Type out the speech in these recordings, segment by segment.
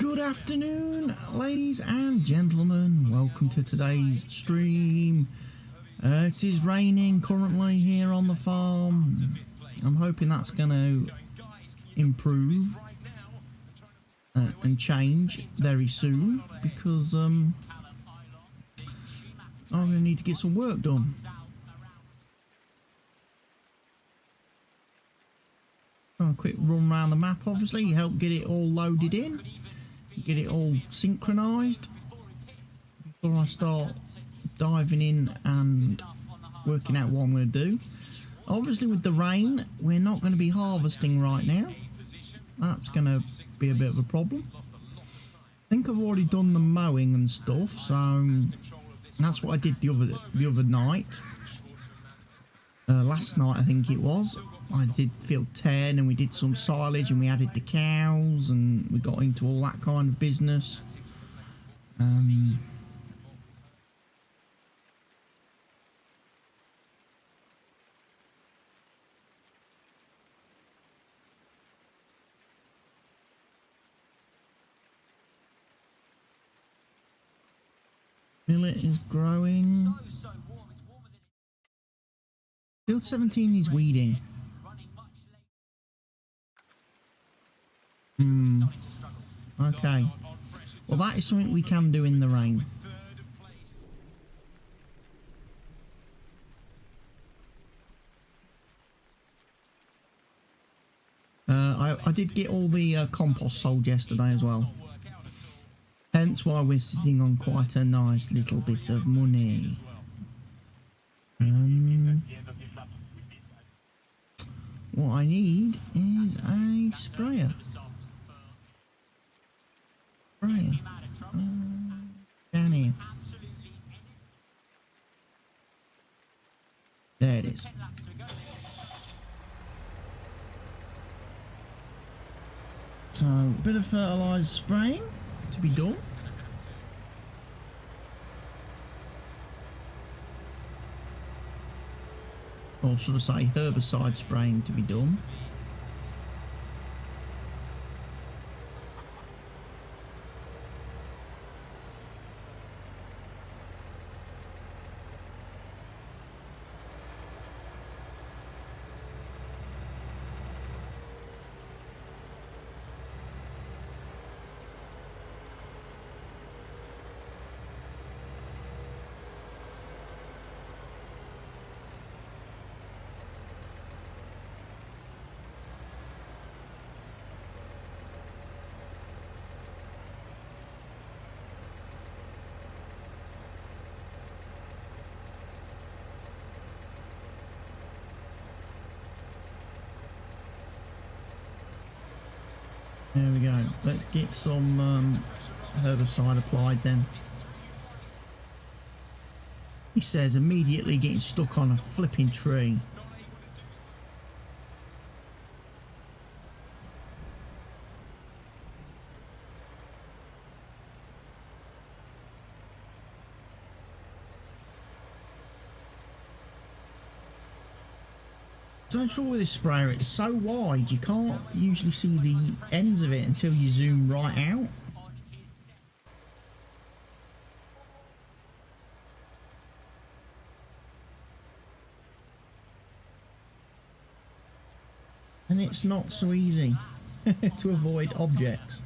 Good afternoon, ladies and gentlemen. Welcome to today's stream. It is raining currently here on the farm. I'm hoping that's going to improve and change very soon because I'm going to need to get some work done. A quick run around the map, obviously, help get it all loaded in, get it all synchronized before I start diving in and working out what I'm going to do. Obviously, with the rain, we're not going to be harvesting right now. That's going to be a bit of a problem. I think I've already done the mowing and stuff, so that's what I did the other night. Last night, I think it was. I did field 10 and we did some silage and we added the cows and we got into all that kind of business. Millet is growing. Field 17 is weeding. Okay. Well, that is something we can do in the rain. I did get all the compost sold yesterday as well. Hence why we're sitting on quite a nice little bit of money. What I need is a sprayer. Down here. There it is. So, a bit of fertiliser spraying to be done. Or should I say herbicide spraying to be done. There we go. Let's get some herbicide applied then. He says immediately getting stuck on a flipping tree. I'm sure with this sprayer it's so wide you can't usually see the ends of it until you zoom right out. And it's not so easy to avoid objects.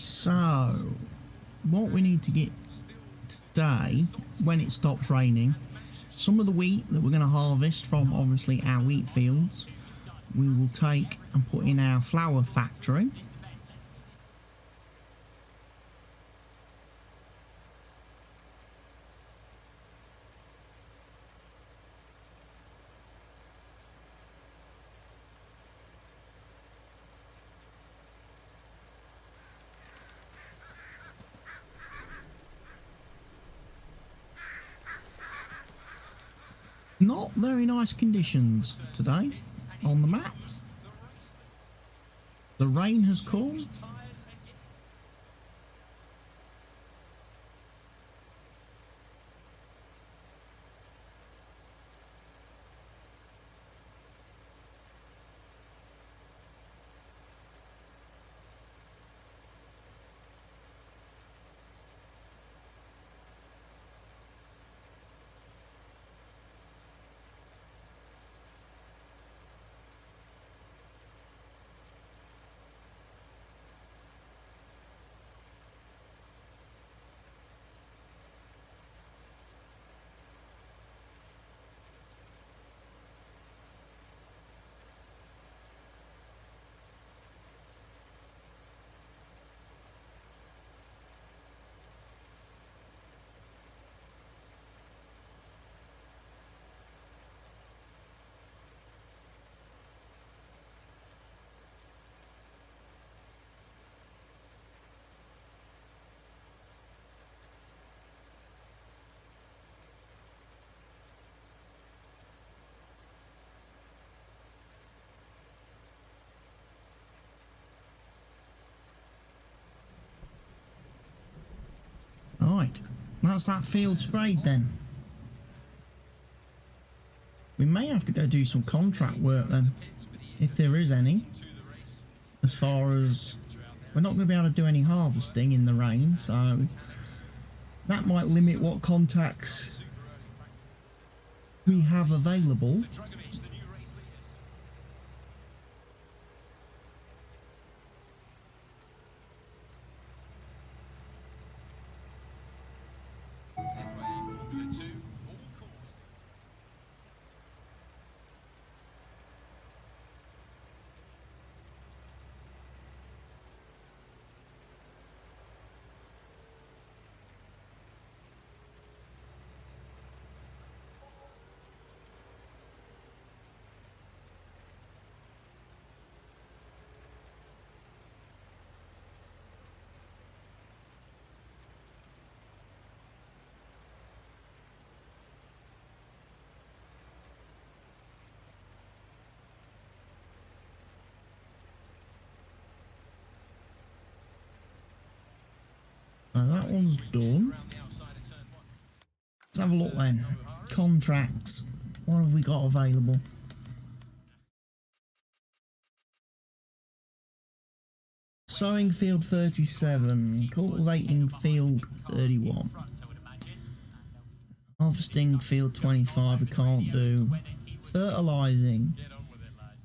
So, what we need to get today, when it stops raining, some of the wheat that we're going to harvest from obviously our wheat fields, we will take and put in our flour factory. Not very nice conditions today on the map. The rain has come. Right, that's that field sprayed then. We may have to go do some contract work then, if there is any. As far as we're not going to be able to do any harvesting in the rain, so that might limit what contacts we have available. So that one's done. Let's have a look then. Contracts. What have we got available? Sowing field 37. Cultivating field 31. Harvesting field 25 we can't do. Fertilising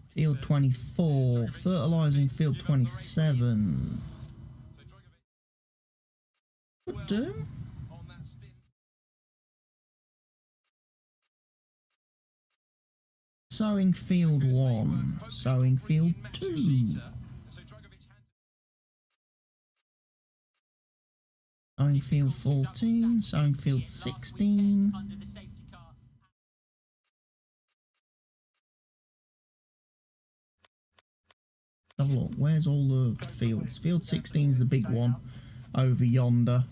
field 24. Fertilising field 27. Could do. Sowing field 1. Sowing field 2. Sowing field 14. Sowing field 16. Have a look. Where's all the fields? Field 16 is the big one over yonder.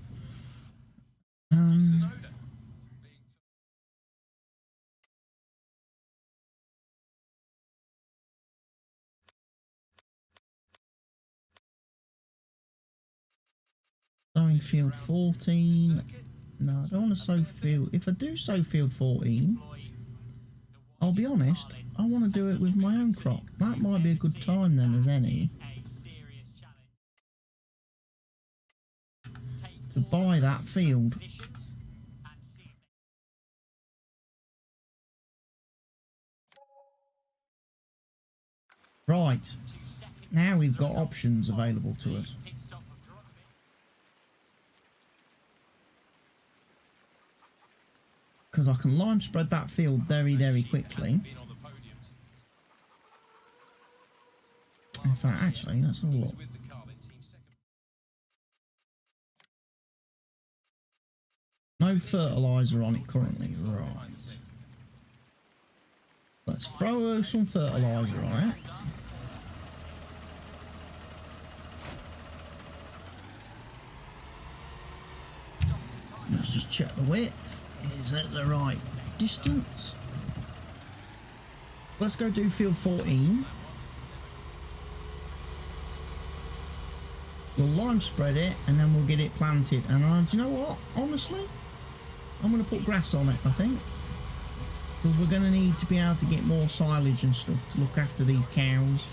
Sowing field 14. No, I don't want to sow field. If I do sow field 14, I'll be honest, I want to do it with my own crop. That might be a good time then as any to buy that field. Right, now we've got options available to us. because I can lime spread that field very, very quickly. In fact, actually, let's have a look. No fertiliser on it currently, right. Let's throw some fertiliser on it. Let's just check the width. Is it the right distance? Let's go do field 14. We'll lime spread it and then we'll get it planted. And do you know what? Honestly, I'm going to put grass on it, I think. Because we're going to need to be able to get more silage and stuff to look after these cows.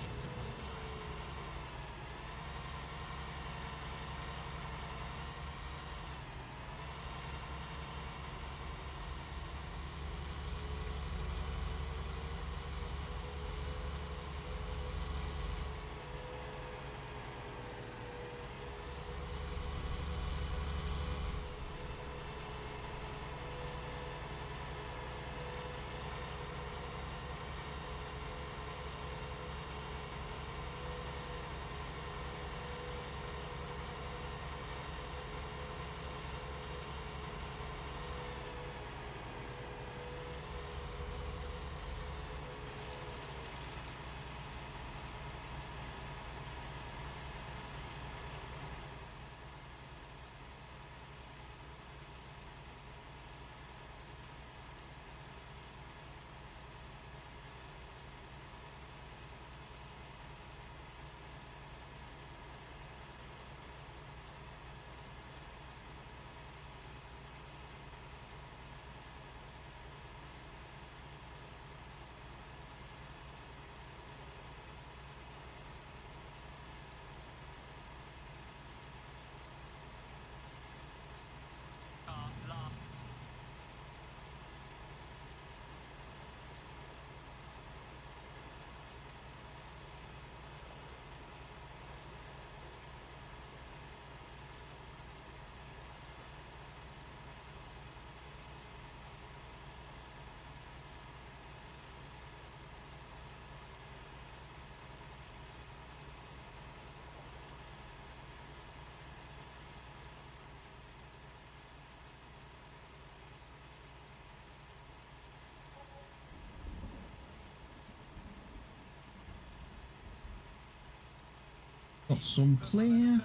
Got some clear.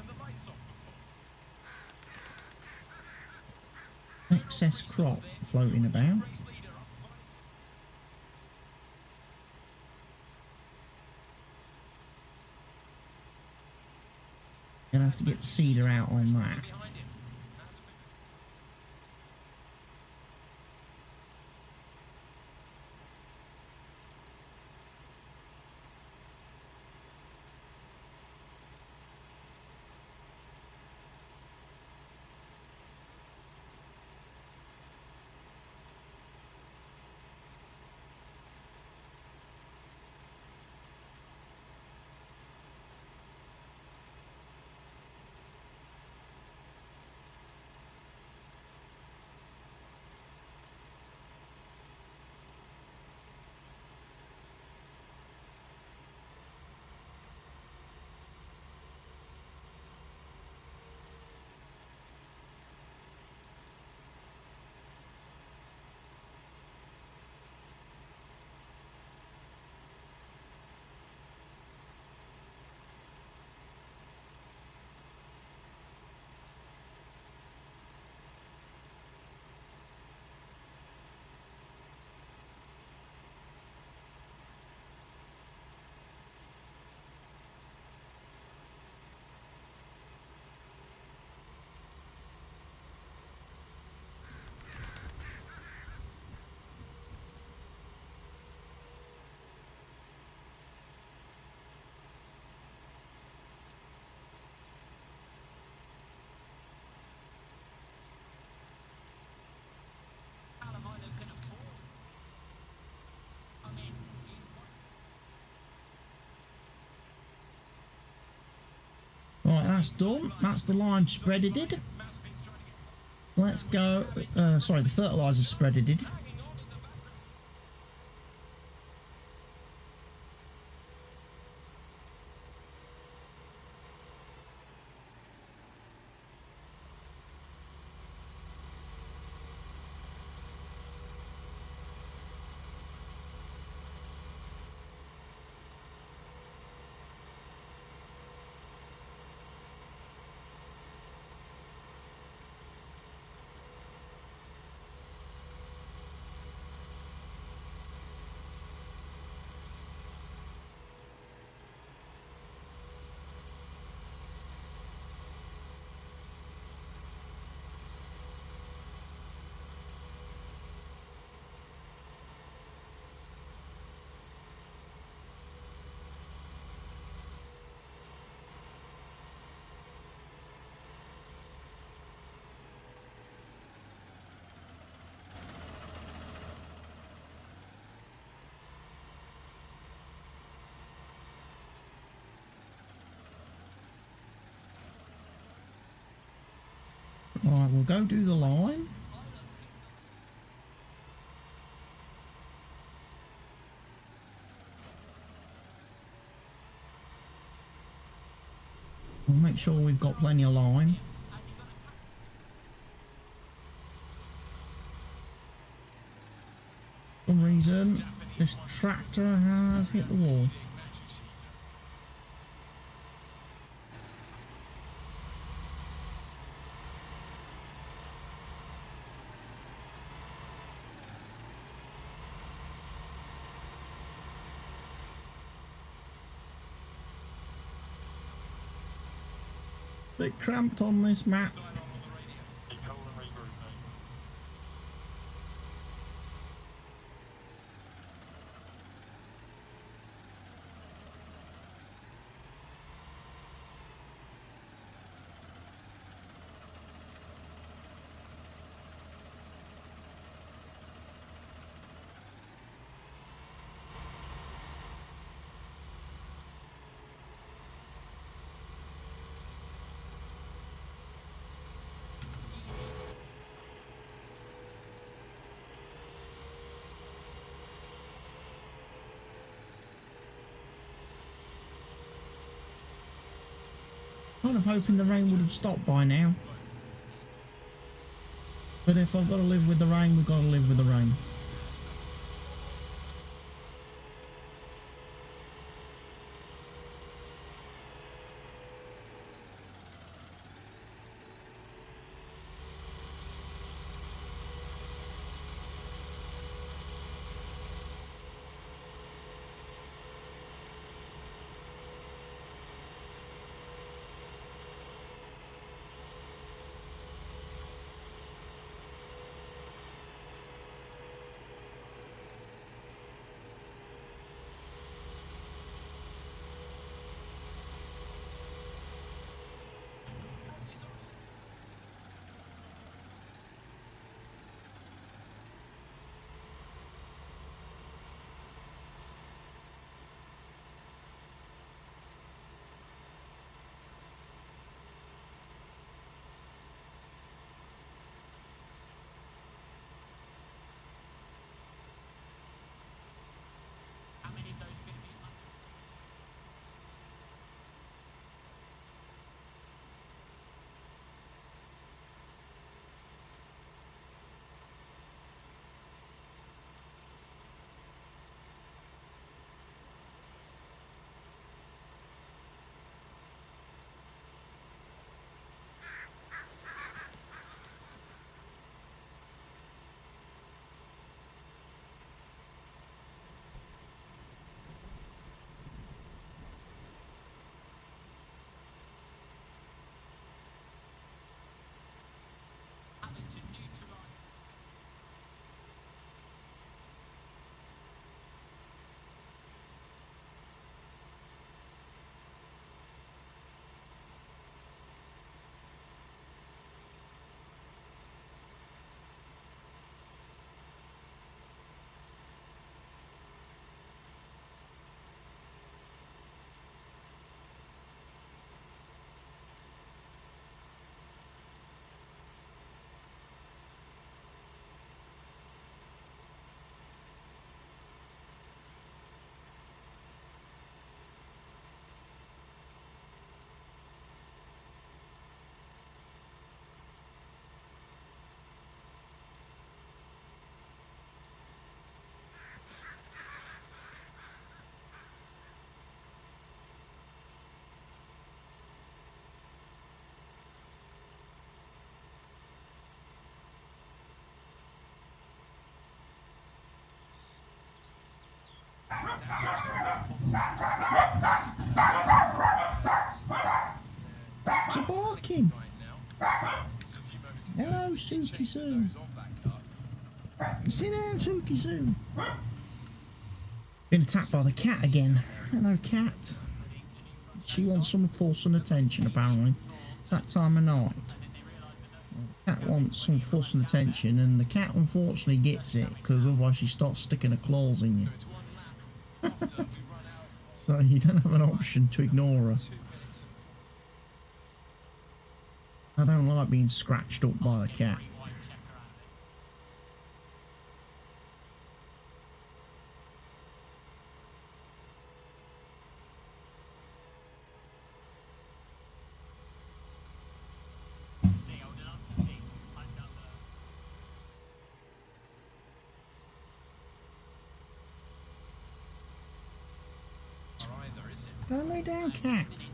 Excess crop floating about. Gonna have to get the seeder out on that. Right, that's done. That's the lime spread it did. Let's go. Sorry, the fertilizer spreader did. Alright, we'll go do the line. We'll make sure we've got plenty of line. For some reason, this tractor has hit the wall. Bit cramped on this map. Kind of hoping the rain would have stopped by now. But if I've got to live with the rain, we've got to live with the rain. Dogs are barking. Hello, Suki Sue. Sit down, Suki Sue. Been attacked by the cat again. Hello, cat. She wants some fuss and attention, apparently. It's that time of night. The cat wants some fuss and attention, and the cat unfortunately gets it, because otherwise she starts sticking her claws in you. So you don't have an option to ignore her. I don't like being scratched up by the cat. Go lay down, cat.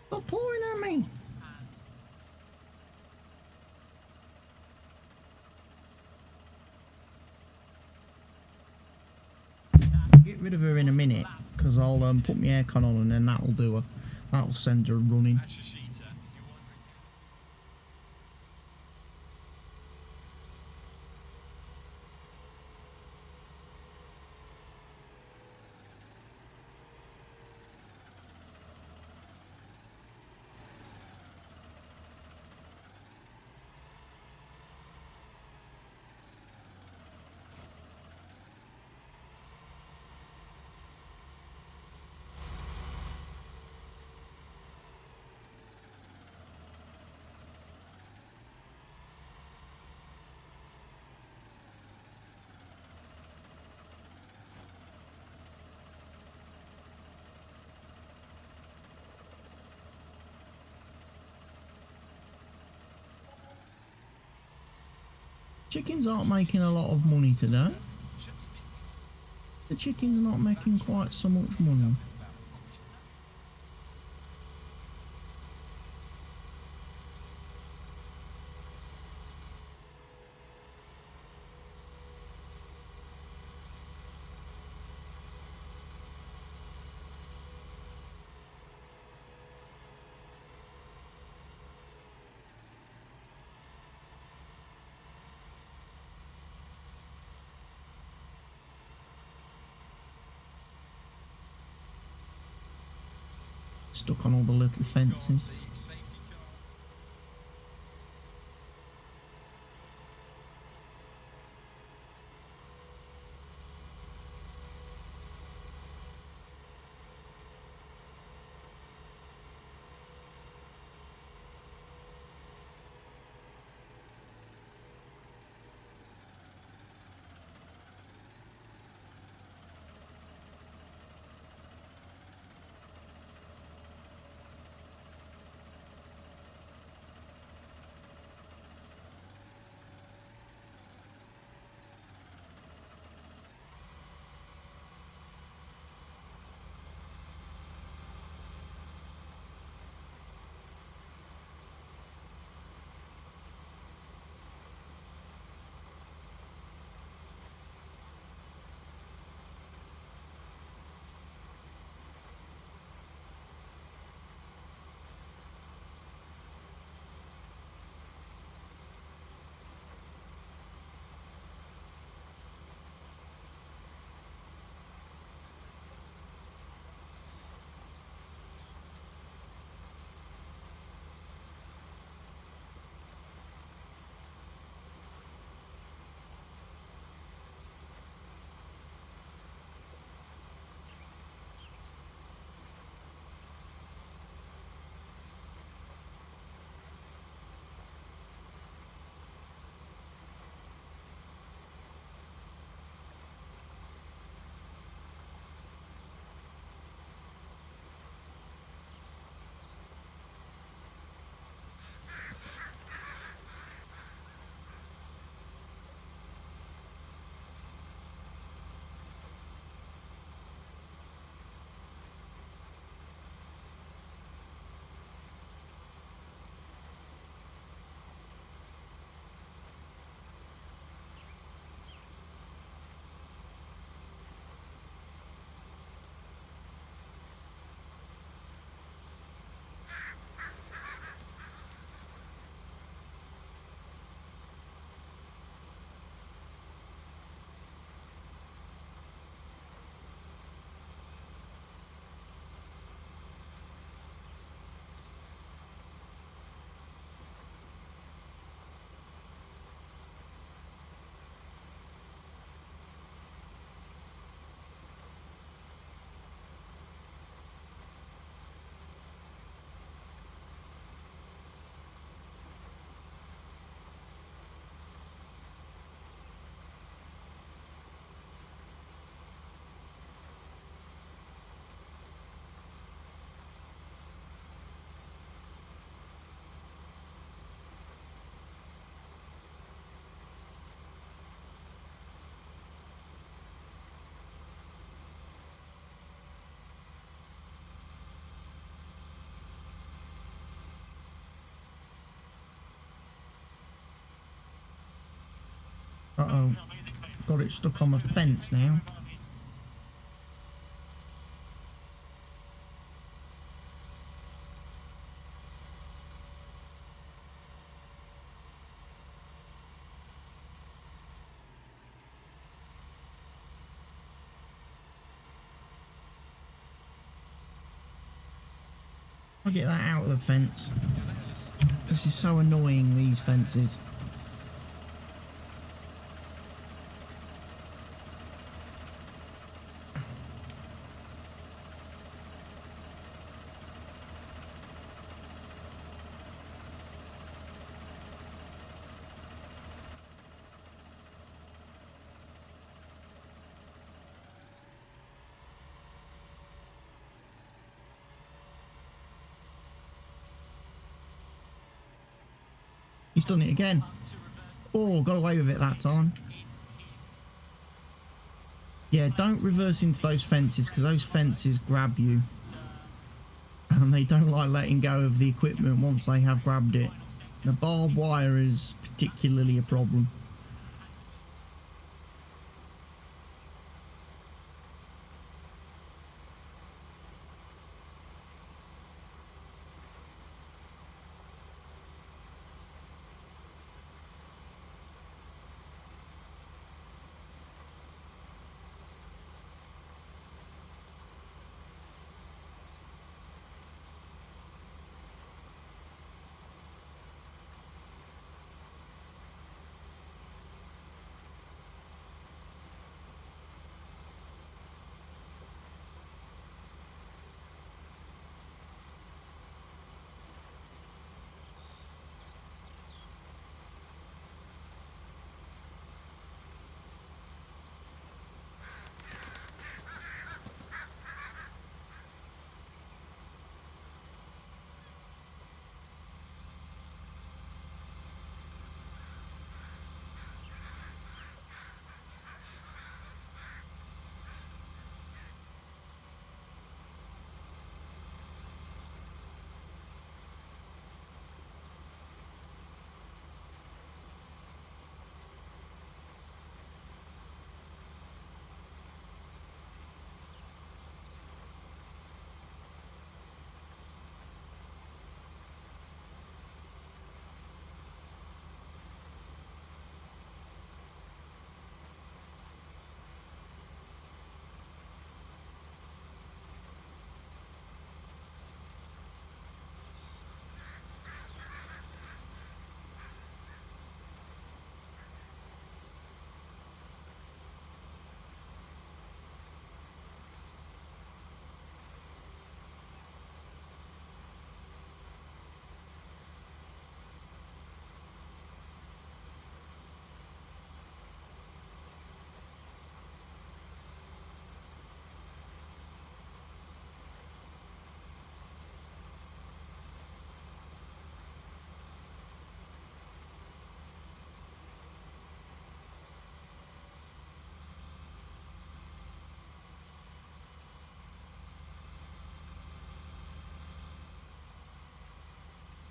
Stop pawing at me. Get rid of her in a minute, because I'll put my aircon on and then that'll do her. That'll send her running. Chickens aren't making a lot of money today. The chickens are not making quite so much money. Stuck on all the little fences. Uh-oh. Got it stuck on the fence now. I'll get that out of the fence. This is so annoying, these fences. He's done it again. Oh, got away with it that time. Yeah, don't reverse into those fences because those fences grab you. And they don't like letting go of the equipment once they have grabbed it. The barbed wire is particularly a problem.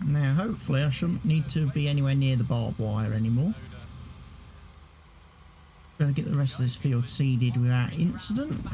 Now, hopefully, I shouldn't need to be anywhere near the barbed wire anymore. Going to get the rest of this field seeded without incident.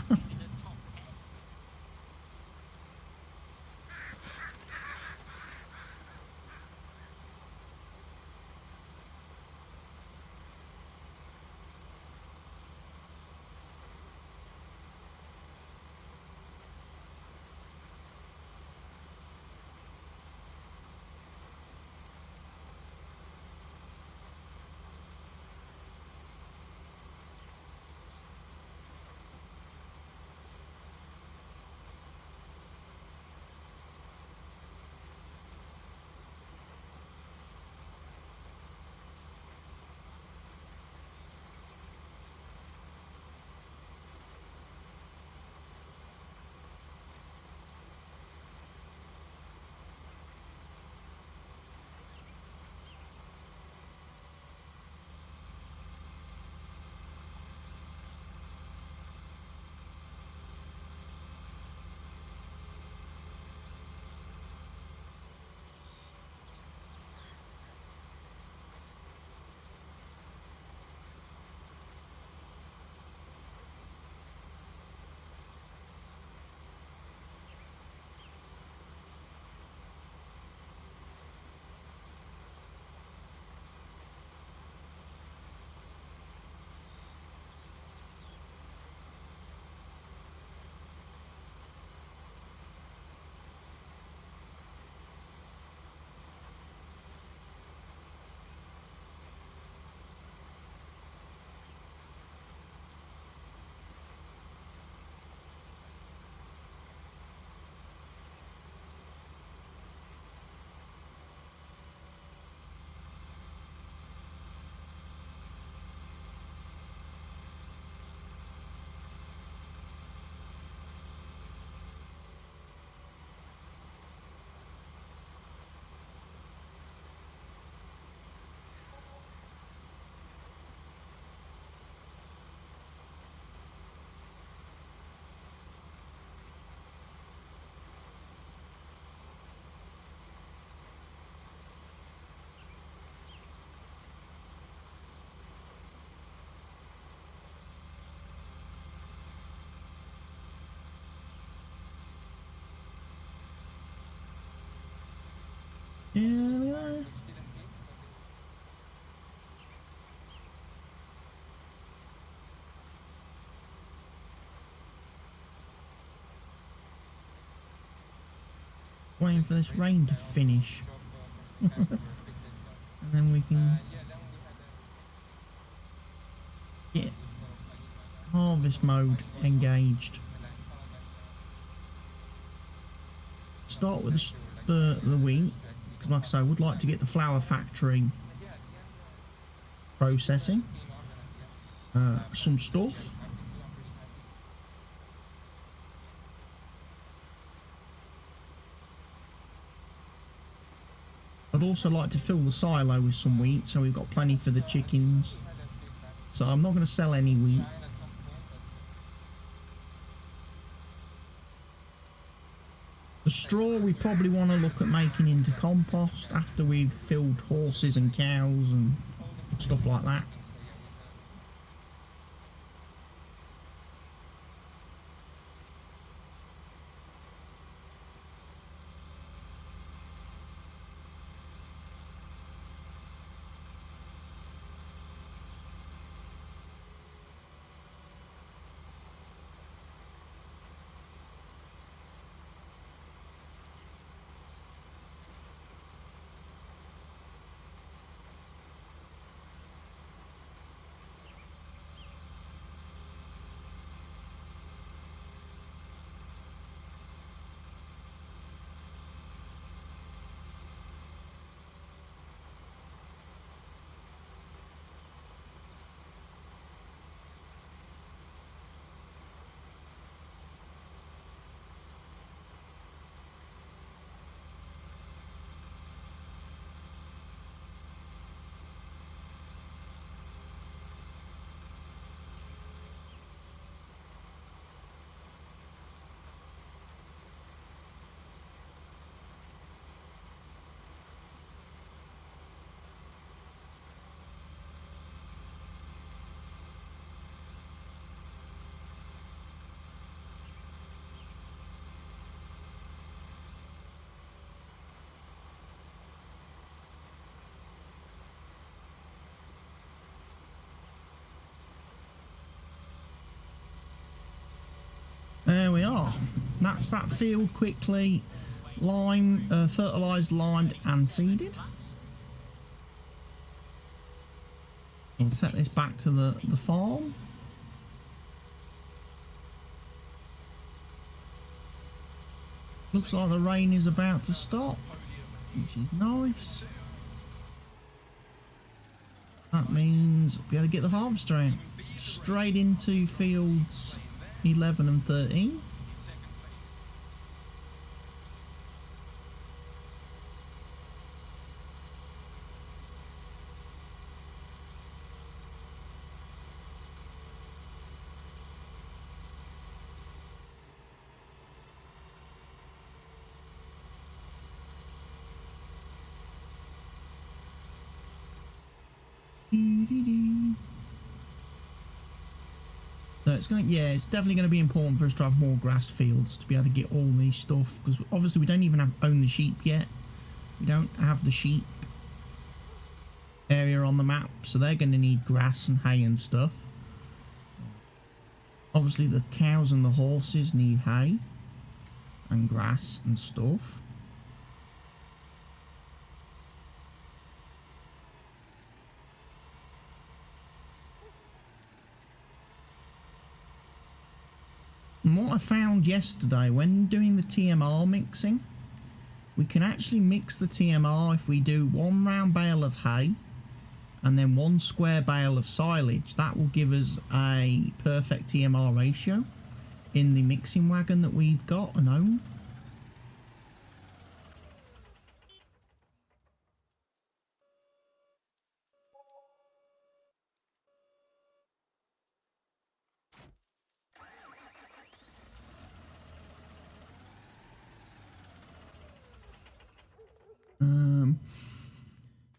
Yeah. Waiting for this rain to finish. And then we can get harvest mode engaged. Start with the wheat, because like I say, I would like to get the flour factory processing some stuff. I'd also like to fill the silo with some wheat, so we've got plenty for the chickens. So I'm not going to sell any wheat. The straw we probably want to look at making into compost after we've filled horses and cows and stuff like that. There we are. That's that field quickly fertilised, limed and seeded. We'll take this back to the farm. Looks like the rain is about to stop, which is nice. That means we'll be able to get the harvester out. Straight into fields 11 and 13. So it's going, yeah, it's definitely going to be important for us to have more grass fields to be able to get all these stuff, because obviously we don't even own the sheep yet. We don't have the sheep area on the map, so they're going to need grass and hay and stuff. Obviously the cows and the horses need hay and grass and stuff. And what I found yesterday when doing the TMR mixing, we can actually mix the TMR if we do 1 round bale of hay and then 1 square bale of silage. That will give us a perfect TMR ratio in the mixing wagon that we've got and own.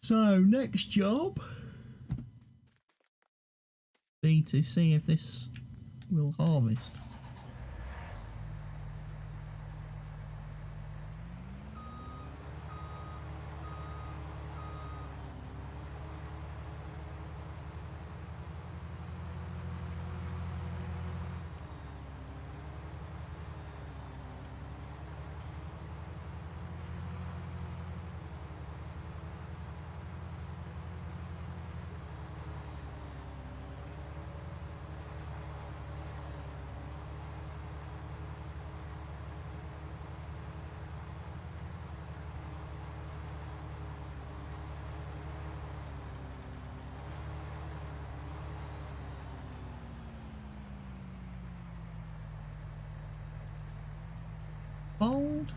So next job be to see if this will harvest. hold.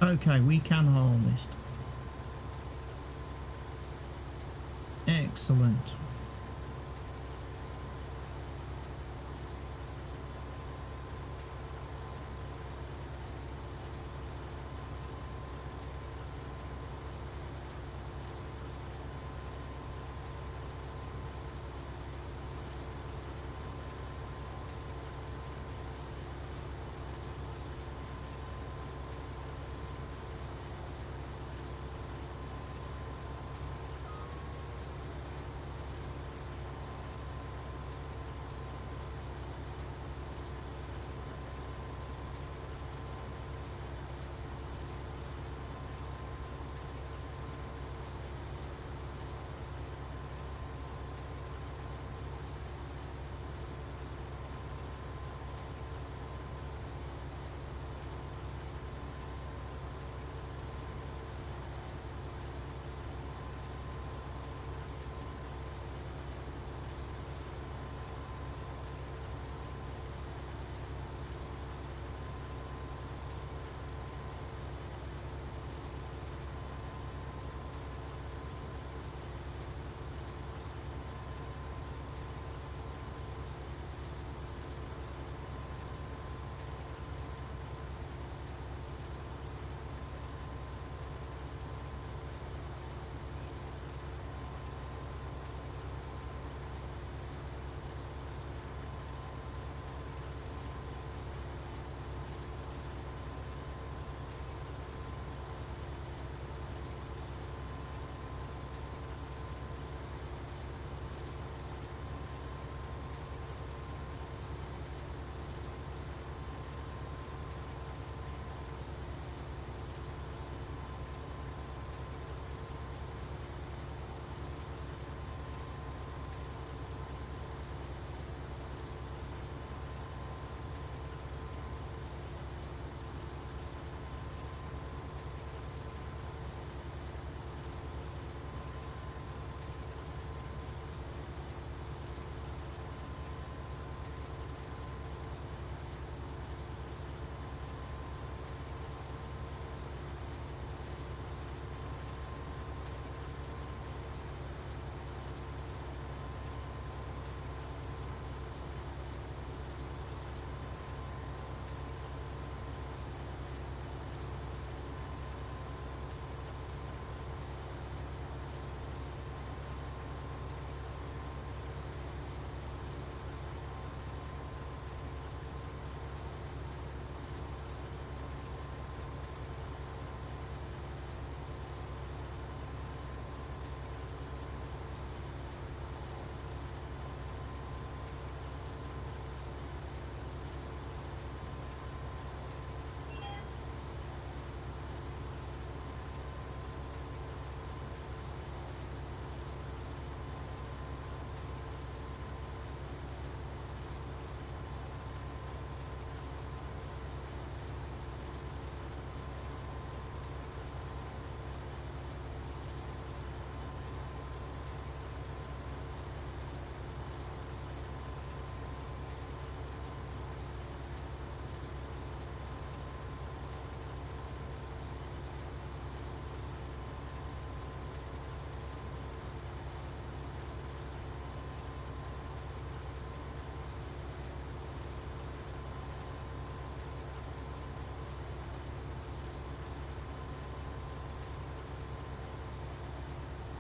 Okay, we can harvest. Excellent.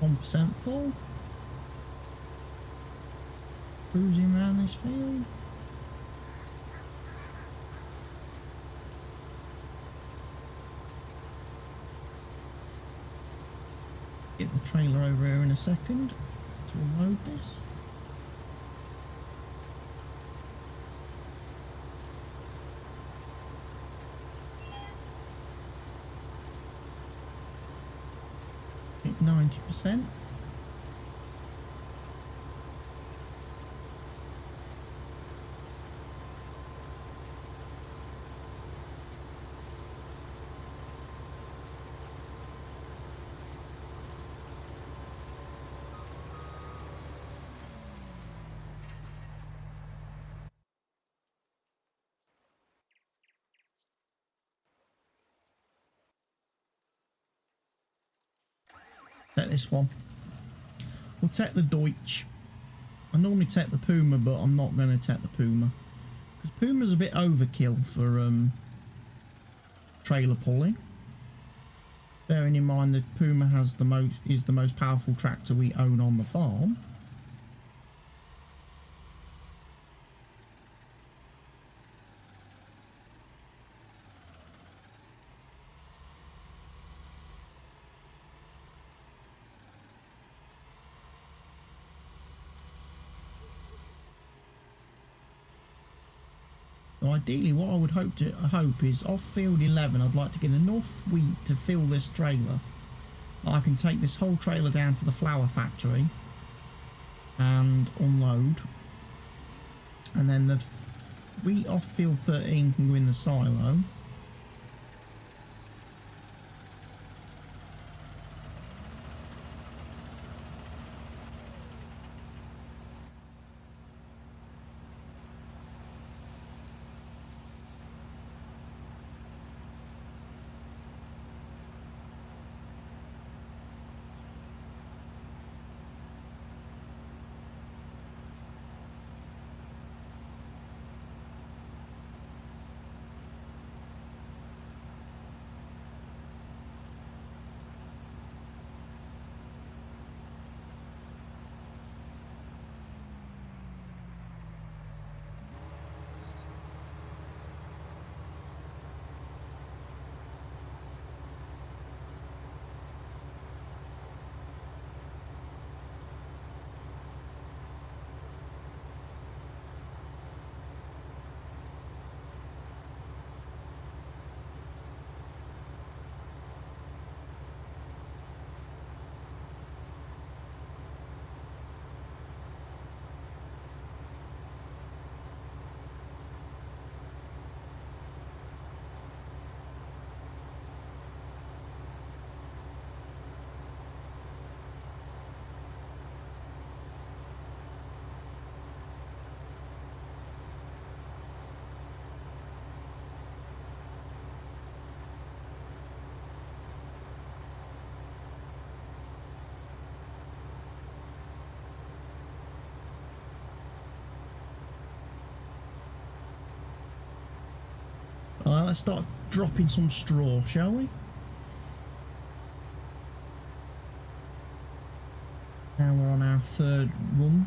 %1 full. Cruising around this field. Get the trailer over here in a second to unload this. Hit 90%. Take this one. We'll take the Deutsch. I normally take the Puma, but I'm not going to take the Puma because Puma's a bit overkill for trailer pulling. Bearing in mind that Puma has is the most powerful tractor we own on the farm. So ideally, what I would hope is off field 11, I'd like to get enough wheat to fill this trailer. I can take this whole trailer down to the flour factory and unload, and then the wheat off field 13 can go in the silo. Alright, let's start dropping some straw, shall we? Now we're on our third run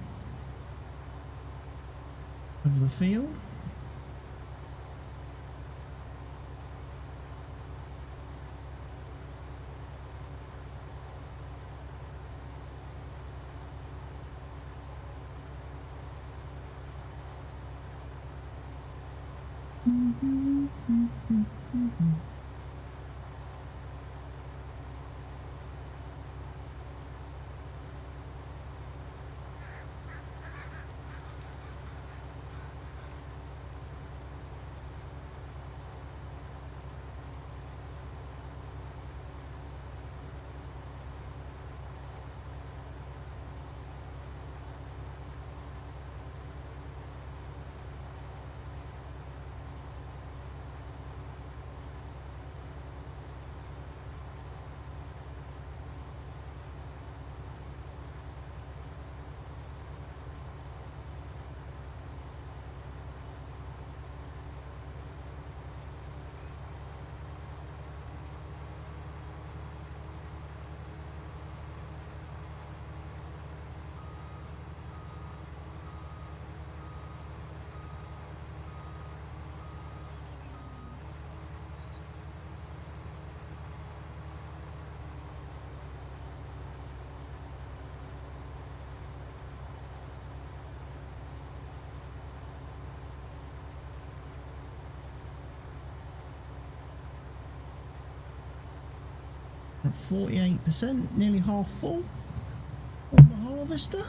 of the field. We're at 48%, nearly half full on the harvester.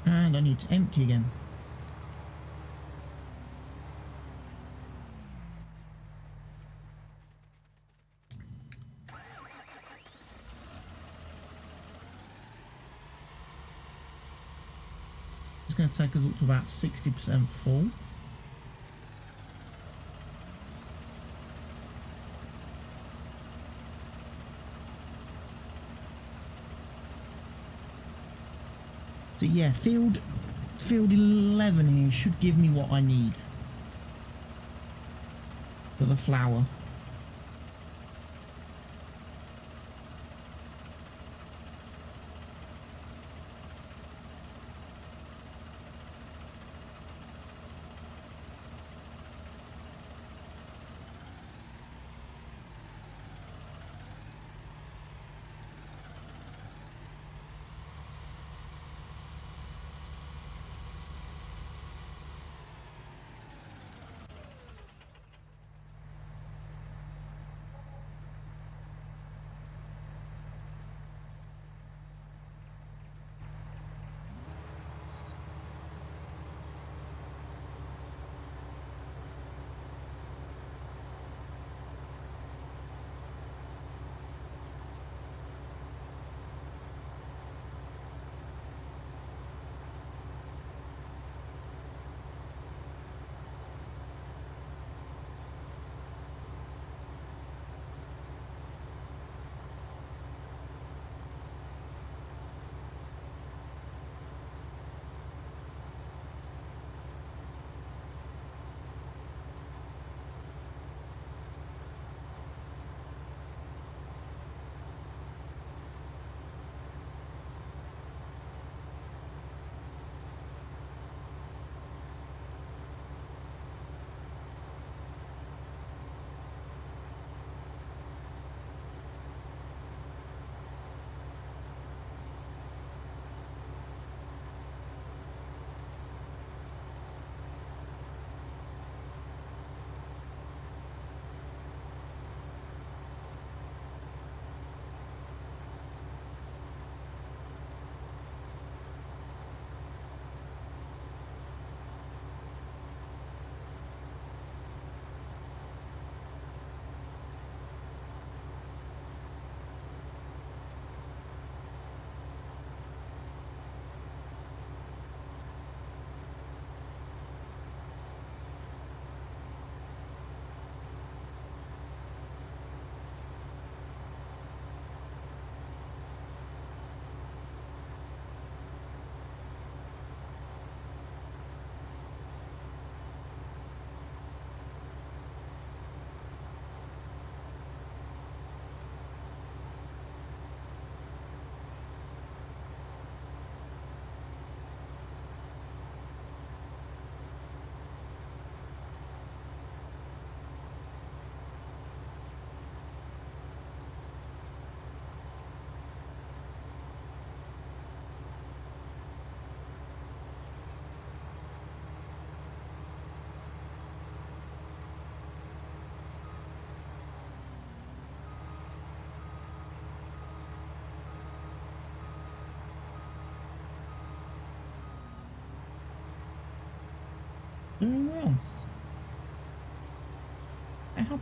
And I need to empty again. It's going to take us up to about 60% full. So yeah, field 11 here should give me what I need for the flour.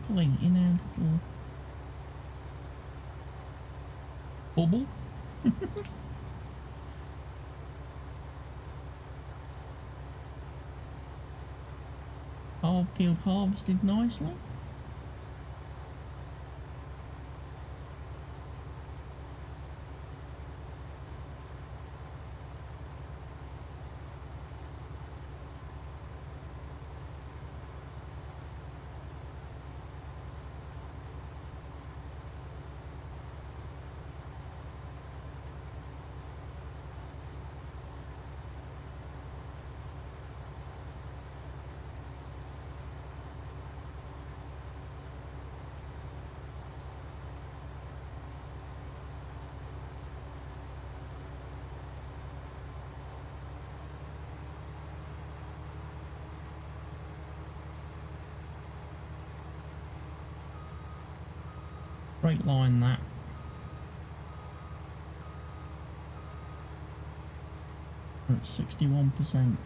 happily in a little bubble. Our field harvested nicely. Straight line that. We're at 61%.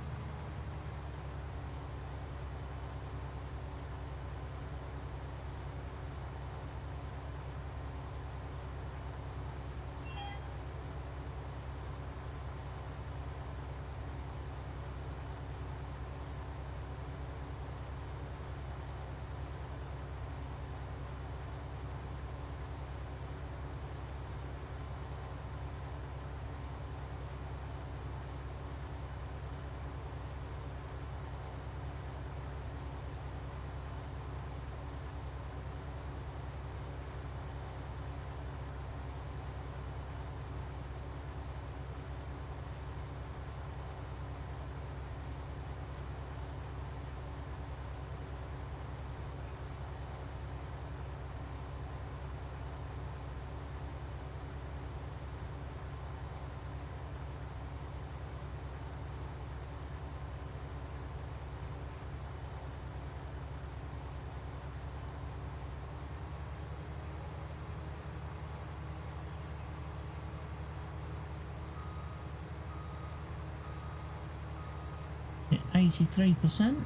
At 83%.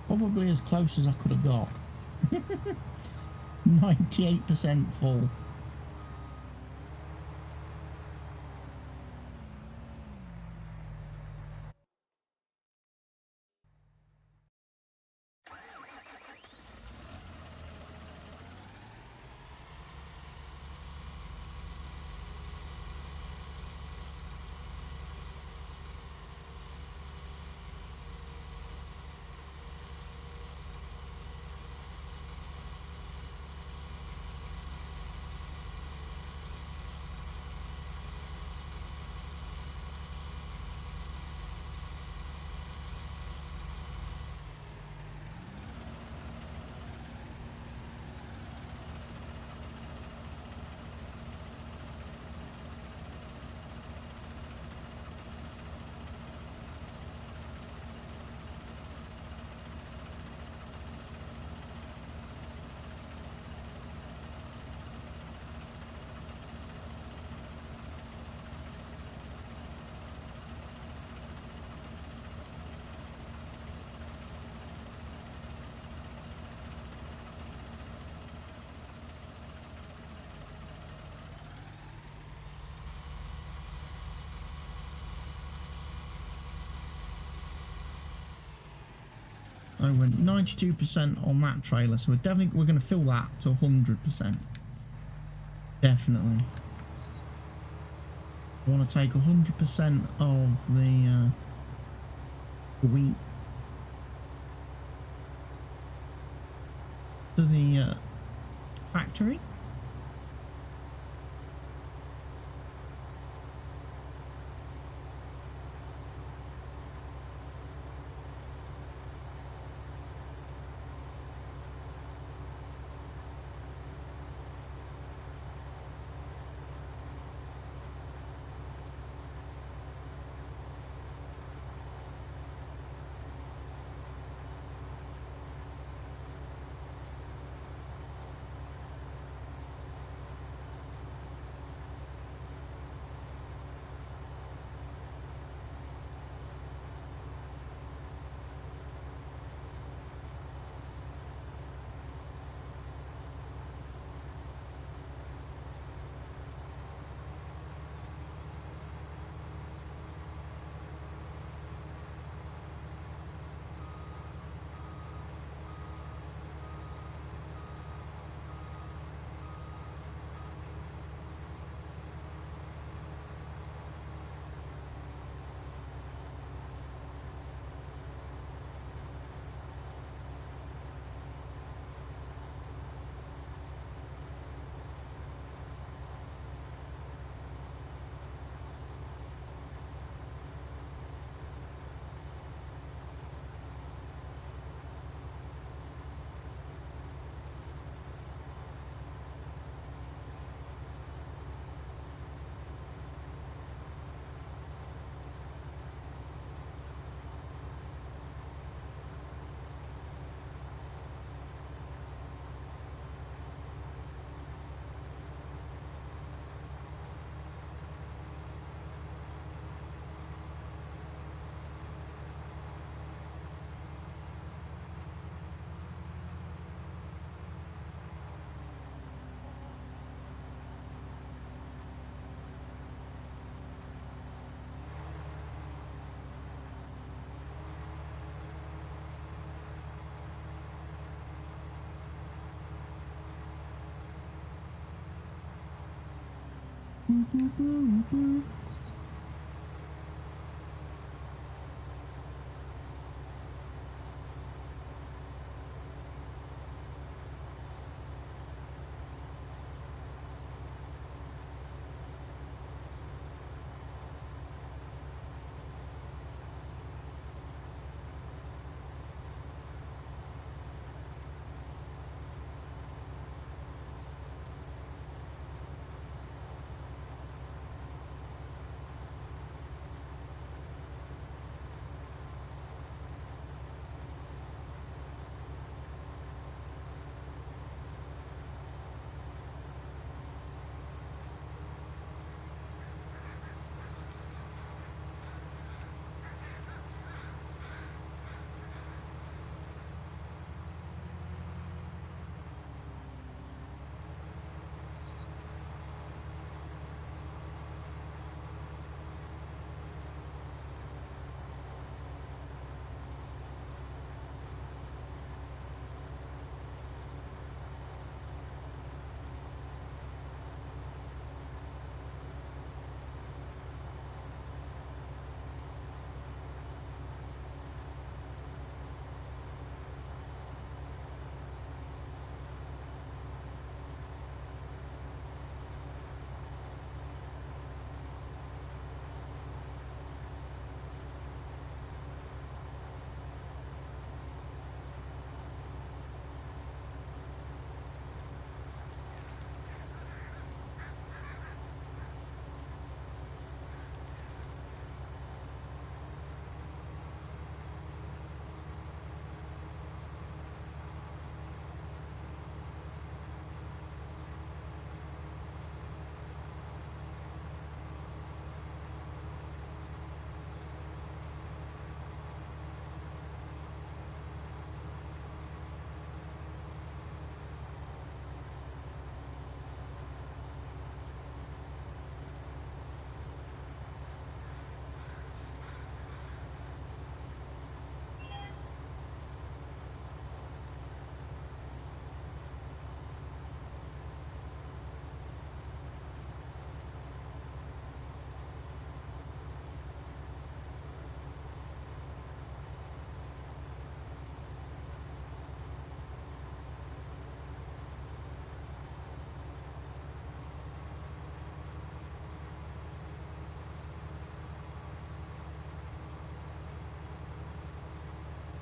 Probably as close as I could have got. 98% full. Oh, we're 92% on that trailer, so we're going to fill that to 100%. Definitely. I want to take 100% of the wheat to the factory.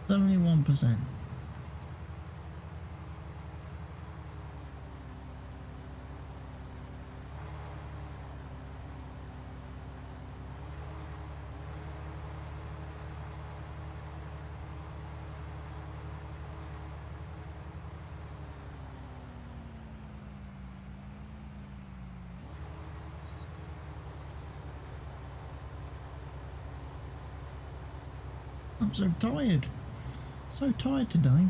71%. I'm so tired. So tired today.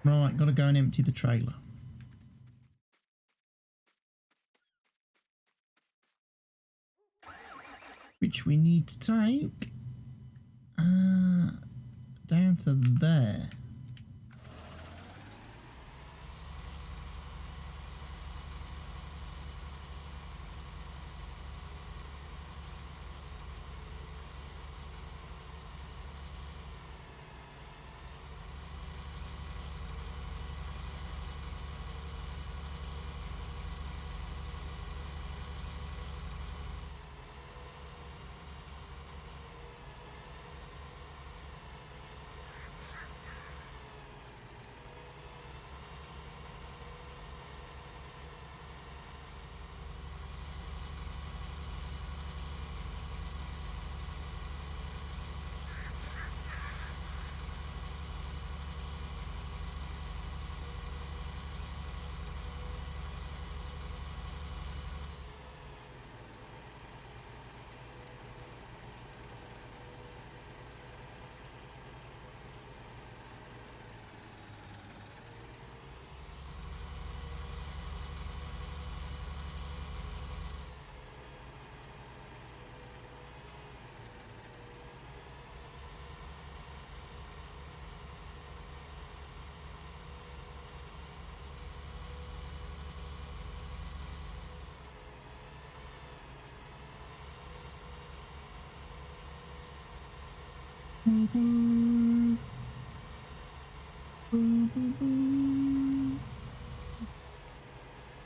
Right, got to go and empty the trailer. Which we need to take down to there.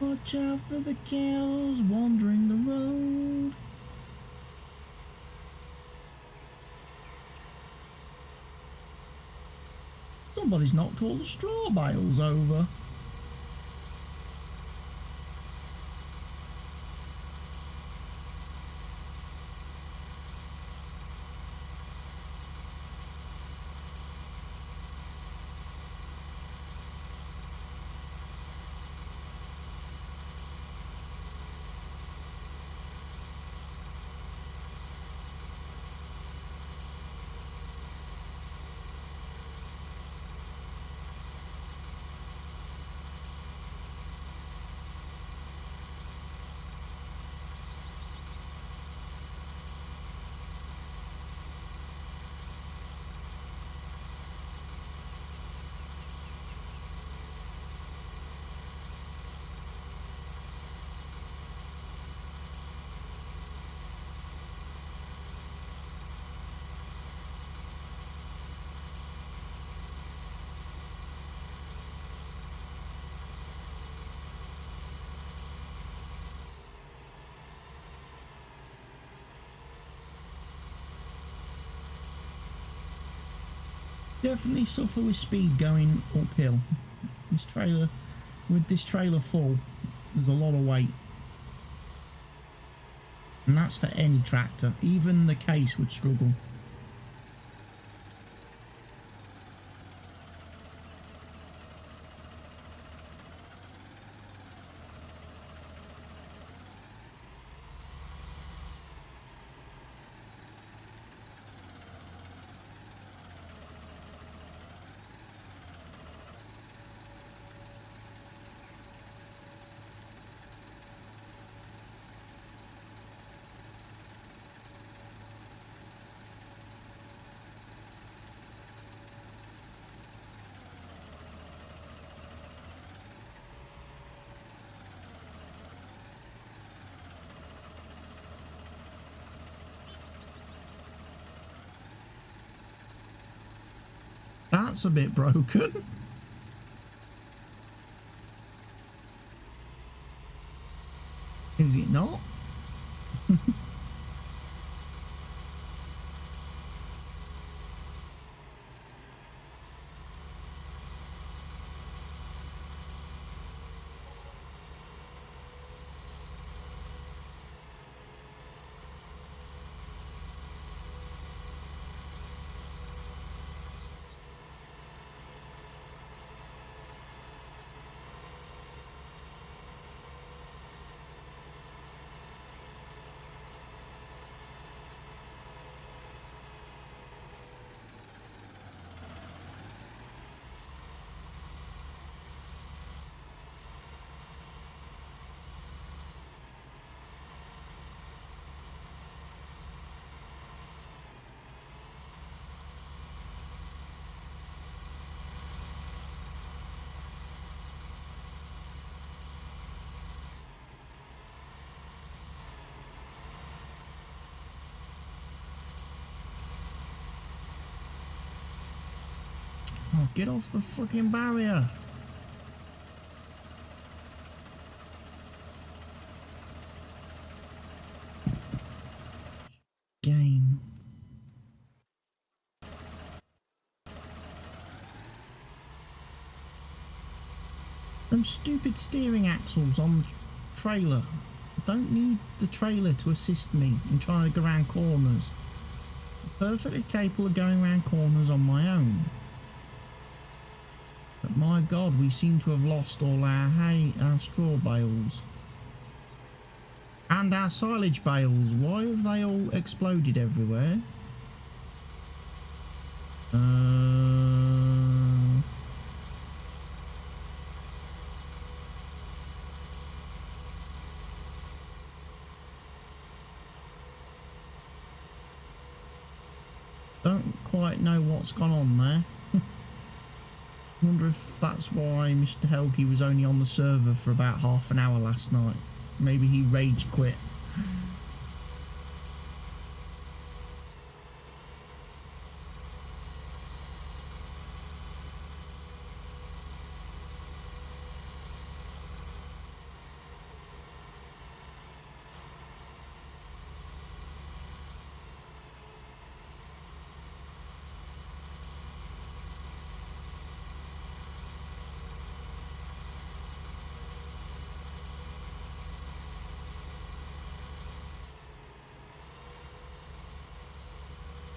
Watch out for the cows wandering the road. Somebody's knocked all the straw bales over. Definitely suffer with speed going uphill. This trailer, with this trailer full, there's a lot of weight. And that's for any tractor. Even the Case would struggle. That's a bit broken. Is it not? Oh, get off the fucking barrier. Game. Them stupid steering axles on the trailer. I don't need the trailer to assist me in trying to go around corners. I'm perfectly capable of going around corners on my own. But my God, we seem to have lost all our hay, our straw bales. And our silage bales. Why have they all exploded everywhere? Don't quite know what's gone on there. Wonder if that's why Mr. Helge was only on the server for about half an hour last night. Maybe he rage quit.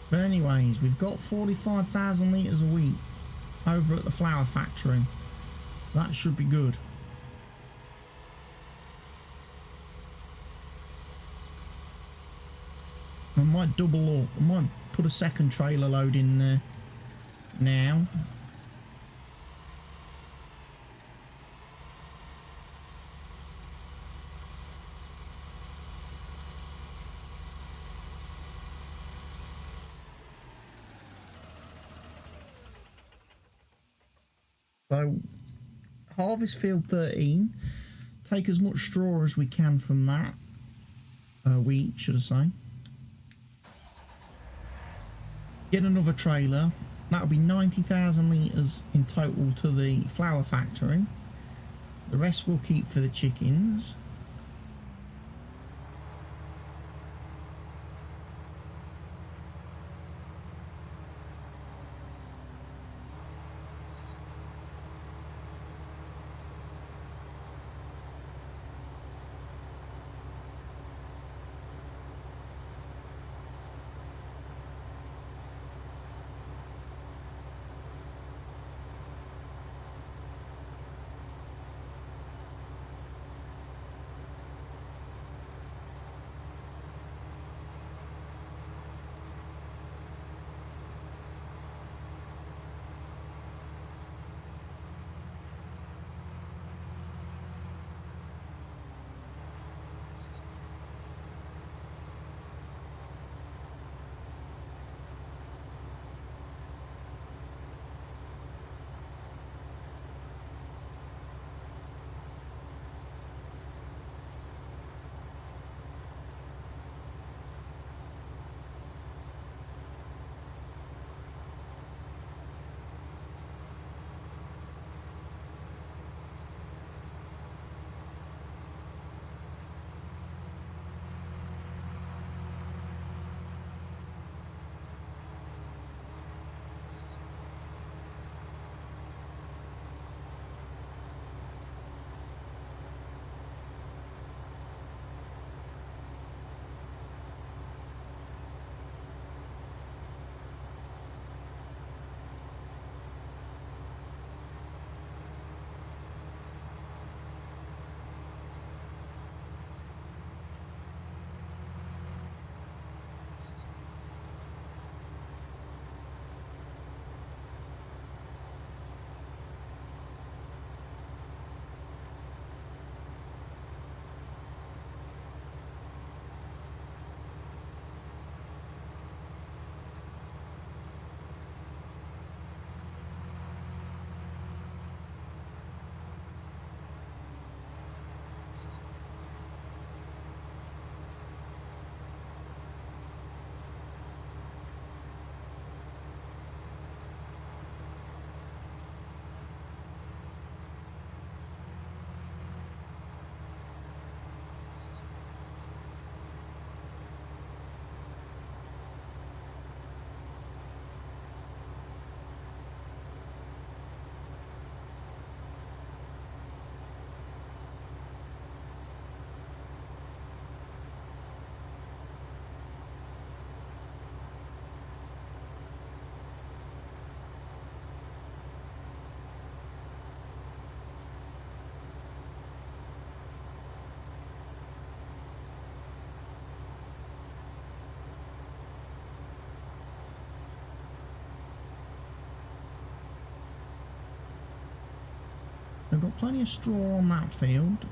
But anyways, we've got 45,000 litres of wheat over at the flour factory. So that should be good. I might double up. I might put a second trailer load in there now. So, harvest field 13, take as much straw as we can from that, wheat should I say. Get another trailer, that'll be 90,000 litres in total to the flour factory. The rest we'll keep for the chickens. I've got plenty of straw on that field.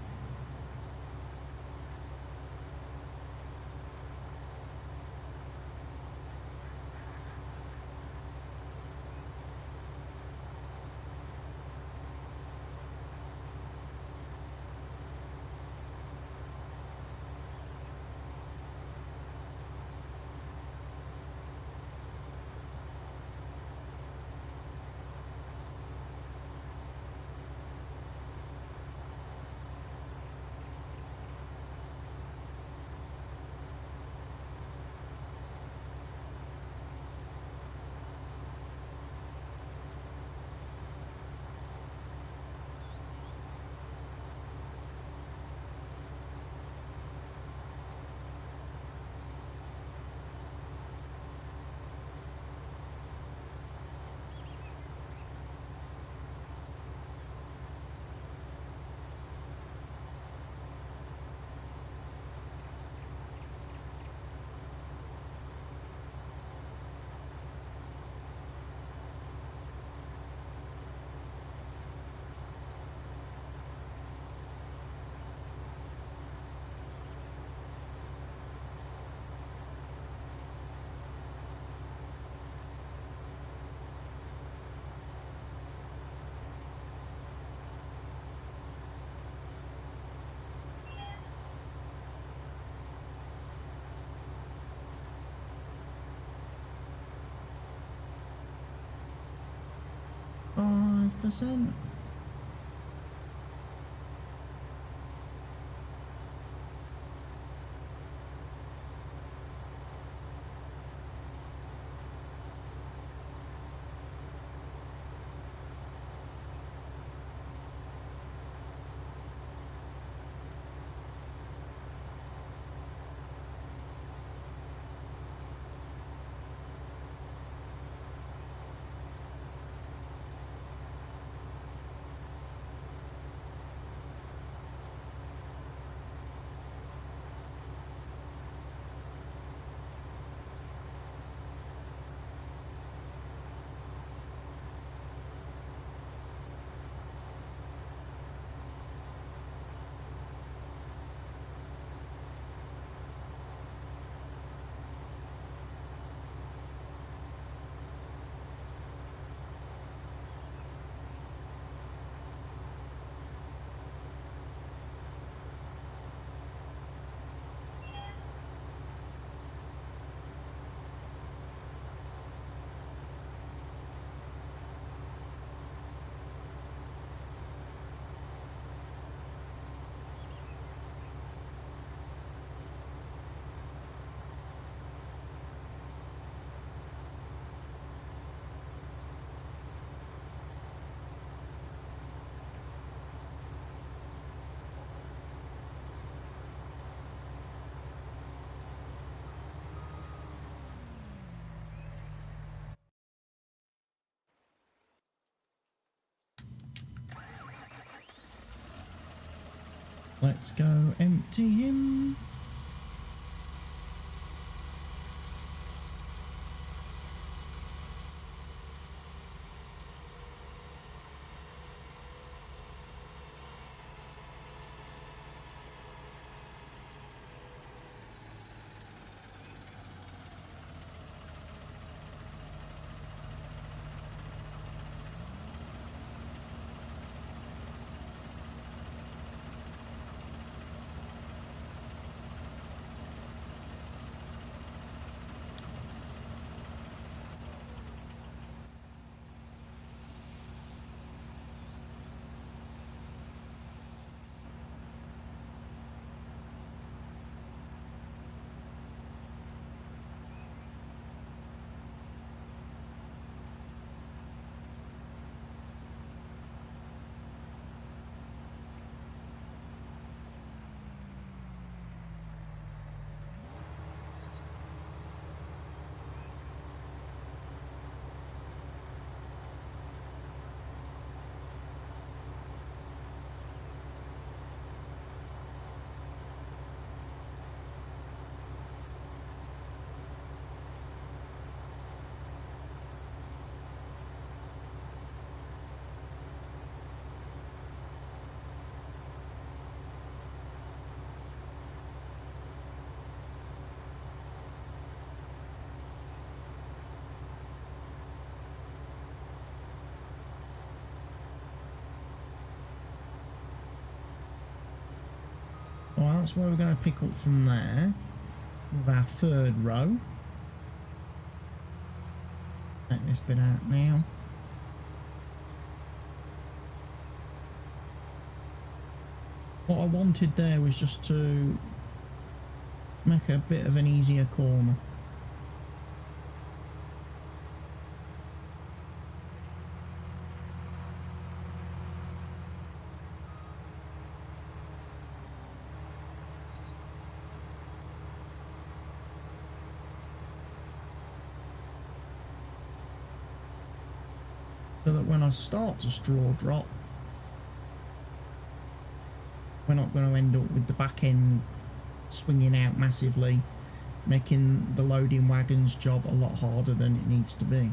%. Let's go empty him. Right, that's where we're going to pick up from there with our third row. Take this bit out now. What I wanted there was just to make a bit of an easier corner. So that when I start to straw drop, we're not going to end up with the back end swinging out massively, making the loading wagon's job a lot harder than it needs to be.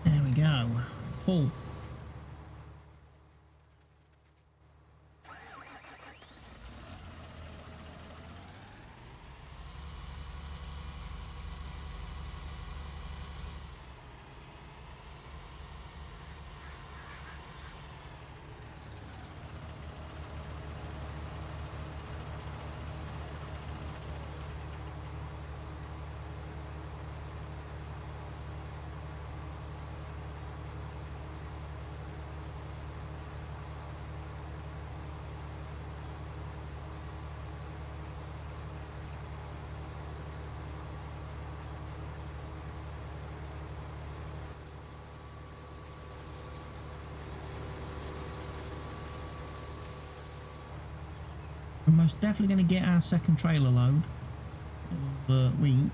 There we go. Full. We're most definitely going to get our second trailer load of wheat.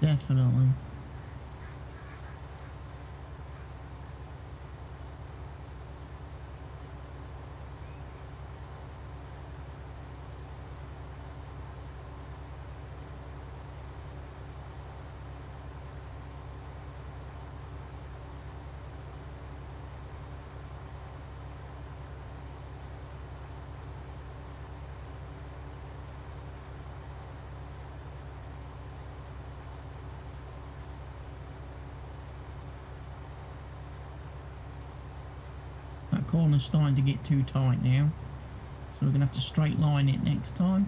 Definitely. That corner's starting to get too tight now, so we're going to have to straight line it next time.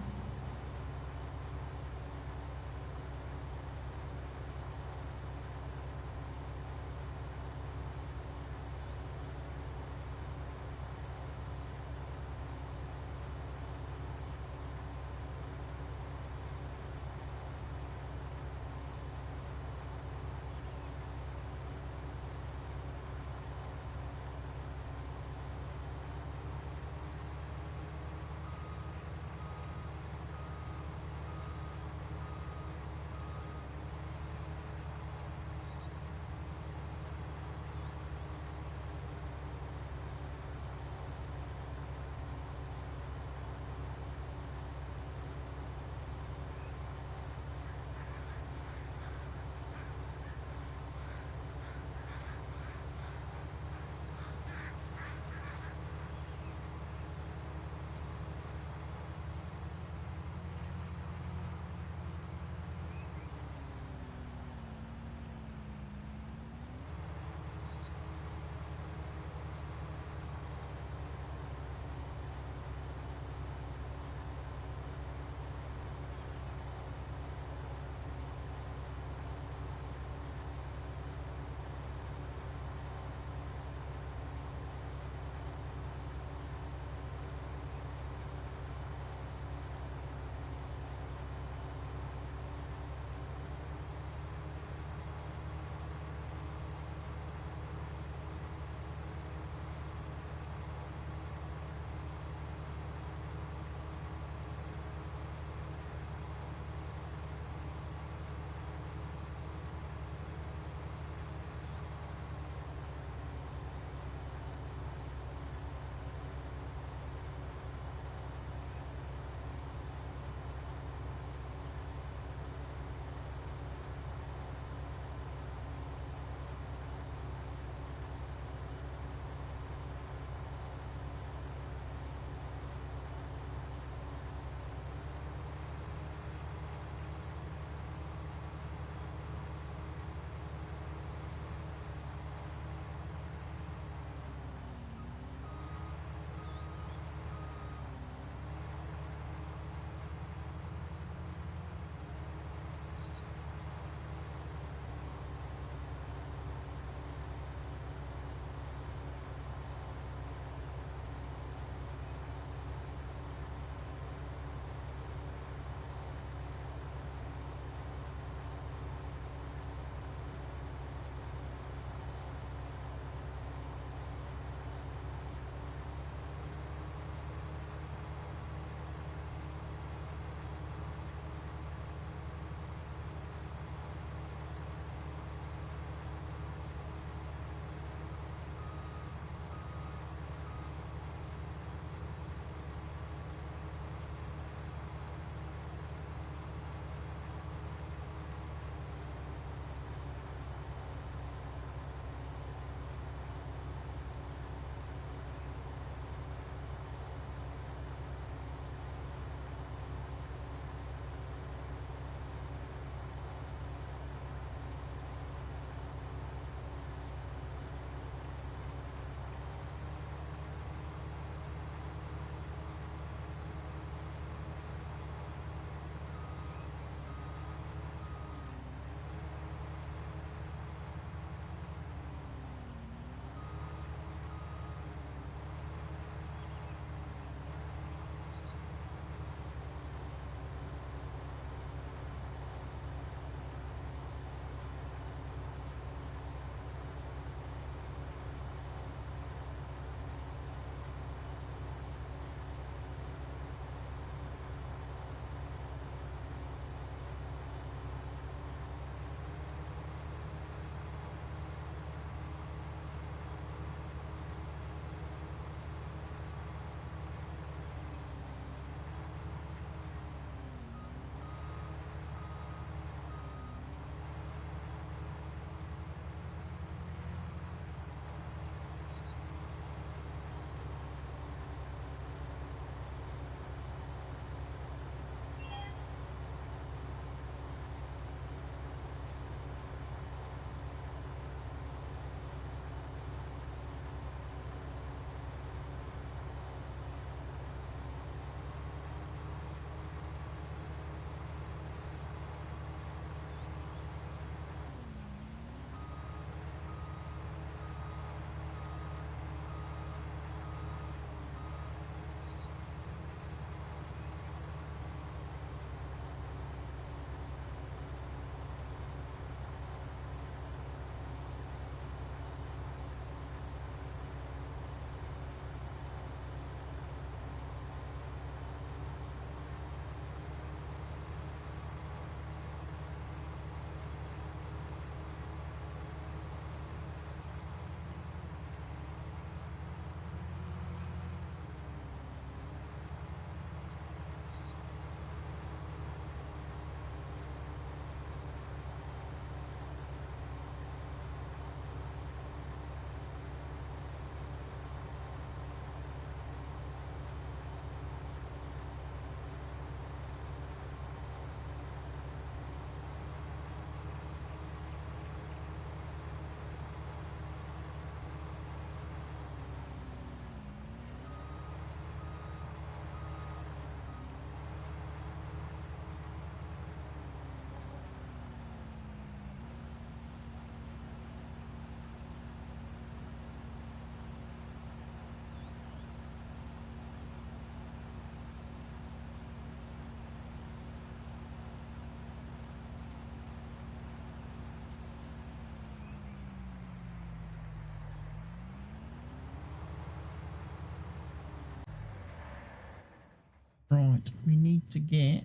Right, we need to get...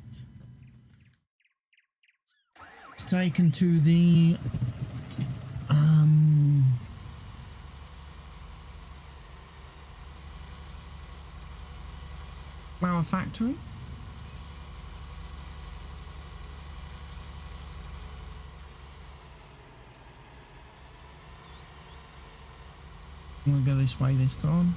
It's taken to the... flower factory. I'm going to go this way this time.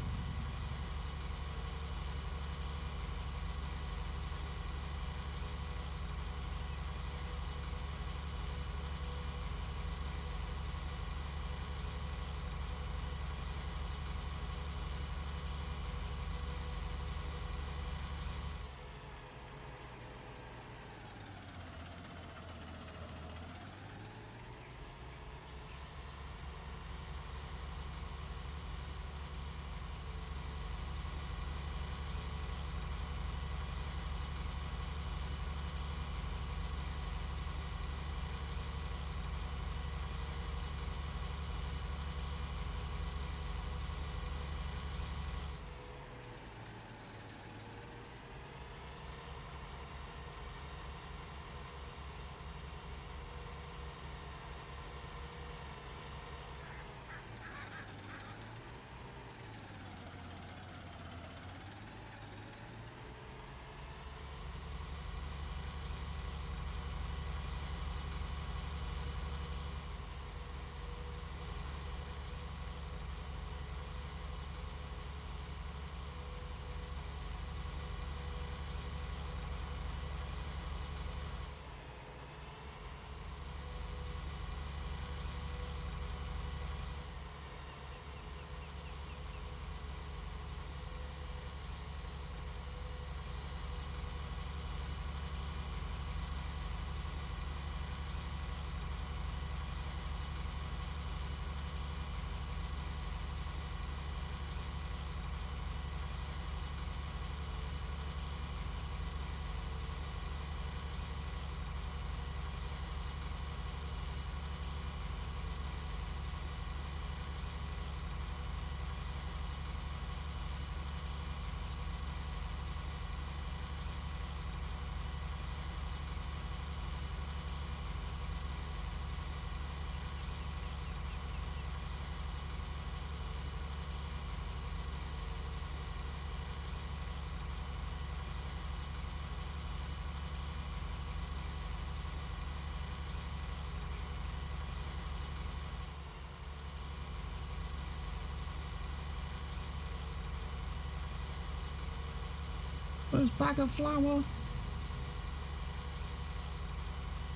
First bag of flour.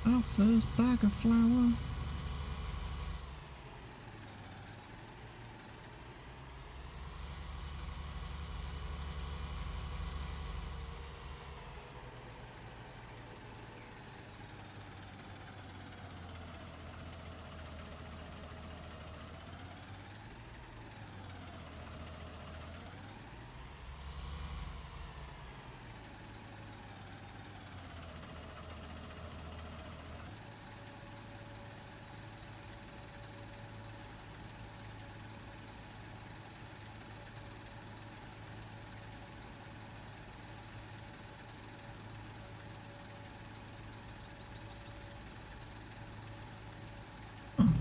Our first bag of flour.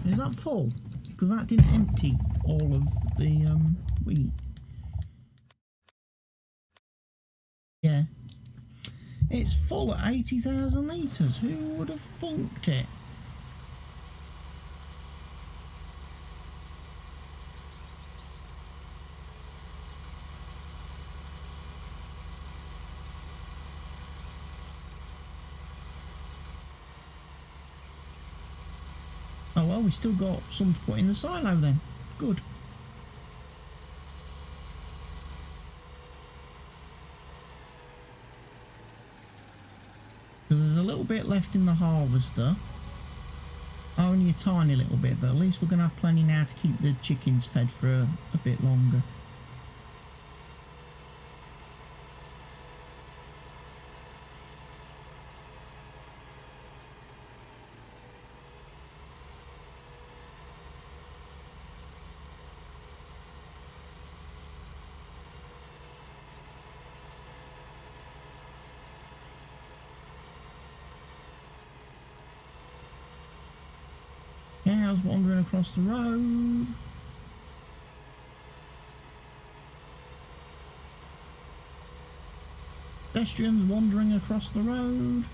Is that full? Because that didn't empty all of the wheat. Yeah. It's full at 80,000 litres. Who would have funked it? Oh well, we still got some to put in the silo then. Good. Because there's a little bit left in the harvester. Only a tiny little bit, but at least we're going to have plenty now to keep the chickens fed for a bit longer. cows wandering across the road. Pedestrians wandering across the road.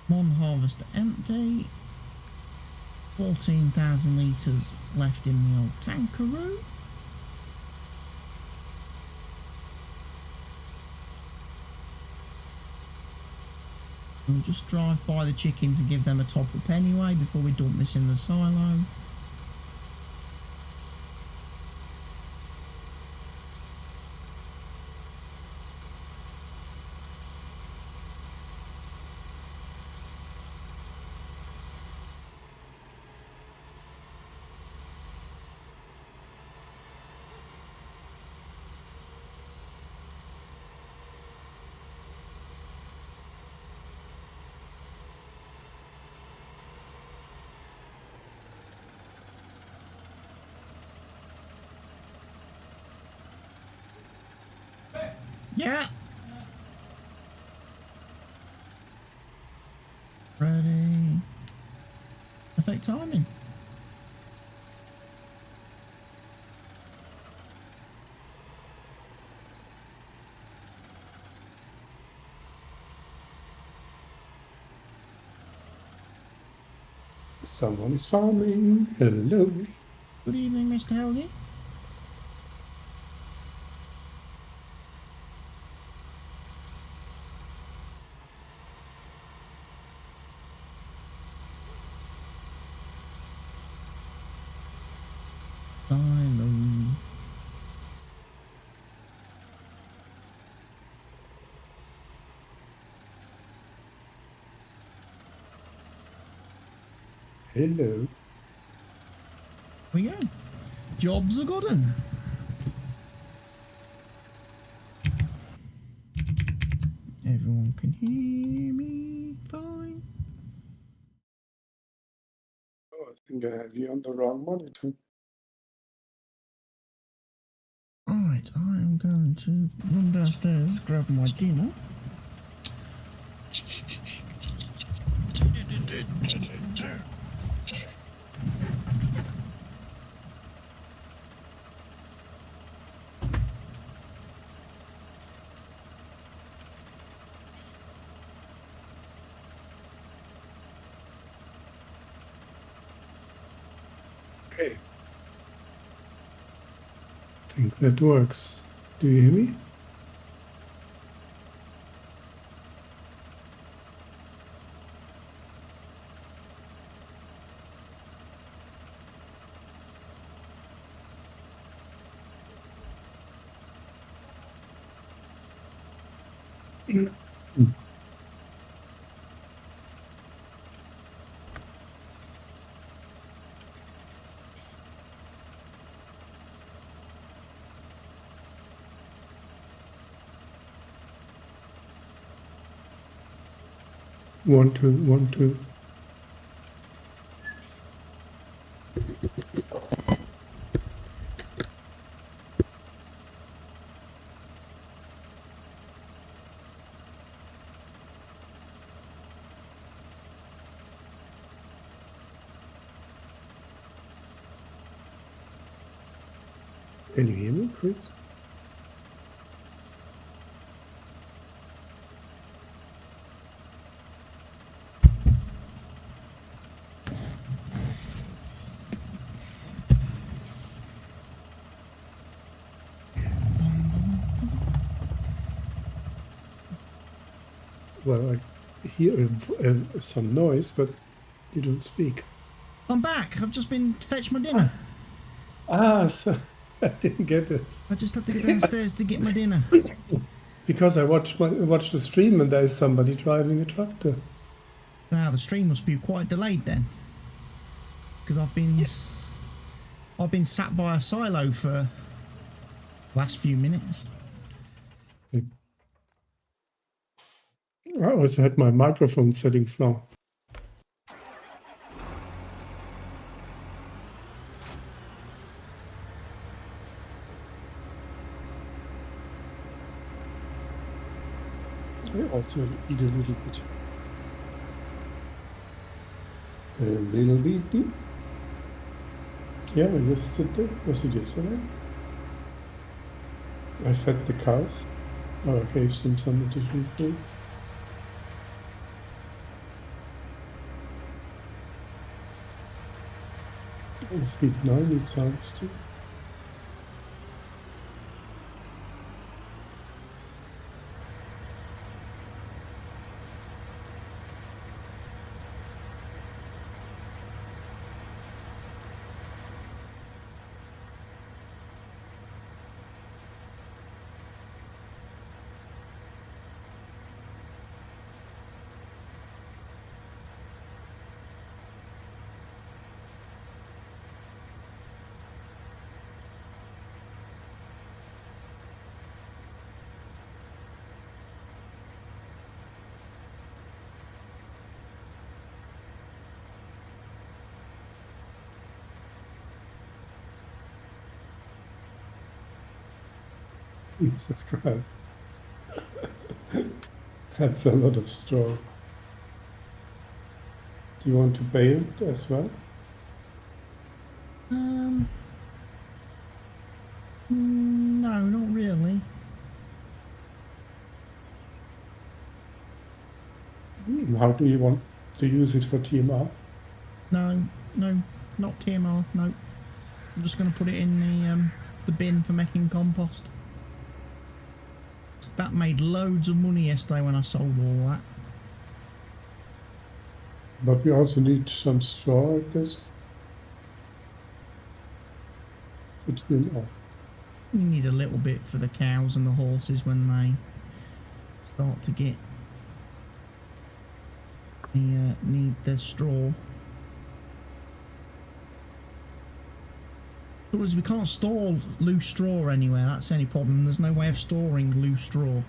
One harvester empty. 14,000 litres left in the old tankaroo. We'll just drive by the chickens and give them a top up anyway before we dump this in the silo. Yeah. Ready. Perfect timing. Someone is farming. Hello. Good evening, Mr. Helge. Silo. Hello. Here we go. Jobs are good 'un. Everyone can hear me fine. Oh, I think I have you on the wrong monitor. Alright, I am going to run downstairs, grab my dinner. Okay. I think that works. Do you hear me? Mm. 1 2 1 2. Can you hear me, Chris? Well, I hear some noise, but you don't speak. I'm back. I've just been to fetch my dinner. So I didn't get it. I just had to go downstairs to get my dinner. Because I watched the stream and there is somebody driving a tractor. Now the stream must be quite delayed then, because I've been sat by a silo for the last few minutes. I also had my microphone settings now. I also eat a little bit. A little bit. Yeah, yesterday. Was it yesterday? I fed the cows. Or I gave them some additional food. I feed 9, it sounds too. Jesus Christ. That's a lot of straw. Do you want to bale it as well? No, not really. How do you want to use it for TMR? No, not TMR. No, I'm just going to put it in the bin for making compost. That made loads of money yesterday when I sold all that. But we also need some straw, I guess. TMR. You need a little bit for the cows and the horses when they start to get need the straw. Because we can't store loose straw anywhere, that's any problem. There's no way of storing loose straw.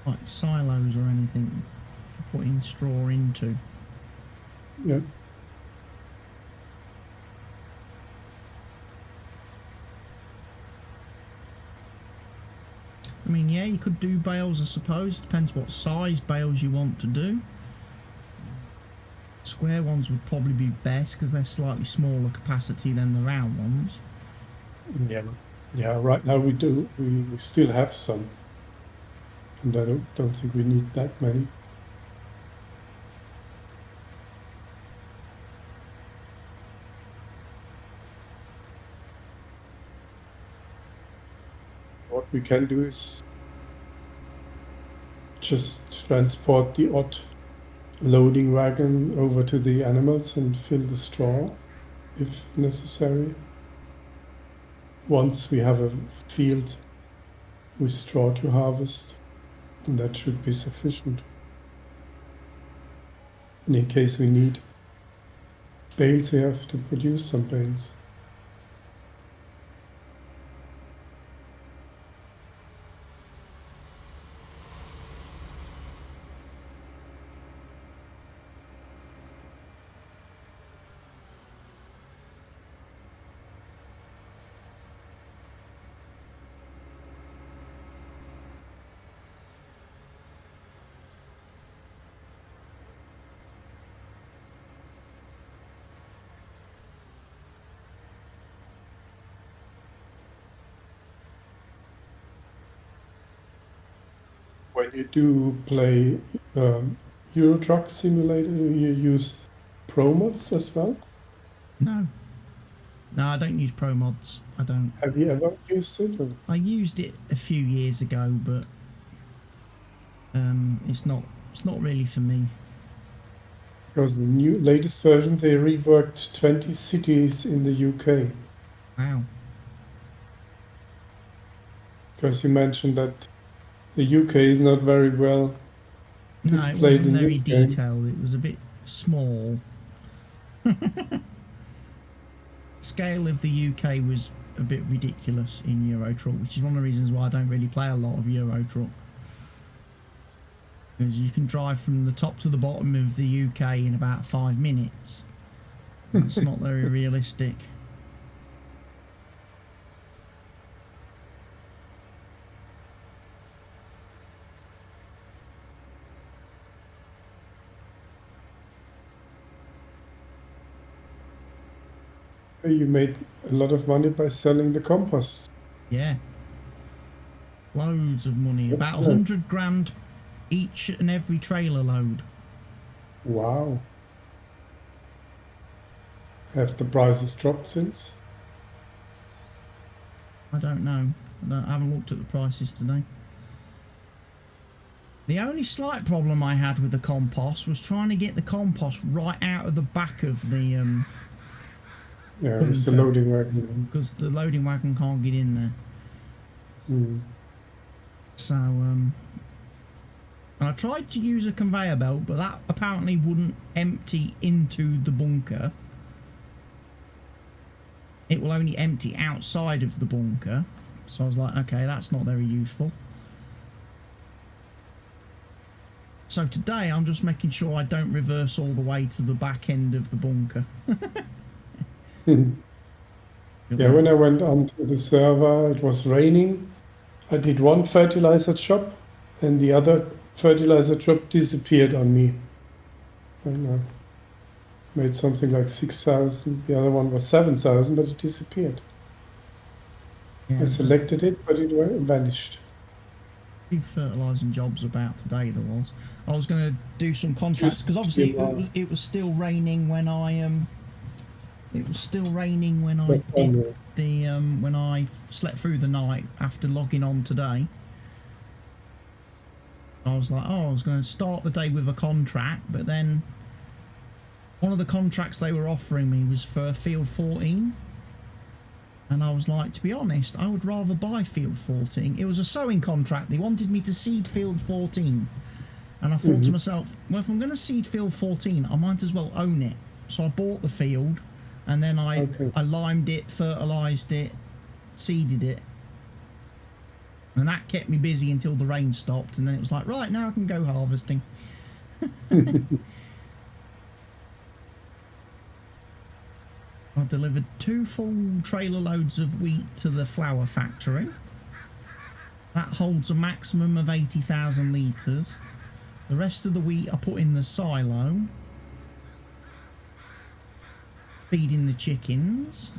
Like silos or anything for putting straw into. Yeah. I mean, yeah, you could do bales, I suppose. Depends what size bales you want to do. Square ones would probably be best because they're slightly smaller capacity than the round ones. Yeah. Right now we do. We still have some, and I don't think we need that many. What we can do is just transport the odd loading wagon over to the animals and fill the straw if necessary. Once we have a field with straw to harvest, and that should be sufficient. And in case we need bales, we have to produce some bales. when you do play Euro Truck Simulator, do you use Pro mods as well? No. No, I don't use pro mods. I don't. Have you ever used it? Or? I used it a few years ago, but it's not really for me. Because the latest version, they reworked 20 cities in the UK. Wow. Because you mentioned that the UK is not very well No, it displayed wasn't in very this game. detailed. It was a bit small. Scale of the UK was a bit ridiculous in Euro Truck, which is one of the reasons why I don't really play a lot of Euro Truck. Because you can drive from the top to the bottom of the UK in about 5 minutes. That's not very realistic. You made a lot of money by selling the compost. Yeah. Loads of money. About 100 grand each and every trailer load. Wow. Have the prices dropped since? I don't know. I haven't looked at the prices today. The only slight problem I had with the compost was trying to get the compost right out of the back of the Yeah, it was the loading wagon. because the loading wagon can't get in there. So and I tried to use a conveyor belt, but that apparently wouldn't empty into the bunker. It will only empty outside of the bunker. So I was like, okay, that's not very useful. So today I'm just making sure I don't reverse all the way to the back end of the bunker. Yeah, when I went onto the server, it was raining. I did one fertilizer job, and the other fertilizer job disappeared on me. And I made something like 6,000. The other one was 7,000, but it disappeared. Yeah, I selected it, but it vanished. Few fertilising jobs about today. There was. I was going to do some contracts because obviously it was still raining when I It was still raining when I did the when I slept through the night after logging on today. I was like, oh, I was going to start the day with a contract, but then one of the contracts they were offering me was for Field 14. And I was like, to be honest, I would rather buy Field 14. It was a sowing contract. They wanted me to seed Field 14. And I thought to myself, well, if I'm going to seed Field 14, I might as well own it. So I bought the field, and then I limed it, fertilised it, seeded it. And that kept me busy until the rain stopped. And then it was like, right, now I can go harvesting. I delivered 2 full trailer loads of wheat to the flour factory. That holds a maximum of 80,000 litres. The rest of the wheat I put in the silo, feeding the chickens.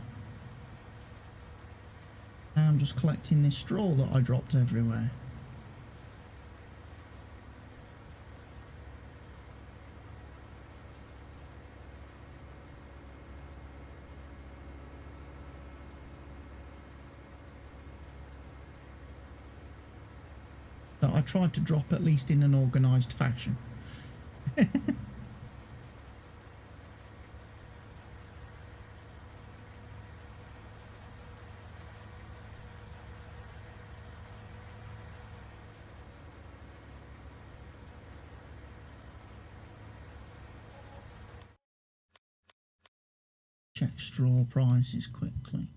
Now I'm just collecting this straw that I dropped everywhere. That I tried to drop at least in an organised fashion. Check straw prices quickly.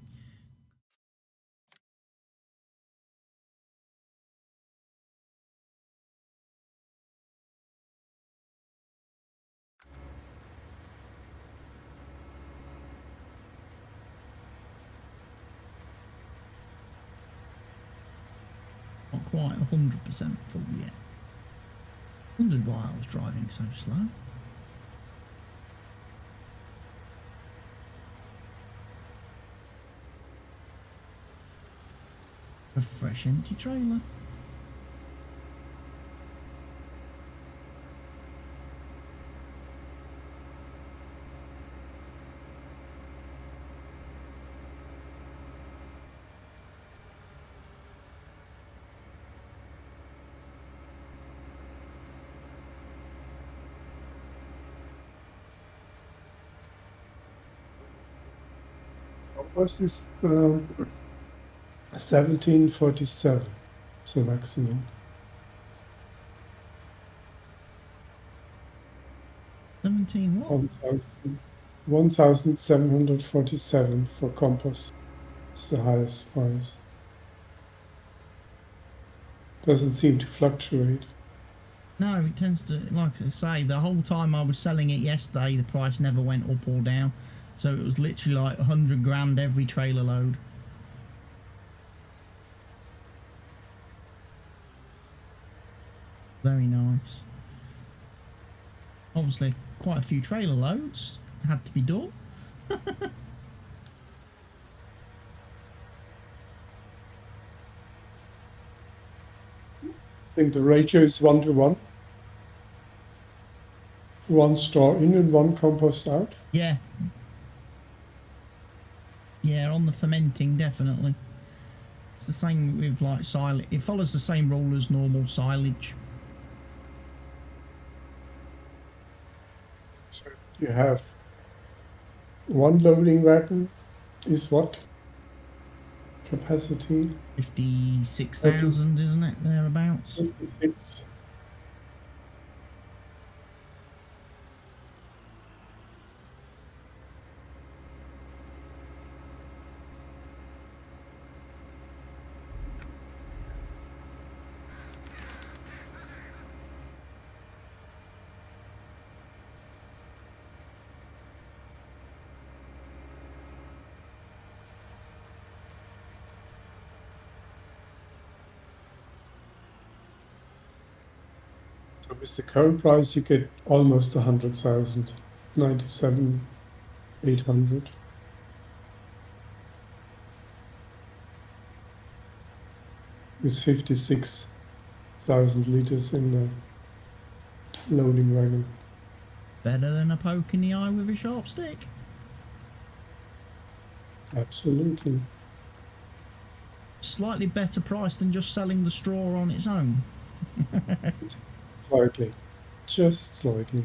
Not quite 100% full yet. Wondered why I was driving so slow. A fresh empty trailer. Compost is 1747. It's the maximum. 17 what? 1,747 for compost. It's the highest price. Doesn't seem to fluctuate. No, it tends to, like I say, the whole time I was selling it yesterday, the price never went up or down. So it was literally like 100 grand every trailer load. Very nice. Obviously, quite a few trailer loads had to be done. I think the ratio is 1:1. One straw in and one compost out. Yeah. Yeah, on the fermenting, definitely. It's the same with like silage. It follows the same rule as normal silage. So you have one loading wagon is what capacity? 56,000, isn't it? Thereabouts. 56. So with the current price, you get almost 100,000, 97,800. With 56,000 liters in the loading wagon. Better than a poke in the eye with a sharp stick. Absolutely. Slightly better price than just selling the straw on its own. Slightly. Just slightly.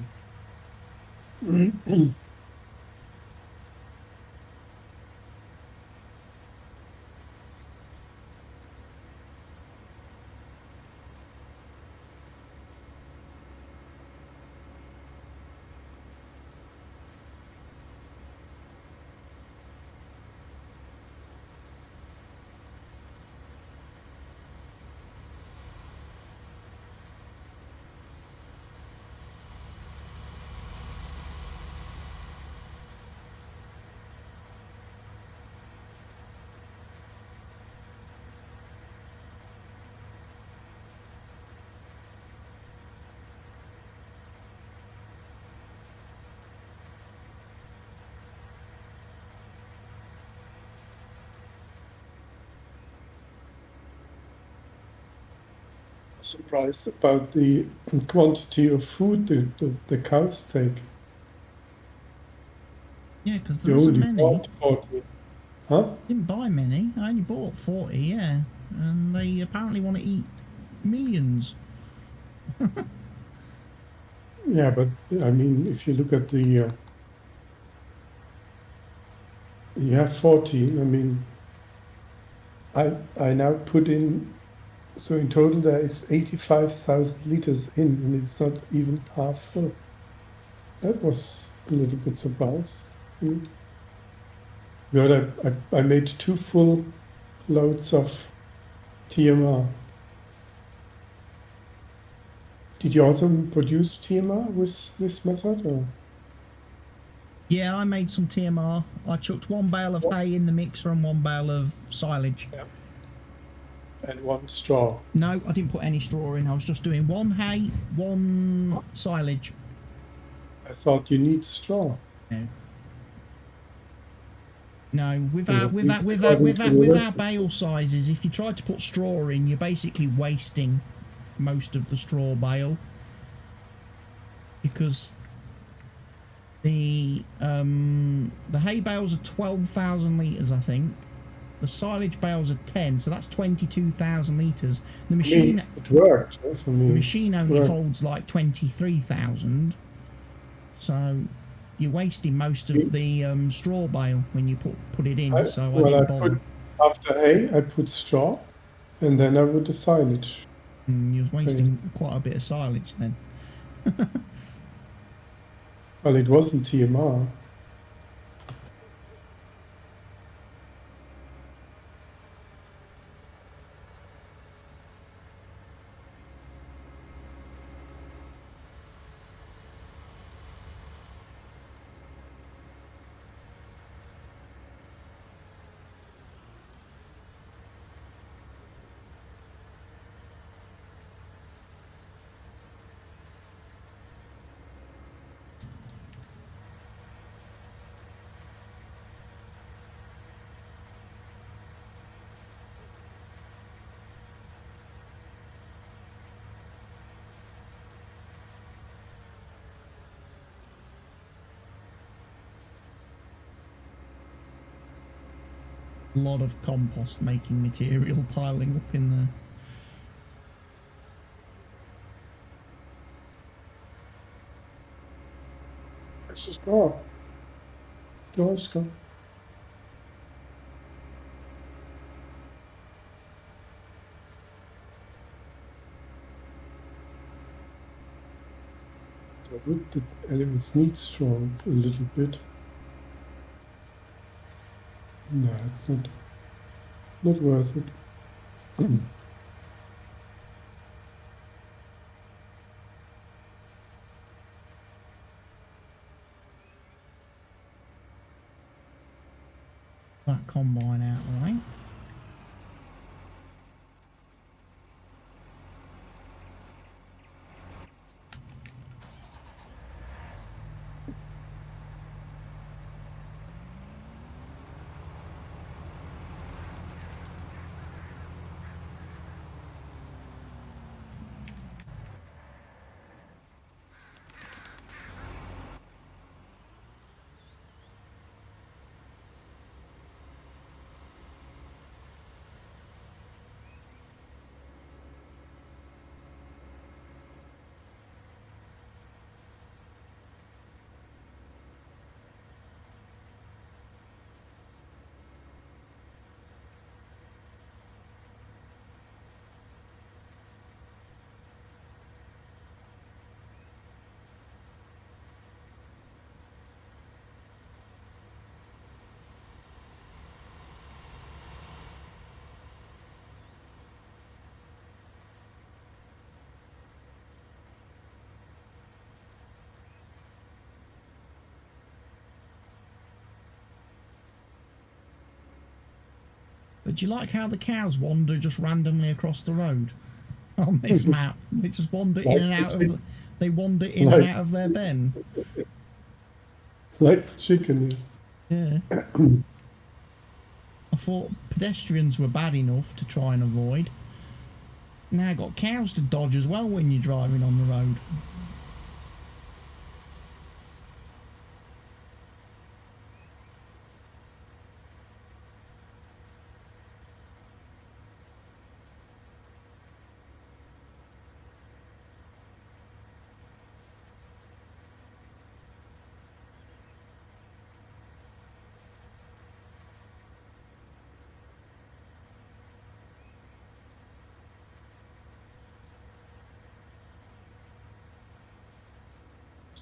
Surprised about the quantity of food the cows take. Yeah, because there You isn't only many. bought 40. Huh? Didn't buy many. I only bought 40, yeah. And they apparently want to eat millions. Yeah, but I mean, if you look at the, you have 40. I mean, I now put in, so in total there is 85,000 liters in, and it's not even half full. That was a little bit surprised. But I made 2 full loads of TMR. Did you also produce TMR with this method? Or? Yeah, I made some TMR. I chucked 1 bale of hay in the mixer and 1 bale of silage. Yeah. And 1 straw. No, I didn't put any straw in. I was just doing 1 hay, 1 silage. I thought you need straw. No. No, with And our bale sizes, if you tried to put straw in, you're basically wasting most of the straw bale, because the hay bales are 12,000 litres, I think. The silage bales are 10, so that's 22,000 litres. The machine, it worked for me. The machine only holds like 23,000. So you're wasting most of the straw bale when you put it in, so I well, didn't bother. After hay, I put straw, and then I put the silage. You was wasting quite a bit of silage then. Well, it wasn't TMR. A lot of compost making material piling up in there. This is door. Door's gone. So would the elements need strong a little bit? No, it's not worth it. That combine out, right? But do you like how the cows wander just randomly across the road on this map? They just wander in and out of. They wander in and out of their pen. Like chicken. Yeah. I thought pedestrians were bad enough to try and avoid. Now got cows to dodge as well when you're driving on the road.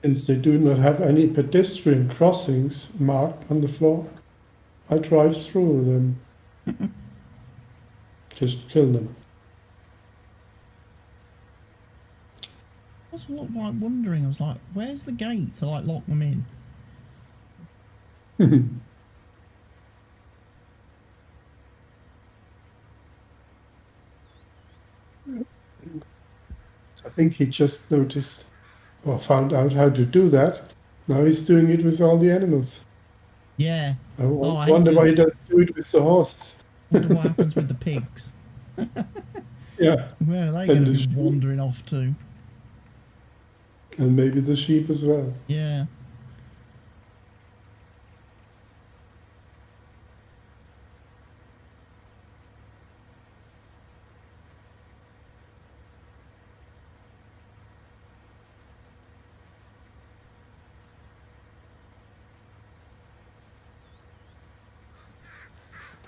Since they do not have any pedestrian crossings marked on the floor, I drive through them. Just kill them. I was wondering, I was like, where's the gate to like lock them in? I think he just noticed or found out how to do that. Now he's doing it with all the animals. Yeah. I I wonder why he doesn't do it with the horses. wonder what happens with the pigs. Yeah. Where are they And going to be the sheep. wandering off to? And maybe the sheep as well. Yeah.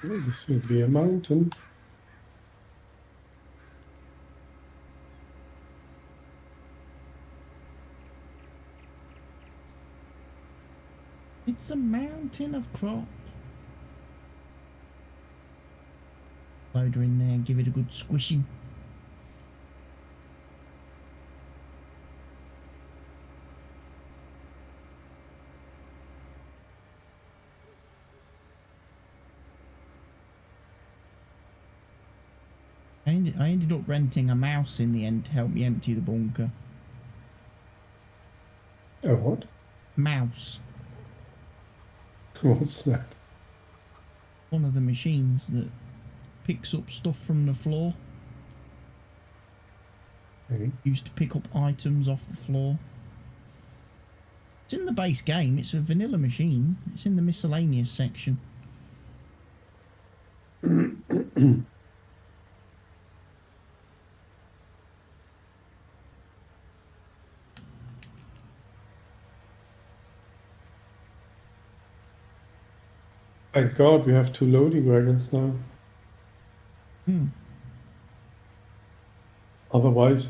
Oh, this will be a mountain. It's a mountain of crop. Load her in there, give it a good squishing. I ended up renting a mouse in the end to help me empty the bunker. A what? Mouse. What's that? One of the machines that picks up stuff from the floor. Okay. Used to pick up items off the floor. It's in the base game. It's a vanilla machine. It's in the miscellaneous section. Thank God we have 2 loading wagons now. Otherwise,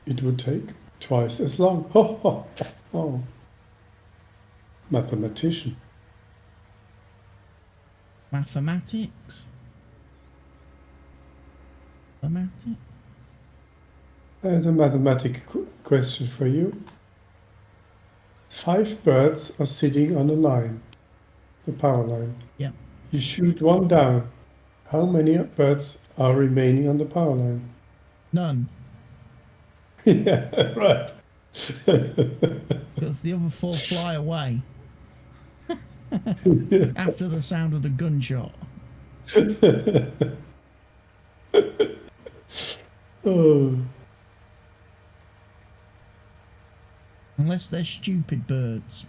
it would take twice as long. Oh. Mathematician. Mathematics. Mathematics. I have a mathematic question for you. 5 birds are sitting on a line, the power line. Yep. You shoot one down. How many birds are remaining on the power line? None. Yeah, right. Because the other 4 fly away after the sound of the gunshot. Oh. Unless they're stupid birds.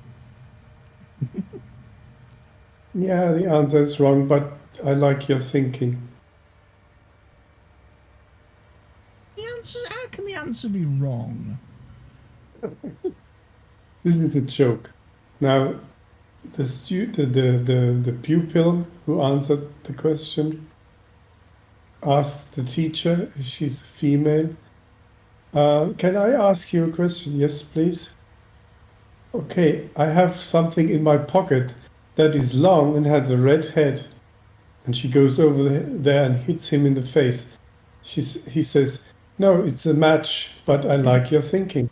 Yeah, the answer is wrong, but I like your thinking. The answer, how can the answer be wrong? This is a joke. Now, the pupil who answered the question asked the teacher, she's female, can I ask you a question? Yes, please. Okay, I have something in my pocket that is long and has a red head. And she goes over there and hits him in the face. He says, no, it's a match, but I like your thinking.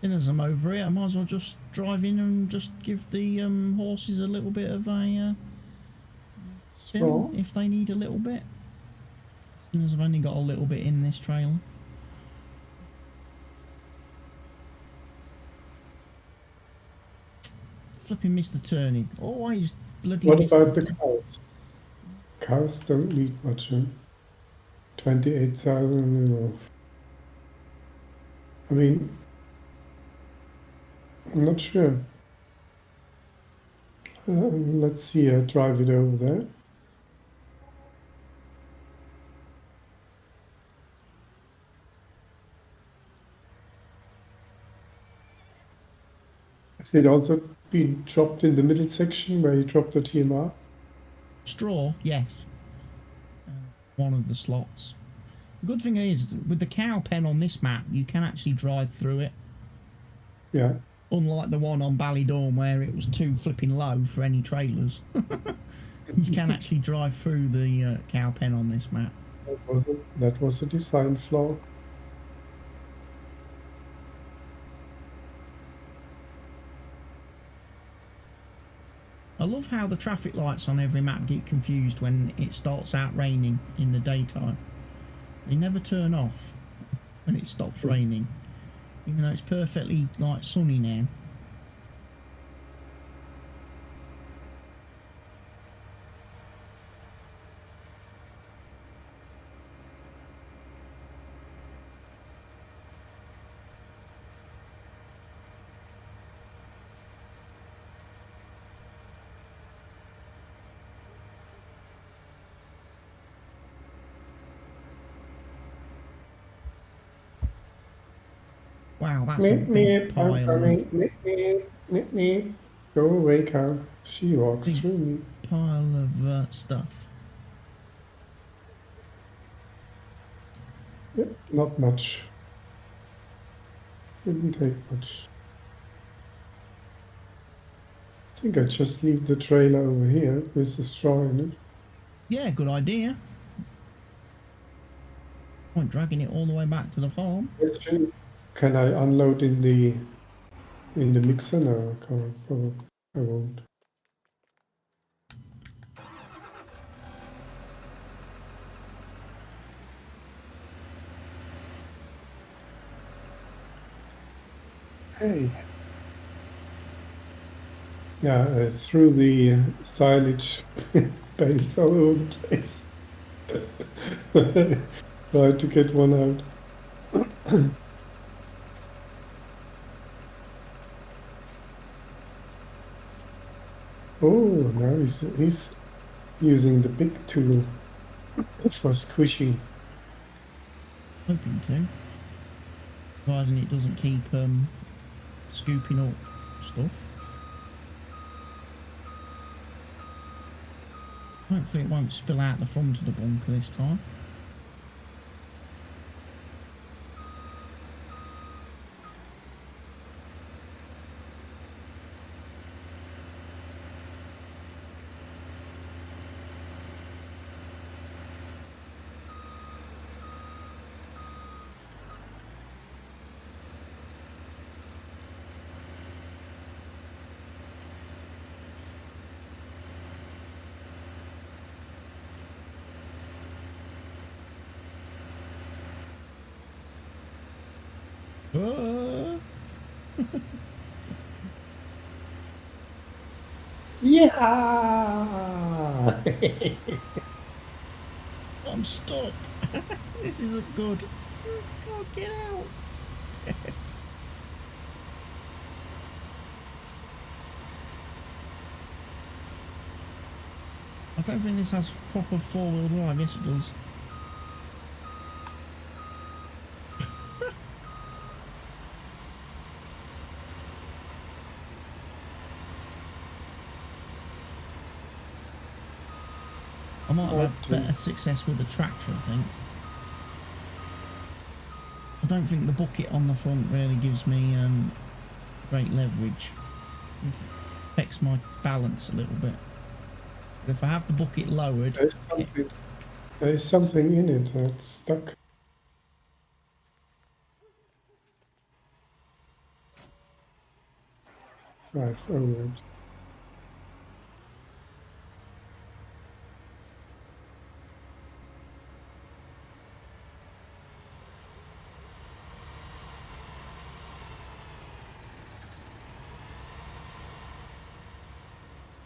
As I'm over here, I might as well just drive in and just give the horses a little bit of a fill if they need a little bit. Seeing as I've only got a little bit in this trailer. Flipping Mr. Turning. Always bloody What Mr. about the cows? Cows don't need much, huh? 28,000. I mean, I'm not sure. Let's see, I drive it over there. Has it also been dropped in the middle section where you drop the TMR? Straw, yes. One of the slots. The good thing is, with the cow pen on this map, you can actually drive through it. Yeah. Unlike the one on Ballydorn where it was too flipping low for any trailers. You can actually drive through the cow pen on this map. That was a design flaw. I love how the traffic lights on every map get confused when it starts out raining in the daytime. They never turn off when it stops raining, even though it's perfectly like sunny now. Wow, that's a Meep, big meep, I'm pile of coming. Meep, meep, meep, meep. Go away, cow. She walks big through me. pile of stuff. Yep, not much. Didn't take much. I think I just leave the trailer over here with the straw in it. Yeah, good idea. Point dragging it all the way back to the farm. Question is, can I unload in the mixer? No, I can't. Probably I won't. Hey. Yeah, threw the silage bales all over the place. Tried to get one out. Oh, now he's using the big tool for squishing. Hoping to. Providing it doesn't keep scooping up stuff. Hopefully it won't spill out the front of the bunker this time. Ah! Yeah! I'm stuck. This isn't good. God, get out. I don't think this has proper four-wheel drive. Yes, it does. I might have had better success with the tractor, I think. I don't think the bucket on the front really gives me great leverage. It affects my balance a little bit. But if I have the bucket lowered... There's something in it that's stuck. Right, forward.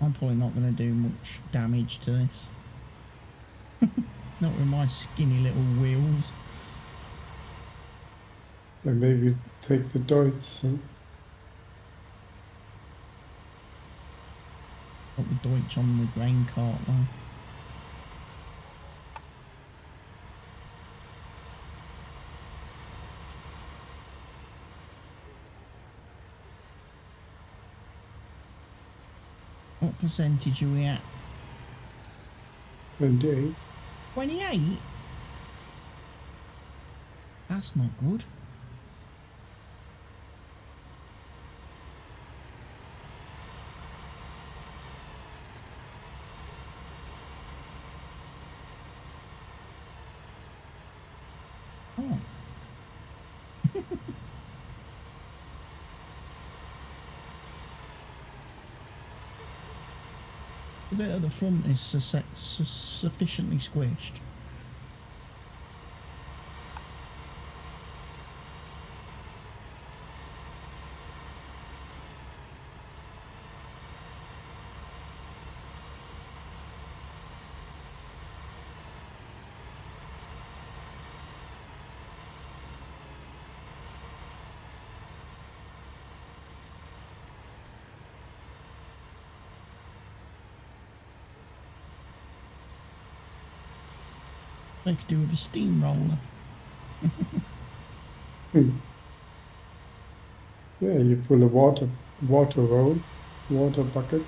I'm probably not going to do much damage to this. Not with my skinny little wheels. And maybe take the Deutz. Got the Deutsch on the grain cart though. What percentage are we at? 28. 28? That's not good. Oh. The bit at the front is sufficiently squished. They could do with a steamroller. Yeah, you pull a water roll, water bucket.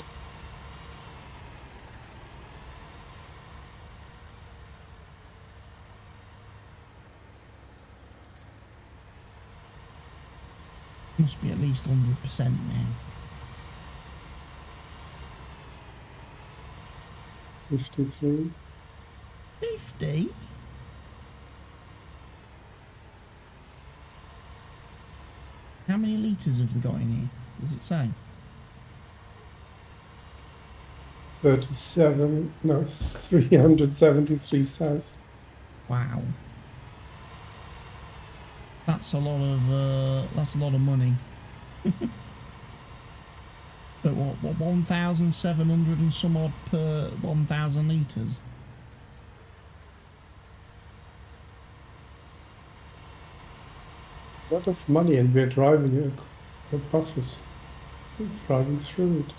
Must be at least 100% now. 53. 50? How many litres have we got in here? Does it say? 37, no, 373,000. Wow. That's a lot of money. But what 1,700 and some odd per 1,000 litres? A lot of money, and we're driving a buffers, driving through it.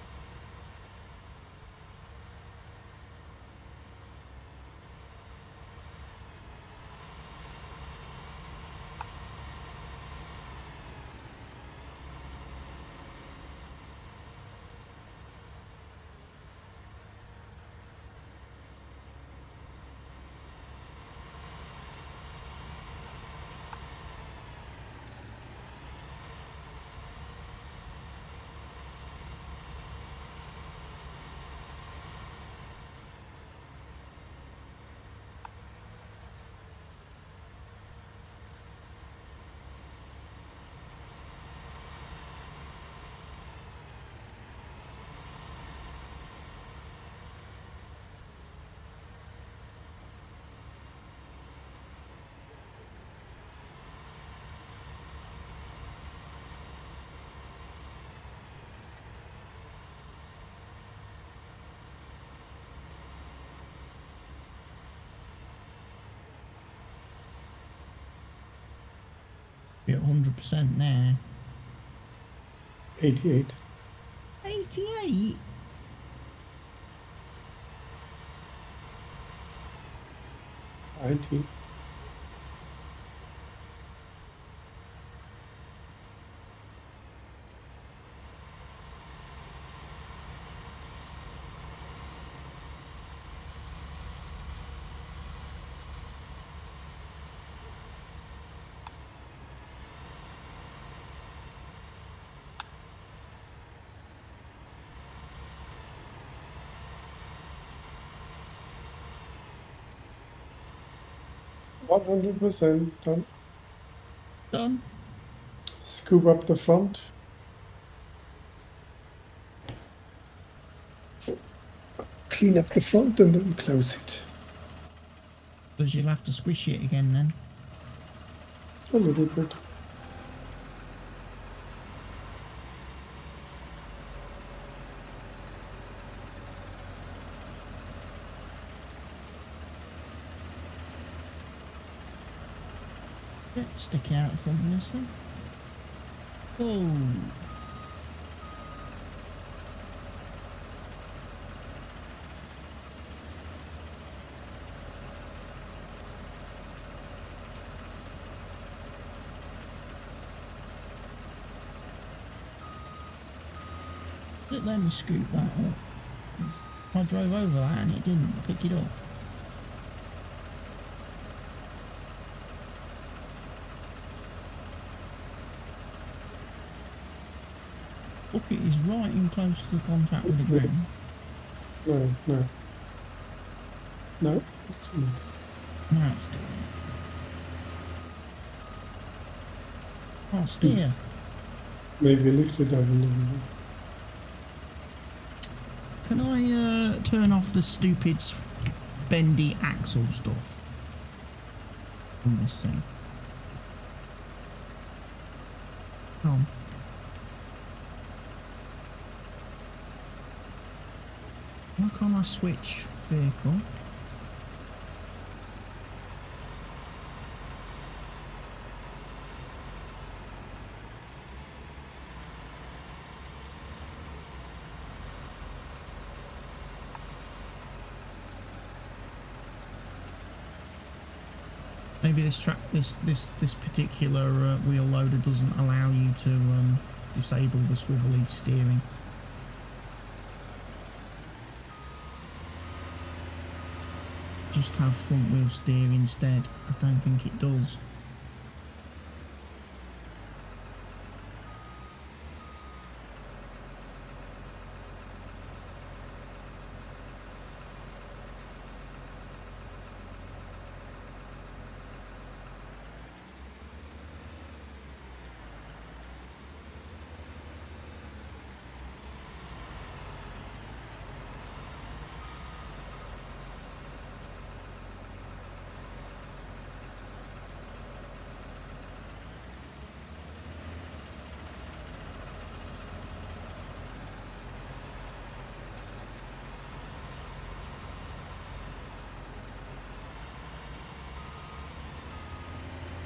You're at 100% now. 88. 88? 90. %, done. Done. Scoop up the front. Clean up the front and then close it. Because you'll have to squish it again then. A little bit. Yeah, stick out the front of this thing. Oh. Let me scoop that up. 'Cause I drove over that and it didn't pick it up. Bucket is right in close to the contact with the ground. No, it's me. Now it's doing it. Can't steer. Maybe lift it up a little bit. Can I turn off the stupid bendy axle stuff on this thing? Come on. Why can't I switch vehicle? Maybe this particular wheel loader doesn't allow you to disable the swivelly steering. Just have front wheel steer instead. I don't think it does.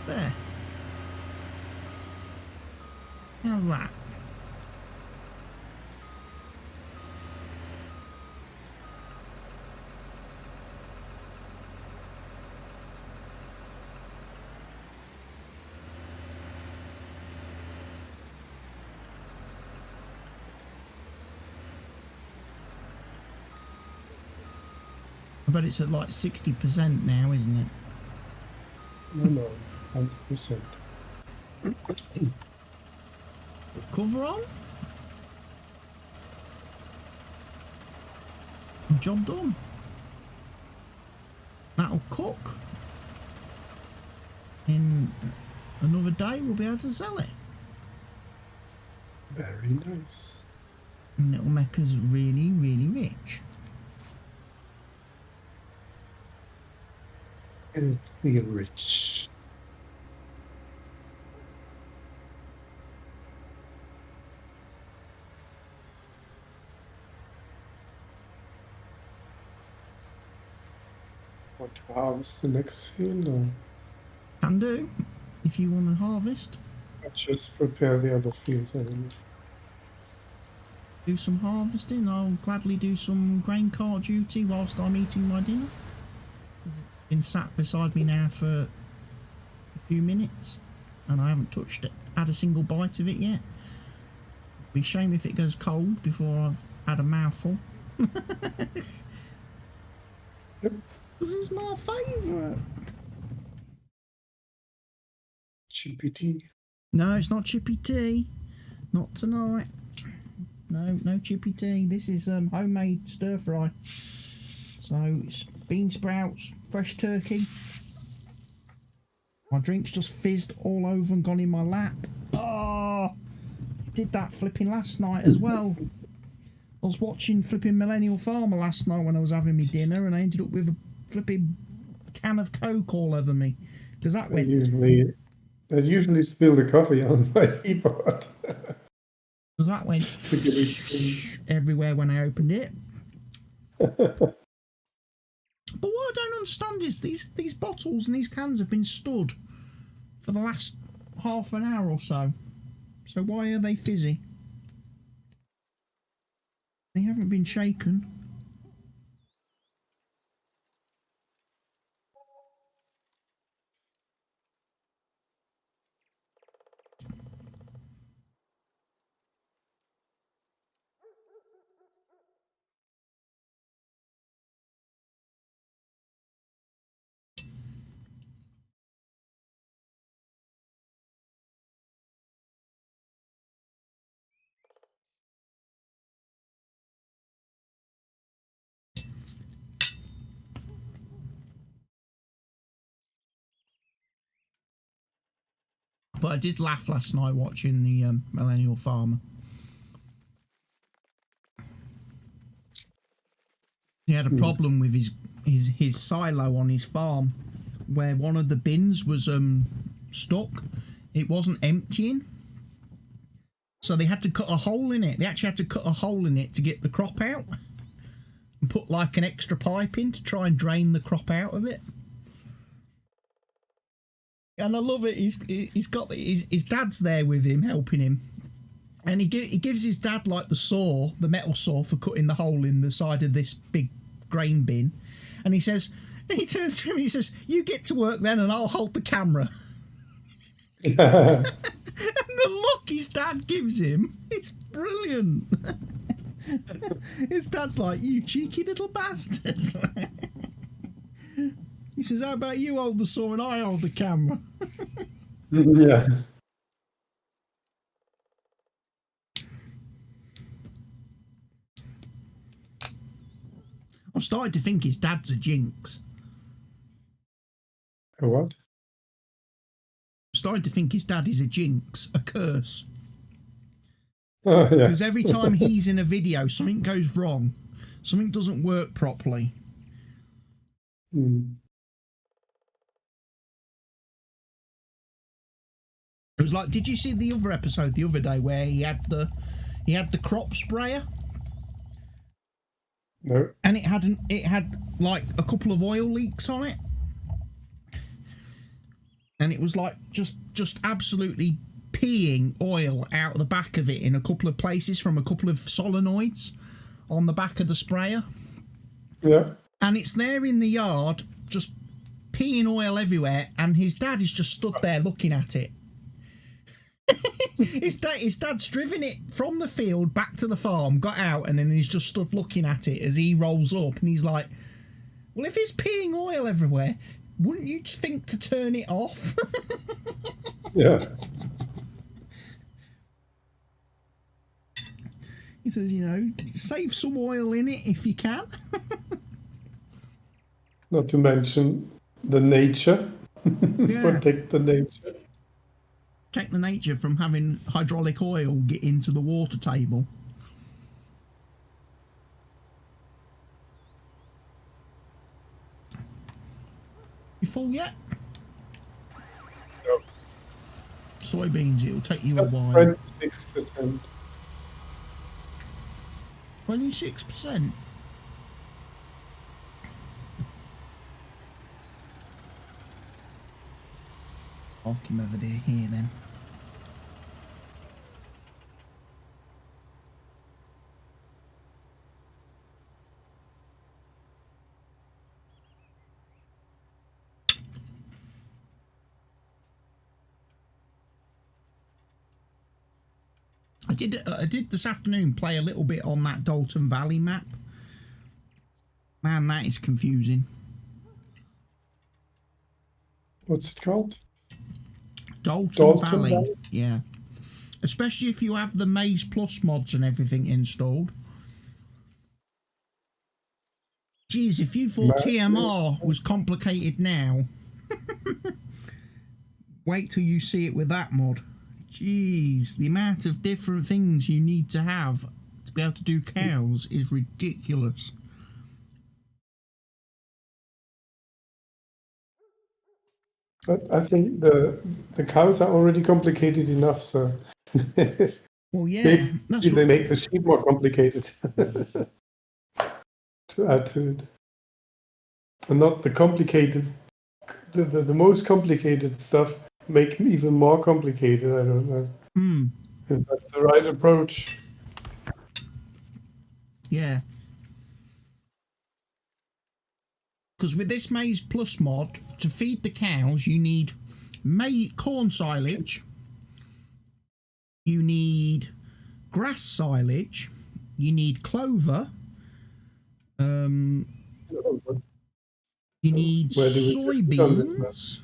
There. How's that? I bet it's at like 60% now, isn't it? No, 100%. Cover on? Job done. That'll cook. In another day we'll be able to sell it. Very nice. And it'll make us really, really rich. And feel rich. Want to harvest the next field, or Can do, if you want to harvest. just prepare the other fields anyway? Do some harvesting. I'll gladly do some grain cart duty whilst I'm eating my dinner. 'Cause it's been sat beside me now for a few minutes and I haven't touched it, had a single bite of it yet. Be a shame if it goes cold before I've had a mouthful. Yep. Because it's my favourite. Chippy tea. No, it's not chippy tea. Not tonight. No chippy tea. This is homemade stir fry. So it's bean sprouts, fresh turkey. My drink's just fizzed all over and gone in my lap. Oh, did that flipping last night as well. I was watching flipping Millennial Farmer last night when I was having my dinner, and I ended up with a flipping can of Coke all over me because that went. They usually spill the coffee on my keyboard. Because that went everywhere when I opened it. But what I don't understand is these bottles and these cans have been stood for the last half an hour or so. So why are they fizzy? They haven't been shaken. But I did laugh last night watching the Millennial Farmer. He had a problem with his silo on his farm, where one of the bins was stuck. It wasn't emptying, so they had to cut a hole in it. They actually had to cut a hole in it to get the crop out, and put like an extra pipe in to try and drain the crop out of it. And I love it. He's got his dad's there with him, helping him, and he gives his dad like the metal saw for cutting the hole in the side of this big grain bin, and he turns to him and he says, "You get to work then, and I'll hold the camera." the look his dad gives him, it's brilliant. His dad's like, you cheeky little bastard. He says, how about you hold the saw and I hold the camera? Yeah. I'm starting to think his dad's a jinx. A what? I'm starting to think his dad is a jinx, a curse. Oh, yeah. Because every time he's in a video, something goes wrong. Something doesn't work properly. Mm. It was like, did you see the other episode the other day where he had the crop sprayer? No. And it had like a couple of oil leaks on it. And it was like just absolutely peeing oil out of the back of it in a couple of places from a couple of solenoids on the back of the sprayer. Yeah. And it's there in the yard, just peeing oil everywhere, and his dad is just stood there looking at it. His dad's driven it from the field back to the farm, got out, and then he's just stood looking at it as he rolls up, and he's like, well, if it's peeing oil everywhere, wouldn't you think to turn it off? Yeah. He says, you know, save some oil in it if you can. Not to mention the nature. Yeah. Protect the nature. Check the nature from having hydraulic oil get into the water table. You full yet? No. Soybeans, it'll take you That's a while. 26%. 26%. Park him over there here then. I did this afternoon play a little bit on that Dalton Valley map. Man, that is confusing. What's it called? Dalton Valley? Valley, yeah. Especially if you have the Maze Plus mods and everything installed. Geez, if you thought TMR was complicated now, wait till you see it with that mod. Jeez, the amount of different things you need to have to be able to do cows is ridiculous. But I think the cows are already complicated enough, so Well, yeah, maybe that's they make the sheep more complicated to add to it. And not the complicated, the most complicated stuff make even more complicated. I don't know. If that's the right approach. Yeah. Because with this Maize Plus mod, to feed the cows, you need corn silage, you need grass silage, you need clover, you need soybeans,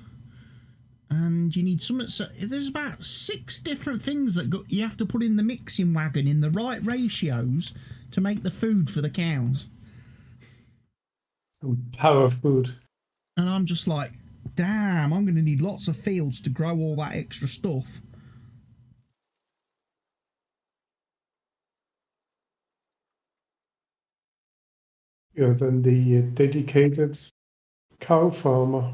and you need something. So there's about 6 different things that you have to put in the mixing wagon in the right ratios to make the food for the cows. Power food. And I'm just like, damn, I'm going to need lots of fields to grow all that extra stuff. Yeah, then the dedicated cow farmer.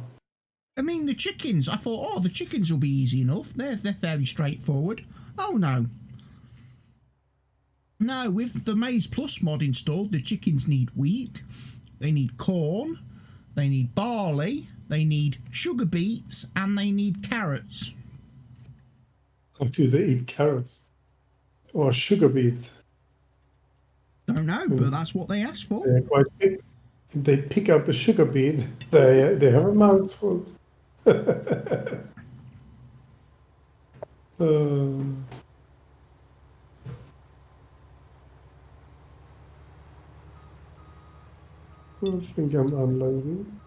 I mean, the chickens, I thought, oh, the chickens will be easy enough. They're fairly straightforward. Oh, no. No, with the Maize Plus mod installed, the chickens need wheat, they need corn, they need barley, they need sugar beets, and they need carrots. Or do they eat carrots? Or sugar beets? Don't know, but that's what they asked for. They're quite big. If they pick up a sugar beet, they have a mouthful. I think I'm unloading.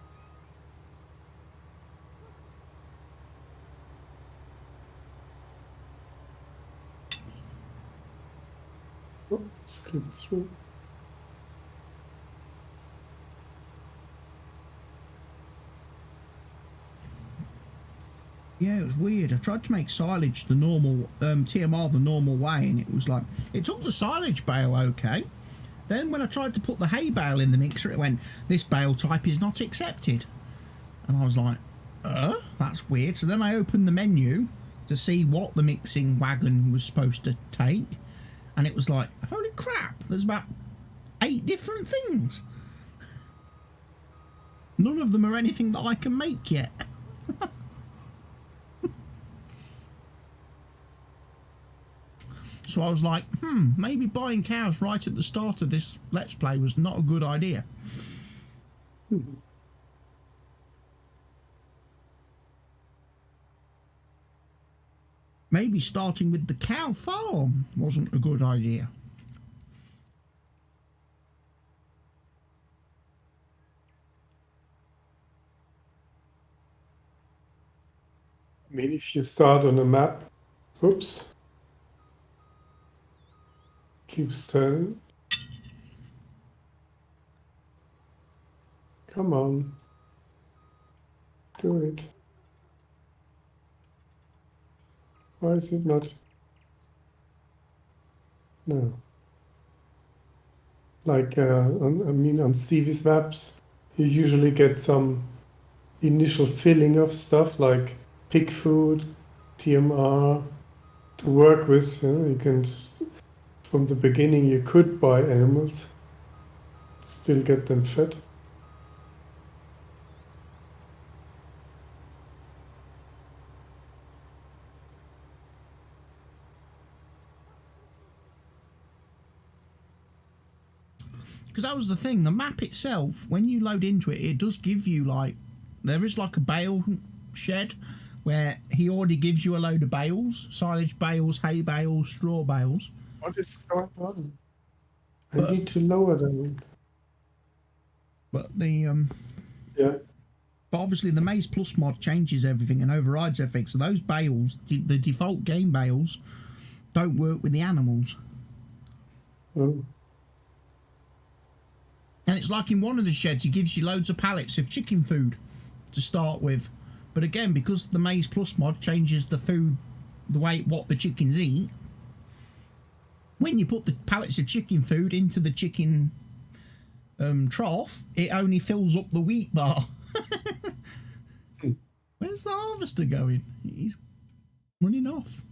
Oh, skip through. Yeah, it was weird. I tried to make silage the normal, TMR the normal way, and it was like, it took the silage bale okay. Then when I tried to put the hay bale in the mixer, it went, this bale type is not accepted. And I was like, that's weird. So then I opened the menu to see what the mixing wagon was supposed to take. And it was like, holy crap, there's about 8 different things. None of them are anything that I can make yet. So I was like, maybe buying cows right at the start of this Let's Play was not a good idea. Maybe starting with the cow farm wasn't a good idea. I mean, if you start on a map, oops, keeps turning. Come on, do it. Why is it not? No. Like, on Stevie's maps, you usually get some initial filling of stuff like pig food, TMR to work with. You can, from the beginning, you could buy animals, still get them fed. Because that was the thing, the map itself, when you load into it, it does give you like, there is like a bale shed where he already gives you a load of bales, silage bales, hay bales, straw bales. What is going on? I need to lower them. But the Yeah. but obviously the Maize Plus mod changes everything and overrides everything. So those bales, the default game bales, don't work with the animals. Oh. And it's like in one of the sheds, he gives you loads of pallets of chicken food to start with. But again, because the Maize Plus mod changes the food, the way what the chickens eat, when you put the pallets of chicken food into the chicken trough, it only fills up the wheat bar. Where's the harvester going? He's running off.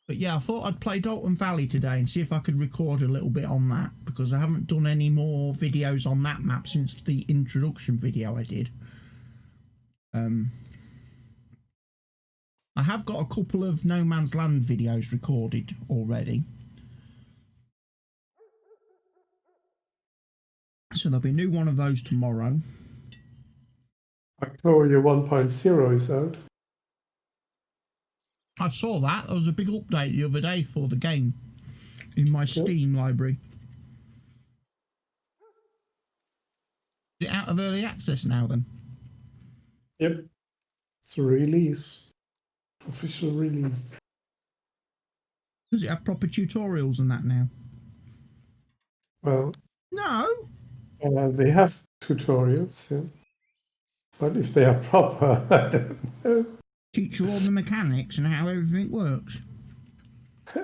But yeah, I thought I'd play Dalton Valley today and see if I could record a little bit on that, because I haven't done any more videos on that map since the introduction video I did. I have got a couple of No Man's Land videos recorded already. So there'll be a new one of those tomorrow. Victoria 1.0 is out. I saw that. There was a big update the other day for the game in my Steam library. Is it out of early access now then? Yep. It's a release. Official release. Does it have proper tutorials and that now? Well, no. They have tutorials, yeah. But if they are proper, I don't know. Teach you all the mechanics and how everything works.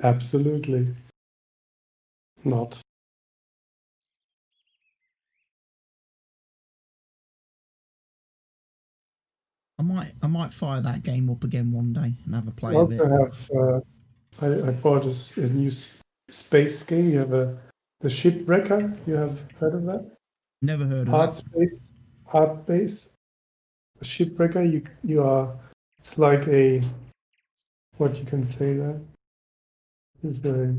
Absolutely not. I might fire that game up again one day and have a play I of it. also have. I bought a new space game. You have the Shipwrecker. You have heard of that? Never heard of that. Hard Base. shipwrecker, you are. It's like a, what you can say that is the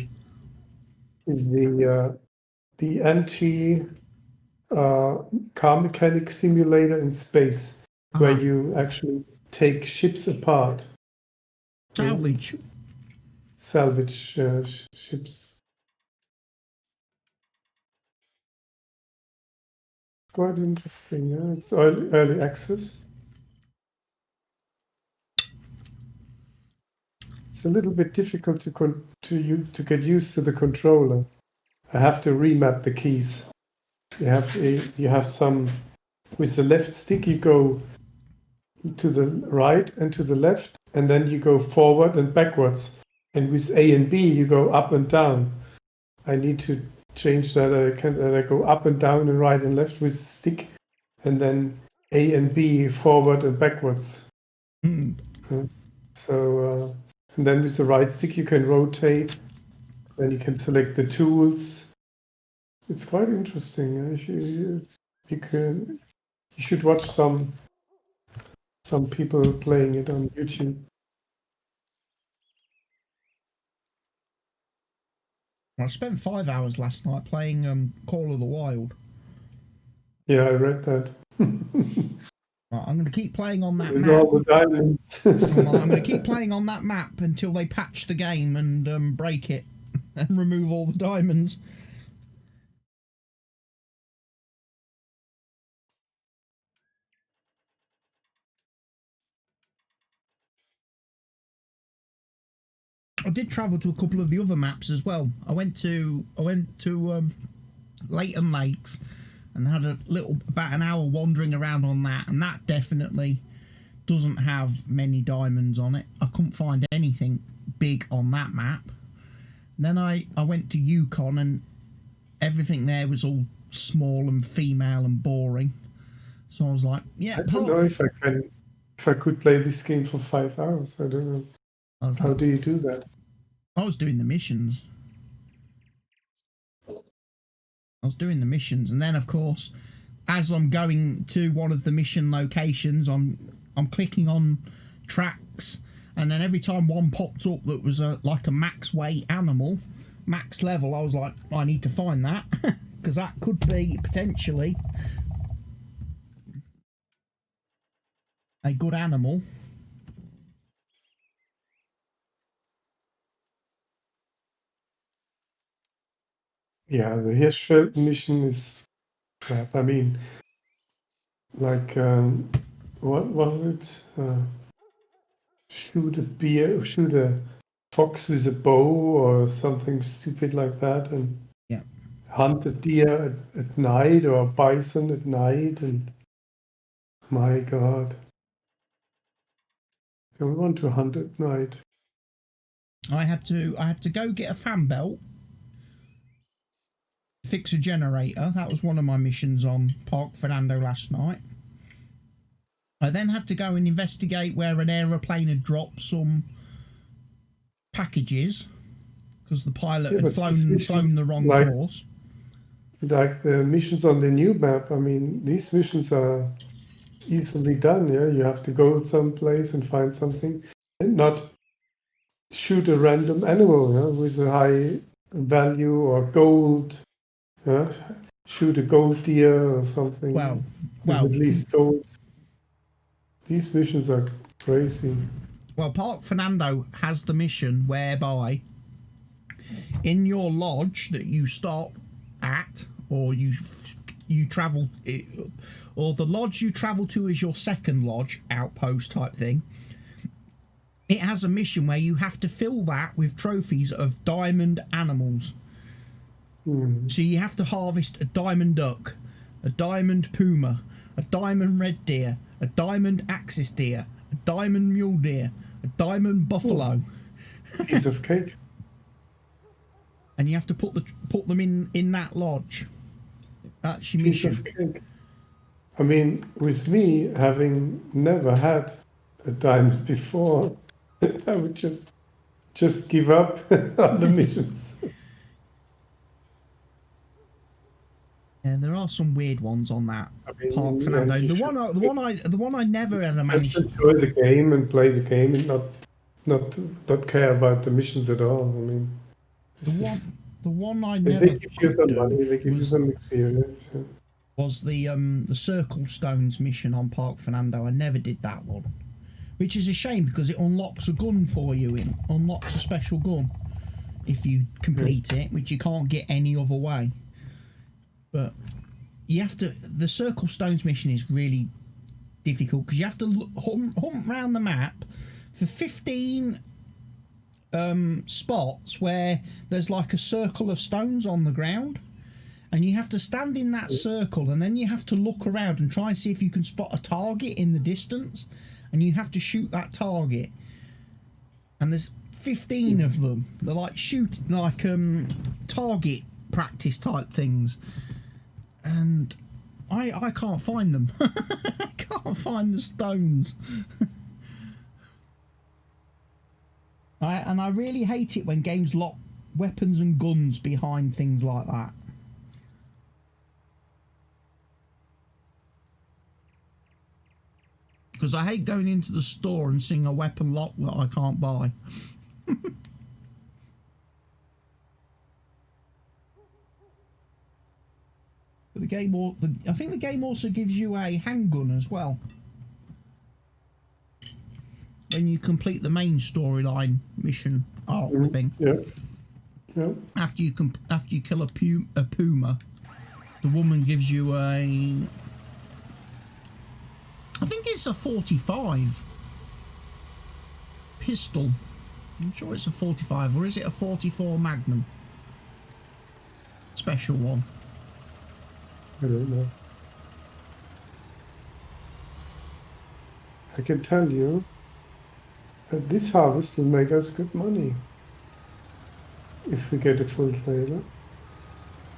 anti car mechanic simulator in space, where you actually take ships apart. Salvage. Salvage ships. It's quite interesting. Yeah? It's early access. It's a little bit difficult to get used to the controller. I have to remap the keys. You have some with the left stick. You go to the right and to the left, and then you go forward and backwards. And with A and B, you go up and down. I need to change that. I go up and down and right and left with the stick, and then A and B forward and backwards. So, and then with the right stick, you can rotate. Then you can select the tools. It's quite interesting. You should watch some people playing it on YouTube. I spent 5 hours last night playing Call of the Wild. Yeah, I read that. Right, I'm going to keep playing on that With map. all the diamonds. I'm going to keep playing on that map until they patch the game and break it and remove all the diamonds. I did travel to a couple of the other maps as well. I went to Leighton Lakes and had about an hour wandering around on that, and that definitely doesn't have many diamonds on it. I couldn't find anything big on that map. And then I went to Yukon, and everything there was all small and female and boring. So I was like, yeah. I don't know if I could play this game for 5 hours. I don't know. How do you do that? I was doing the missions. And then of course, as I'm going to one of the mission locations, I'm clicking on tracks, and then every time one popped up that was like a max weight animal, max level, I was like, I need to find that because that could be potentially a good animal. Yeah, the Hirschfeld mission is crap. I mean, like, what was it? Shoot a fox with a bow or something stupid like that, and hunt a deer at night or a bison at night, and my God, I want to hunt at night. I had to go get a fan belt, fix a generator. That was one of my missions on Park Fernando last night. I then had to go and investigate where an aeroplane had dropped some packages because the pilot had flown the wrong course. Like the missions on the new map, I mean, these missions are easily done. Yeah, you have to go someplace and find something, and not shoot a random animal with a high value or gold. Shoot a gold deer or something. Well, at least gold. These missions are crazy. Well, Park Fernando has the mission whereby in your lodge that you stop at, or you travel, or the lodge you travel to is your second lodge, outpost type thing. It has a mission where you have to fill that with trophies of diamond animals. So you have to harvest a diamond duck, a diamond puma, a diamond red deer, a diamond axis deer, a diamond mule deer, a diamond buffalo. Piece of cake. And you have to put them in that lodge. That's your Piece mission. of cake. I mean, with me having never had a diamond before, I would just give up on the missions. Yeah, there are some weird ones on that I mean, Park Fernando. and you The one I never ever just managed. enjoy the game and play the game and not care about the missions at all. I mean, The this is, one I they never give you could some do money, they give you some experience. Yeah. was the Circle Stones mission on Park Fernando. I never did that one, which is a shame because it unlocks a gun for you. It unlocks a special gun if you complete it, which you can't get any other way. But you have to. The Circle Stones mission is really difficult because you have to hunt around the map for 15 spots where there's like a circle of stones on the ground, and you have to stand in that circle, and then you have to look around and try and see if you can spot a target in the distance, and you have to shoot that target. And there's 15 of them. They're like target practice type things, and I can't find them. I can't find the stones. And I really hate it when games lock weapons and guns behind things like that. Because I hate going into the store and seeing a weapon lock that I can't buy. But I think the game also gives you a handgun as well when you complete the main storyline mission arc thing. Yeah. Yeah. After you kill a puma, the woman gives you a. I think it's a 45 pistol. I'm sure it's a 45, or is it a 44 Magnum? Special one. I don't know. I can tell you that this harvest will make us good money if we get a full trailer.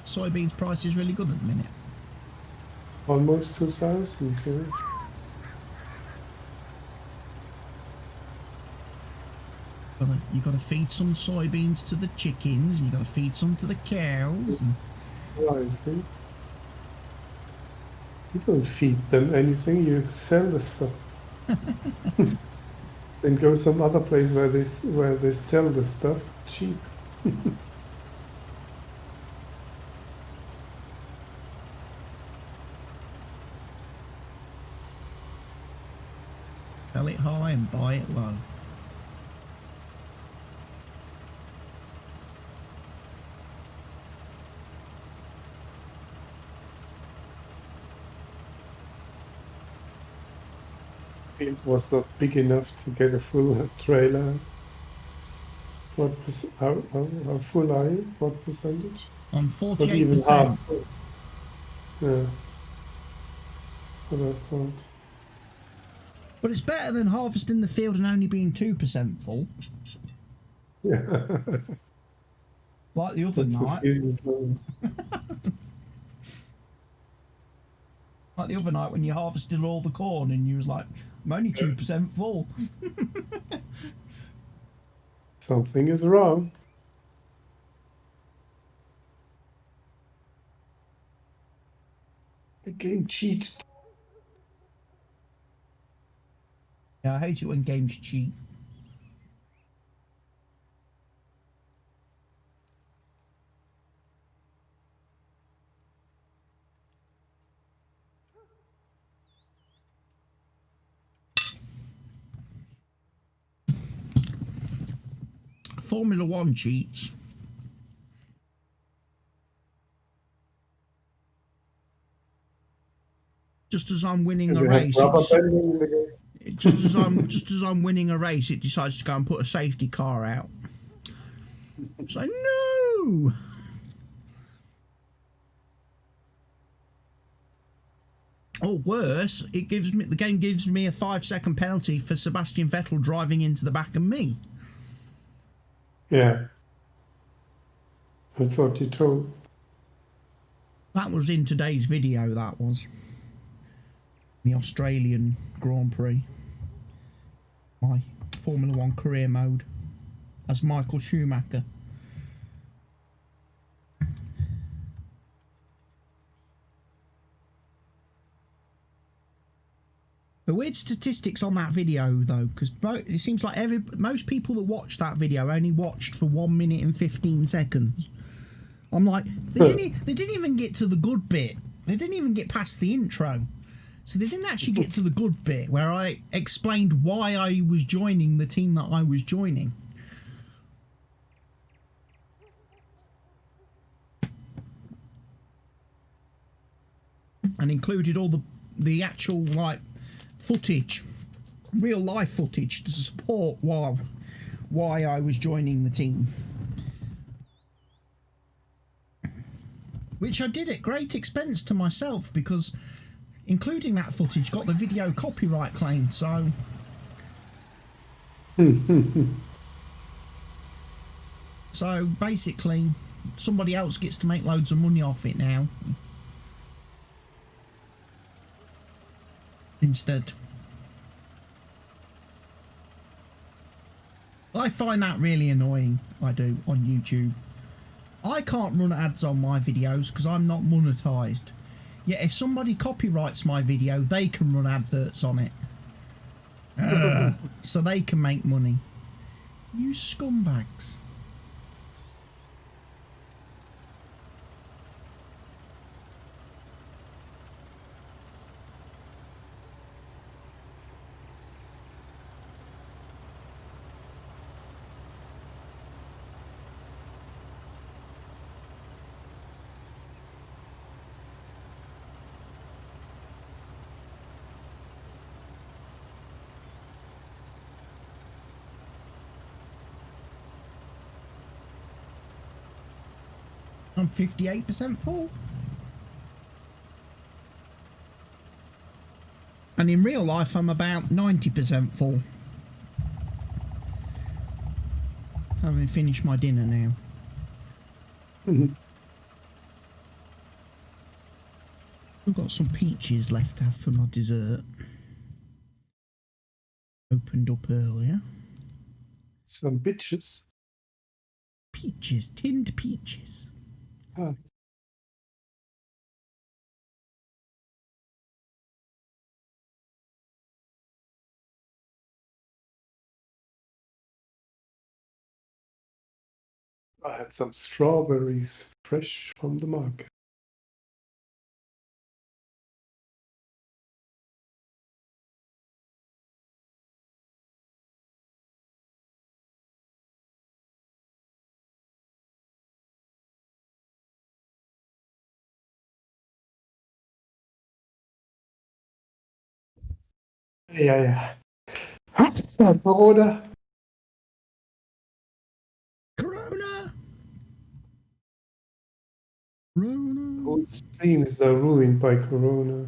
Soybeans price is really good at the minute. Almost 2,000. Yeah. You got to feed some soybeans to the chickens, and you got to feed some to the cows. And... Oh, I see. You don't feed them anything. You sell the stuff. Then go some other place where they sell the stuff cheap. Sell it high and buy it low. It was not big enough to get a full trailer. How full are you? What percentage? I'm Not even 48%. half full. Yeah. What I thought. But it's better than harvesting the field and only being 2% full. Yeah. Like the other night. Like the other night when you harvested all the corn and you was like, I'm only 2% full. Something is wrong. The game cheated. Yeah, I hate it when games cheat. Formula 1 cheats. Just as I'm winning a race, just as I'm winning a race, it decides to go and put a safety car out. It's like, no. Or worse, the game gives me a 5-second penalty for Sebastian Vettel driving into the back of me. Yeah. That's what you told. That was in today's video, that was. The Australian Grand Prix. My Formula 1 career mode as Michael Schumacher. The weird statistics on that video, though, because it seems like most people that watched that video only watched for 1 minute and 15 seconds. I'm like, they didn't even get to the good bit. They didn't even get past the intro. So they didn't actually get to the good bit where I explained why I was joining the team that I was joining. And included all the actual, like, footage, real life footage to support why I was joining the team. Which I did at great expense to myself, because including that footage got the video copyright claim, so... So basically, somebody else gets to make loads of money off it now. Instead. I find that really annoying, I do, on YouTube. I can't run ads on my videos because I'm not monetized. Yet if somebody copyrights my video, they can run adverts on it. So they can make money. You scumbags. I'm 58% full. And in real life, I'm about 90% full. Having finished my dinner now. I've got some peaches left to have for my dessert. Opened up earlier. Some bitches. Peaches, tinned peaches. Ah. I had some strawberries fresh from the market. Ja. Corona. Corona! The Corona! whole stream is now ruined by Corona.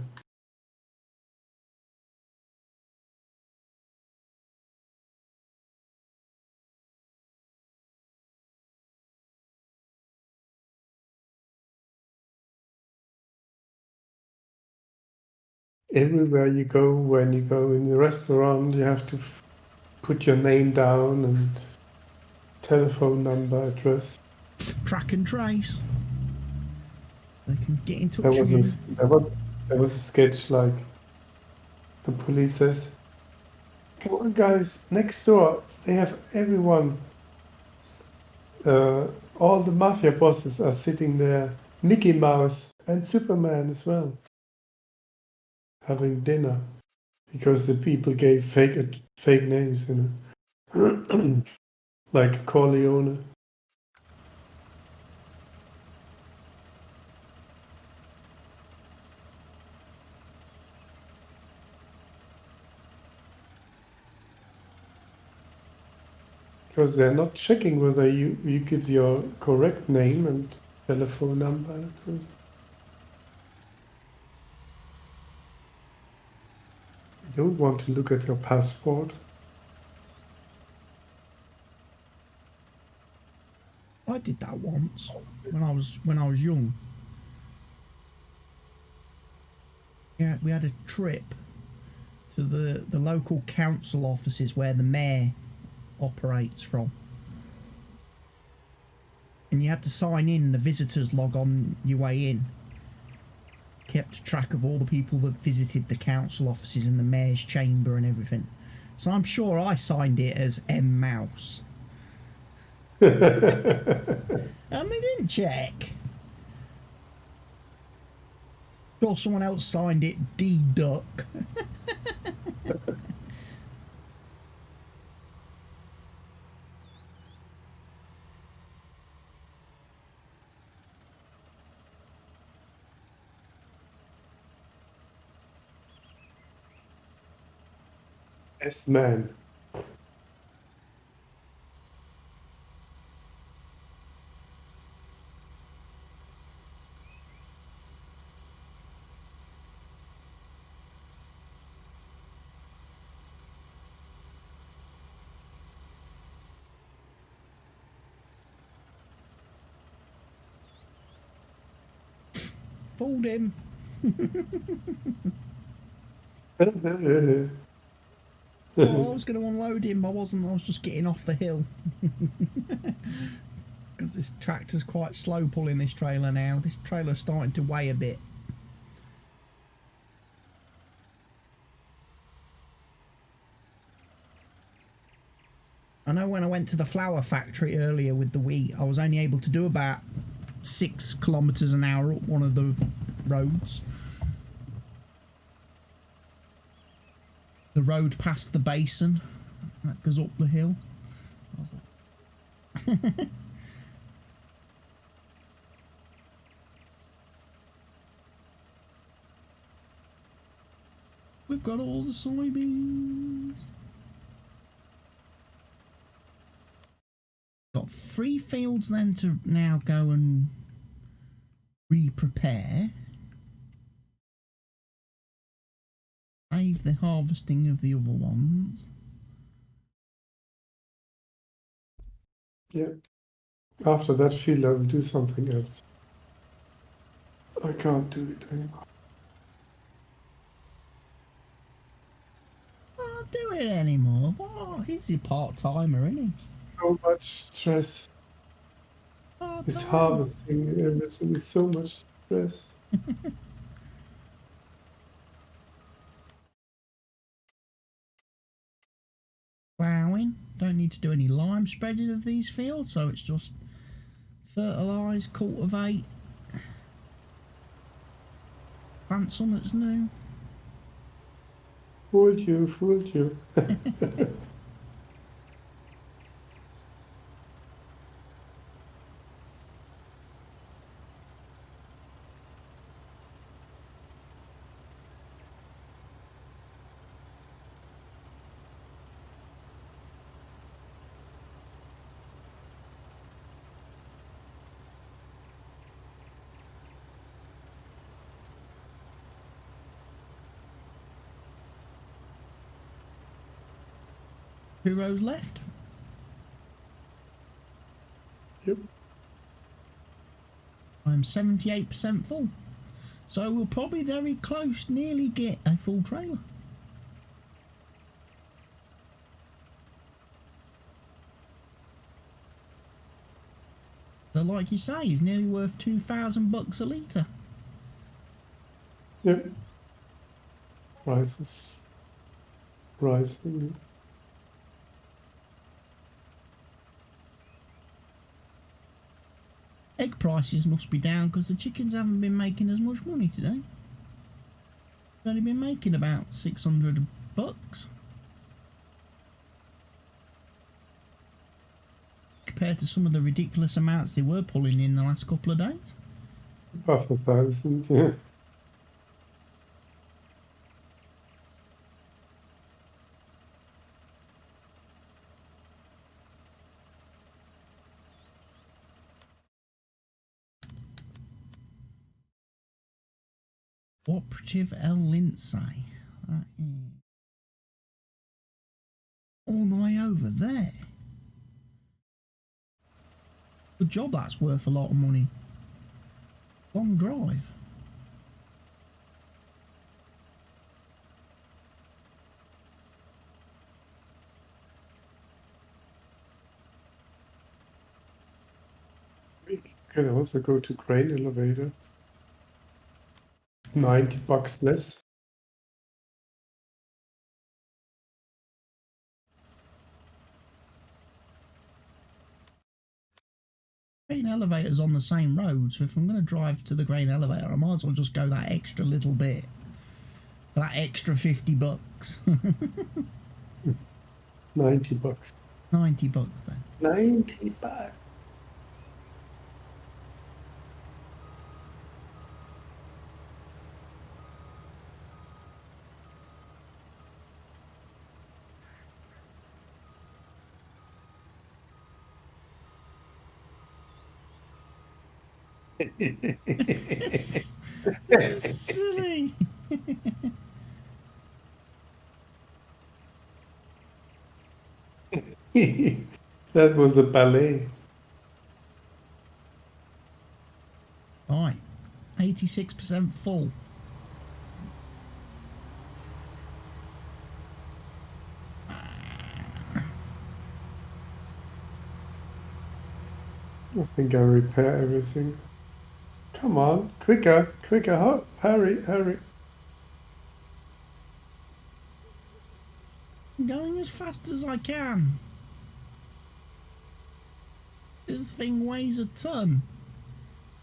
Everywhere you go, when you go in the restaurant, you have to put your name down and telephone number, address. Track and trace. They can get in touch There with you. there was a sketch like the police says, "Come on, guys, next door they have everyone. All the mafia bosses are sitting there, Mickey Mouse and Superman as well, having dinner because the people gave fake names, you know, like Corleone." Because they're not checking whether you give your correct name and telephone number address. You don't want to look at your passport. I did that once when I was young. Yeah, we had a trip to the local council offices where the mayor operates from, and you had to sign in the visitors log on your way in. kept track of all the people that visited the council offices and the mayor's chamber and everything. So I'm sure I signed it as M Mouse. And they didn't check. Sure, someone else signed it D Duck. S-Man. Fooled him. Oh, I was going to unload him, I wasn't. I was just getting off the hill. Because this tractor's quite slow pulling this trailer now. This trailer's starting to weigh a bit. I know when I went to the flour factory earlier with the wheat, I was only able to do about 6 kilometres an hour up one of the roads. The road past the basin that goes up the hill. I was like we've got all the soybeans. Got 3 fields then to now go and re-prepare. Save the harvesting of the other ones. Yeah. After that field, I will do something else. I can't do it anymore. Can't do it anymore. What? He's a part-timer, isn't he? So much stress. This harvesting and everything is so much stress. Ploughing. Don't need to do any lime spreading of these fields, so it's just fertilise, cultivate, plant some that's new. Fooled you, fooled you. Two rows left. Yep. I'm 78% full. So we'll probably very close, nearly get a full trailer. So like you say, it's nearly worth $2,000 a litre. Yep. Prices rising. Egg prices must be down because the chickens haven't been making as much money today. They've only been making about $600 compared to some of the ridiculous amounts they were pulling in the last couple of days. Above 1,000, yeah. Cooperative El Lindsay. That is all the way over there. Good job, that's worth a lot of money. Long drive. We can also go to grain elevator. $90 less. Grain elevator's on the same road, so if I'm going to drive to the grain elevator, I might as well just go that extra little bit for that extra $50. $90. $90 then. $90. Silly. That was a ballet. Right, 86% full. I think I repair everything. Come on, quicker, quicker, hurry, hurry. I'm going as fast as I can. This thing weighs a ton.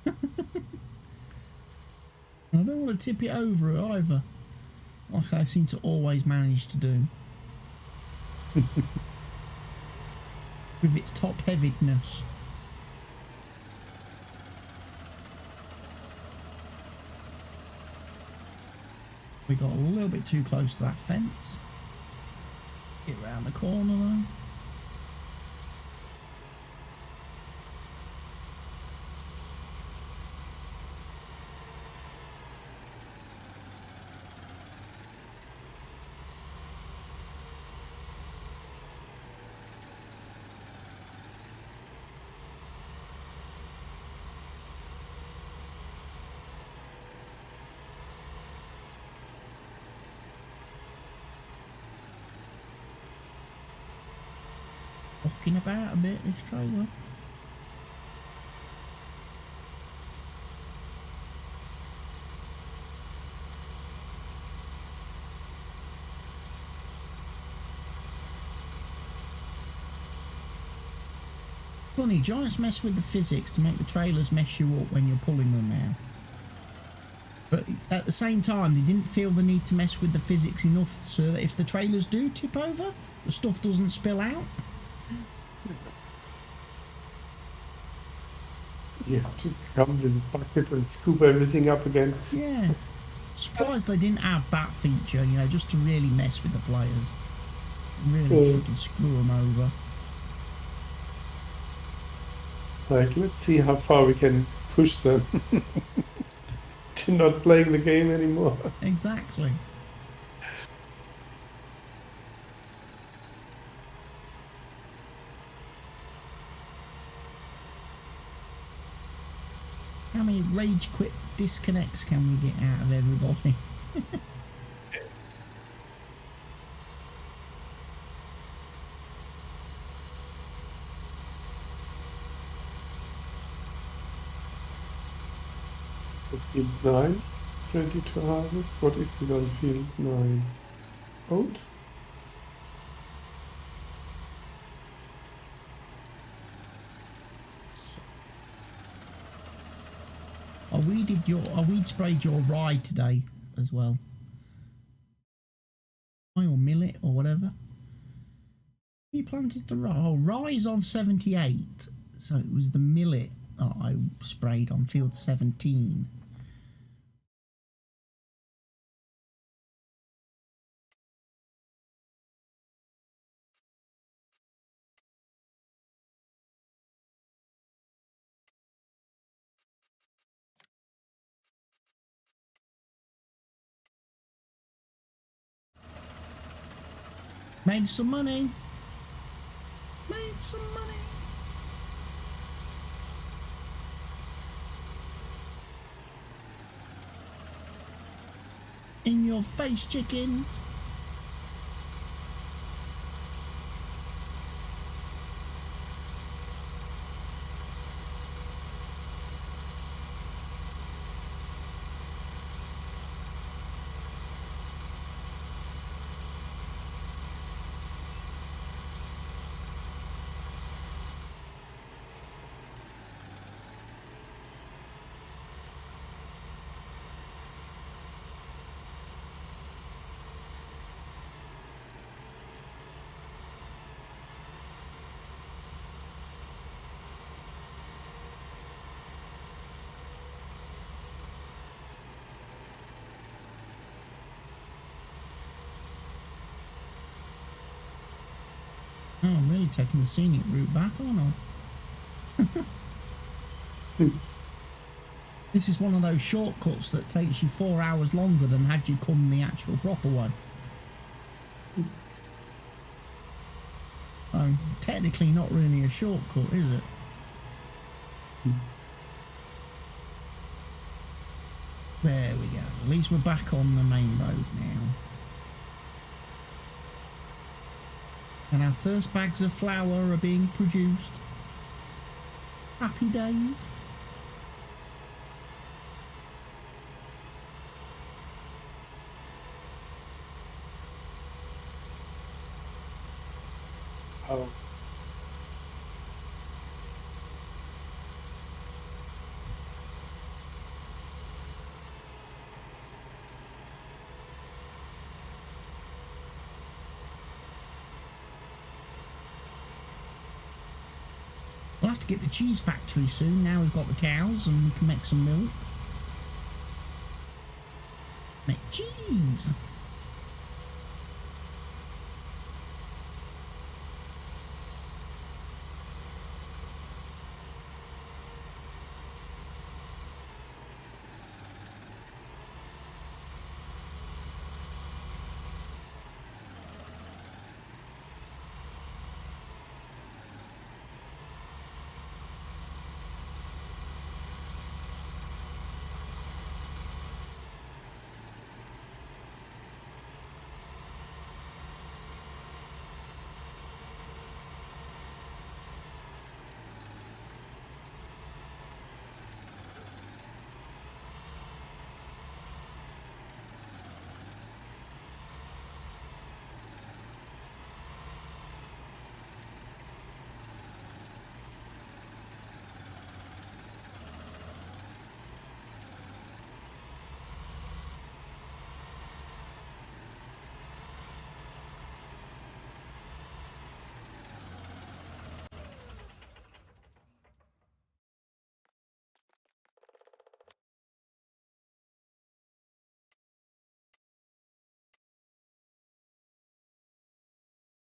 I don't want to tip it over either, like I seem to always manage to do. With its top-heavidness. We got a little bit too close to that fence. Get round the corner though. Walking about a bit, this trailer. Funny, giants mess with the physics to make the trailers mess you up when you're pulling them now. But at the same time, they didn't feel the need to mess with the physics enough so that if the trailers do tip over, the stuff doesn't spill out. You have to come with a bucket and scoop everything up again. Yeah. Surprised they didn't add that feature, you know, just to really mess with the players. Really freaking screw them over. Like, let's see how far we can push them to not playing the game anymore. Exactly. How many rage quit disconnects can we get out of everybody? Field 9, 22 harvest. What is it on field 9? Oat? I weed sprayed your rye today as well. Rye or millet or whatever. You planted the rye. Oh, rye's on 78. So it was the millet that I sprayed on field 17. Made some money. Made some money. In your face, chickens. Oh, I'm really taking the scenic route back, aren't I? This is one of those shortcuts that takes you 4 hours longer than had you come the actual proper way. So, technically not really a shortcut, is it? There we go. At least we're back on the main road now. And our first bags of flour are being produced. Happy days. Oh. We'll have to get the cheese factory soon. Now we've got the cows and we can make some milk. Make cheese.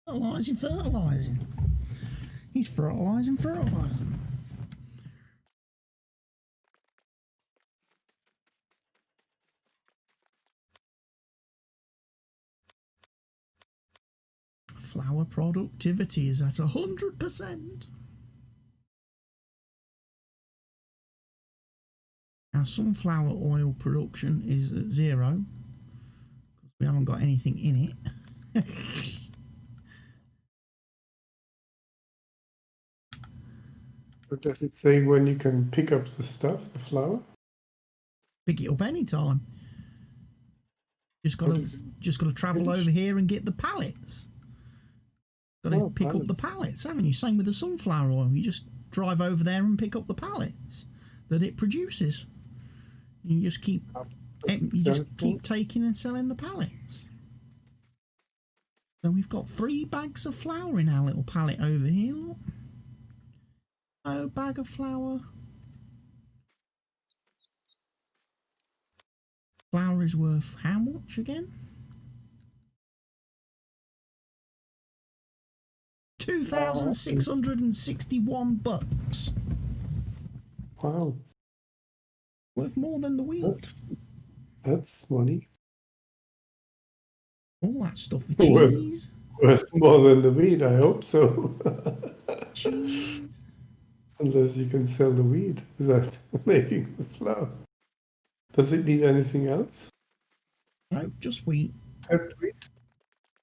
Fertilising. He's fertilising. Flour productivity is at 100%. Our sunflower oil production is at 0 because we haven't got anything in it. But does it say when you can pick up the stuff, the flour? Pick it up anytime. Just got to travel over here and get the pallets. Got to pick up the pallets, haven't you? Same with the sunflower oil. You just drive over there and pick up the pallets that it produces. You just keep taking and selling the pallets. So we've got 3 bags of flour in our little pallet over here. Look. Oh, bag of flour. Flour is worth how much again? 2,661 bucks. Wow. Worth more than the wheat. That's money. All that stuff for cheese. Worth more than the wheat, I hope so. Cheese. Unless you can sell the wheat without making the flour. Does it need anything else? No, just wheat. Except wheat?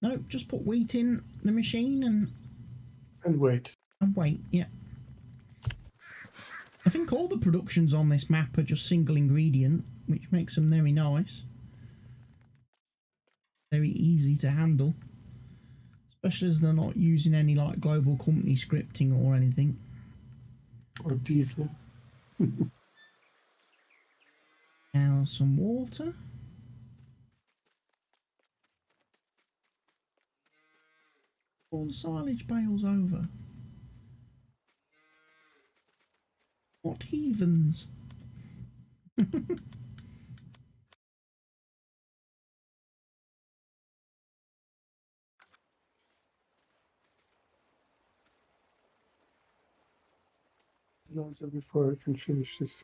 No, just put wheat in the machine and wait. And wait, yeah. I think all the productions on this map are just single ingredient, which makes them very nice. Very easy to handle. Especially as they're not using any like global company scripting or anything. Or diesel. Now some water. All the silage bales over. What heathens? fertilizer before I can finish this.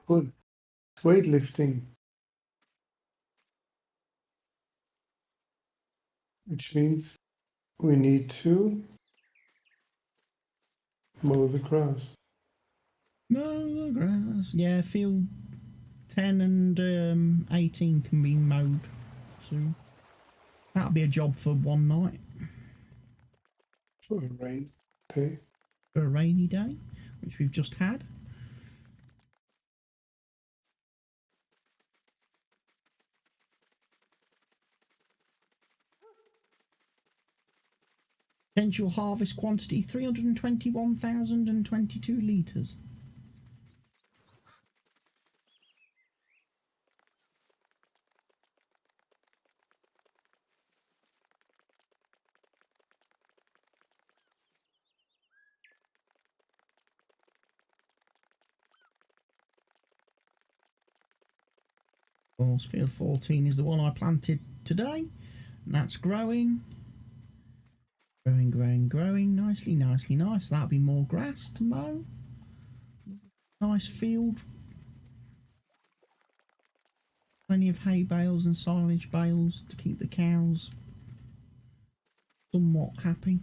Good. Weightlifting, which means we need to mow the grass. Mow the grass. Yeah, field 10 and 18 can be mowed soon. That'll be a job for one night. For a rain day. For a rainy day, which we've just had. Potential harvest quantity 321,022 litres. Of course, field 14 is the one I planted today, and that's growing. Growing, growing, growing. Nicely, nicely, nice. That'll be more grass to mow. Nice field. Plenty of hay bales and silage bales to keep the cows somewhat happy.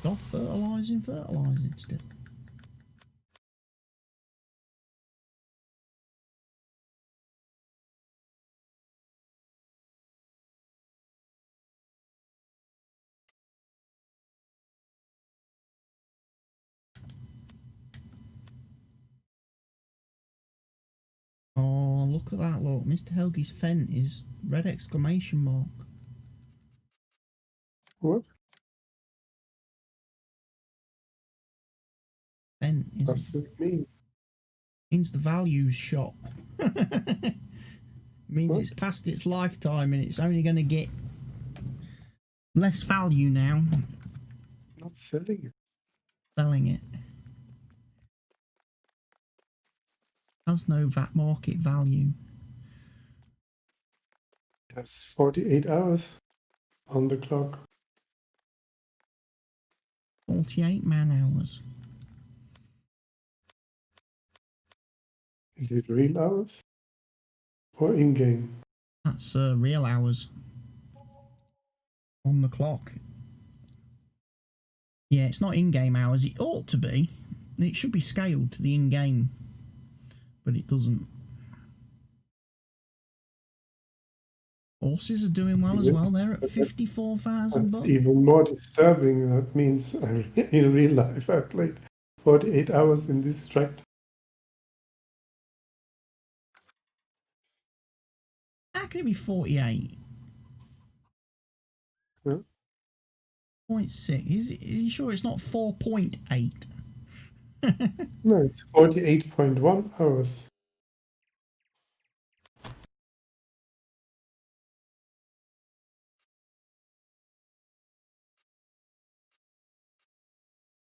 Off fertilising still. Oh, look at that, look. Mr. Helge's fent is red exclamation mark. What? Fent is... What does it mean? Means the value's shot. Means What? it's past its lifetime and it's only going to get less value now. Not selling it. Selling it. Has no market value. It has 48 hours on the clock. 48 man-hours. Is it real hours or in-game? That's real hours on the clock. Yeah, it's not in-game hours. It ought to be. It should be scaled to the in-game, but it doesn't. Horses are doing well as well. They're at 54,000 That's even more disturbing. That means in real life I played 48 hours in this tractor. How can it be 48? Huh? 0.6. Is you sure it's not 4.8? No, it's 48.1 hours.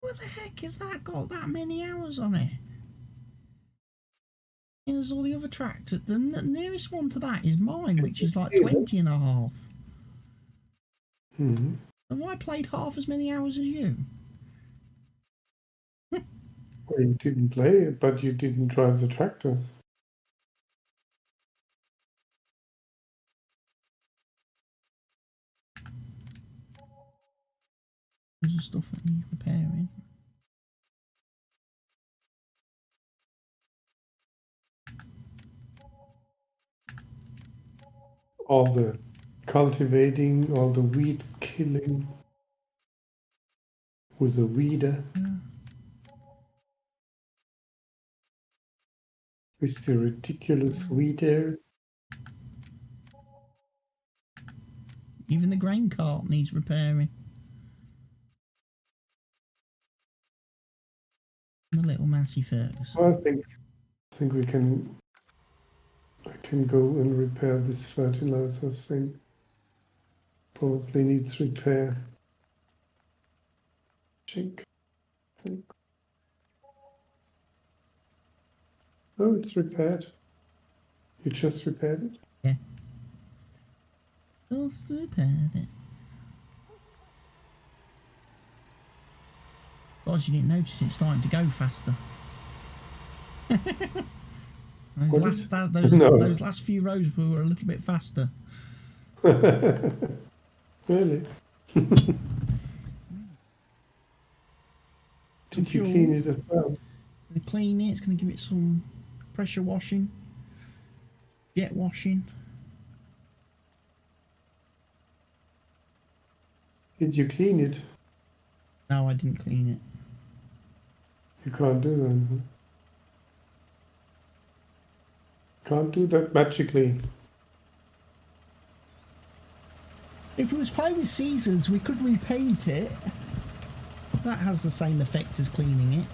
What the heck has that got that many hours on it? And there's all the other tractors. The nearest one to that is mine, which is like 20 and a half. Mm-hmm. Have I played half as many hours as you? Well, you didn't play it, but you didn't drive the tractor. There's the stuff that needs repairing. All the cultivating, all the weed killing with a weeder. Yeah. With the ridiculous weeder. Even the grain cart needs repairing. The little Massey Ferguson. Well, I think we can. I can go and repair this fertilizer thing. Probably needs repair. Chink. Oh, it's repaired. You just repaired it? Yeah. Just repaired it. God, you didn't notice it starting to go faster. Those last few rows were a little bit faster. Really? Did you clean it as well? So clean it, it's going to give it some pressure washing, jet washing. Did you clean it? No, I didn't clean it. You can't do that. Huh? Can't do that magically. If it was play with seasons, we could repaint it. That has the same effect as cleaning it.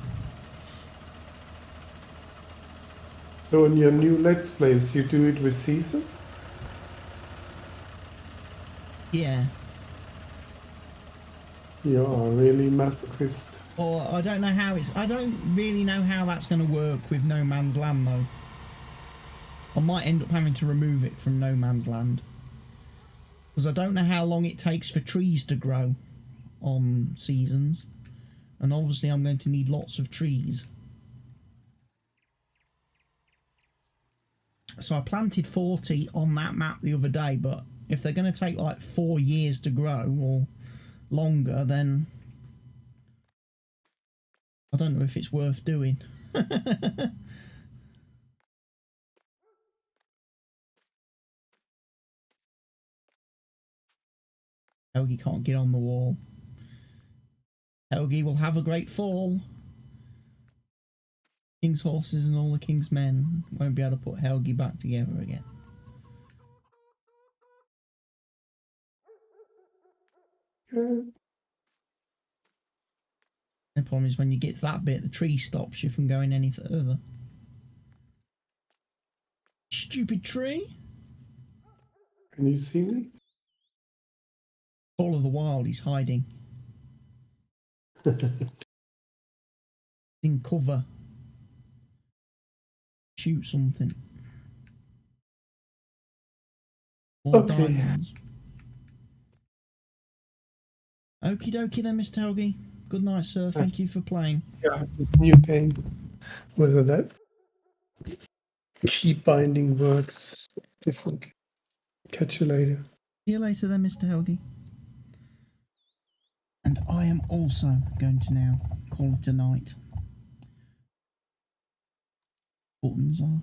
So in your new Let's Plays, you do it with seasons? Yeah. You are really masochist. Or I don't know how I don't really know how that's going to work with No Man's Land though. I might end up having to remove it from No Man's Land. Because I don't know how long it takes for trees to grow on seasons. And obviously I'm going to need lots of trees. So I planted 40 on that map the other day, but if they're going to take like 4 years to grow or longer, then I don't know if it's worth doing. Helgi can't get on the wall. Helgi will have a great fall. King's horses and all the king's men won't be able to put Helgi back together again. Good. The problem is when you get to that bit, the tree stops you from going any further. Stupid tree. Can you see me? All of the wild, he's hiding. In cover. Shoot something. More diamonds. Okie dokie then, Mr. Helgi. Good night, sir. Thank you for playing. Yeah, this new game. Whether that key binding works differently. Catch you later. See you later then, Mr. Helgi. And I am also going to now call it a night. Buttons are.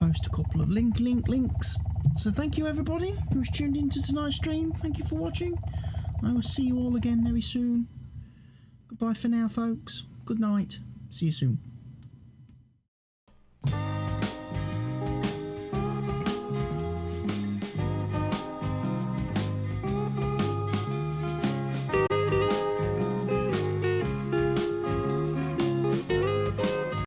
Post a couple of links. So thank you everybody who's tuned into tonight's stream. Thank you for watching. I will see you all again very soon. Goodbye for now, folks. Good night. See you soon.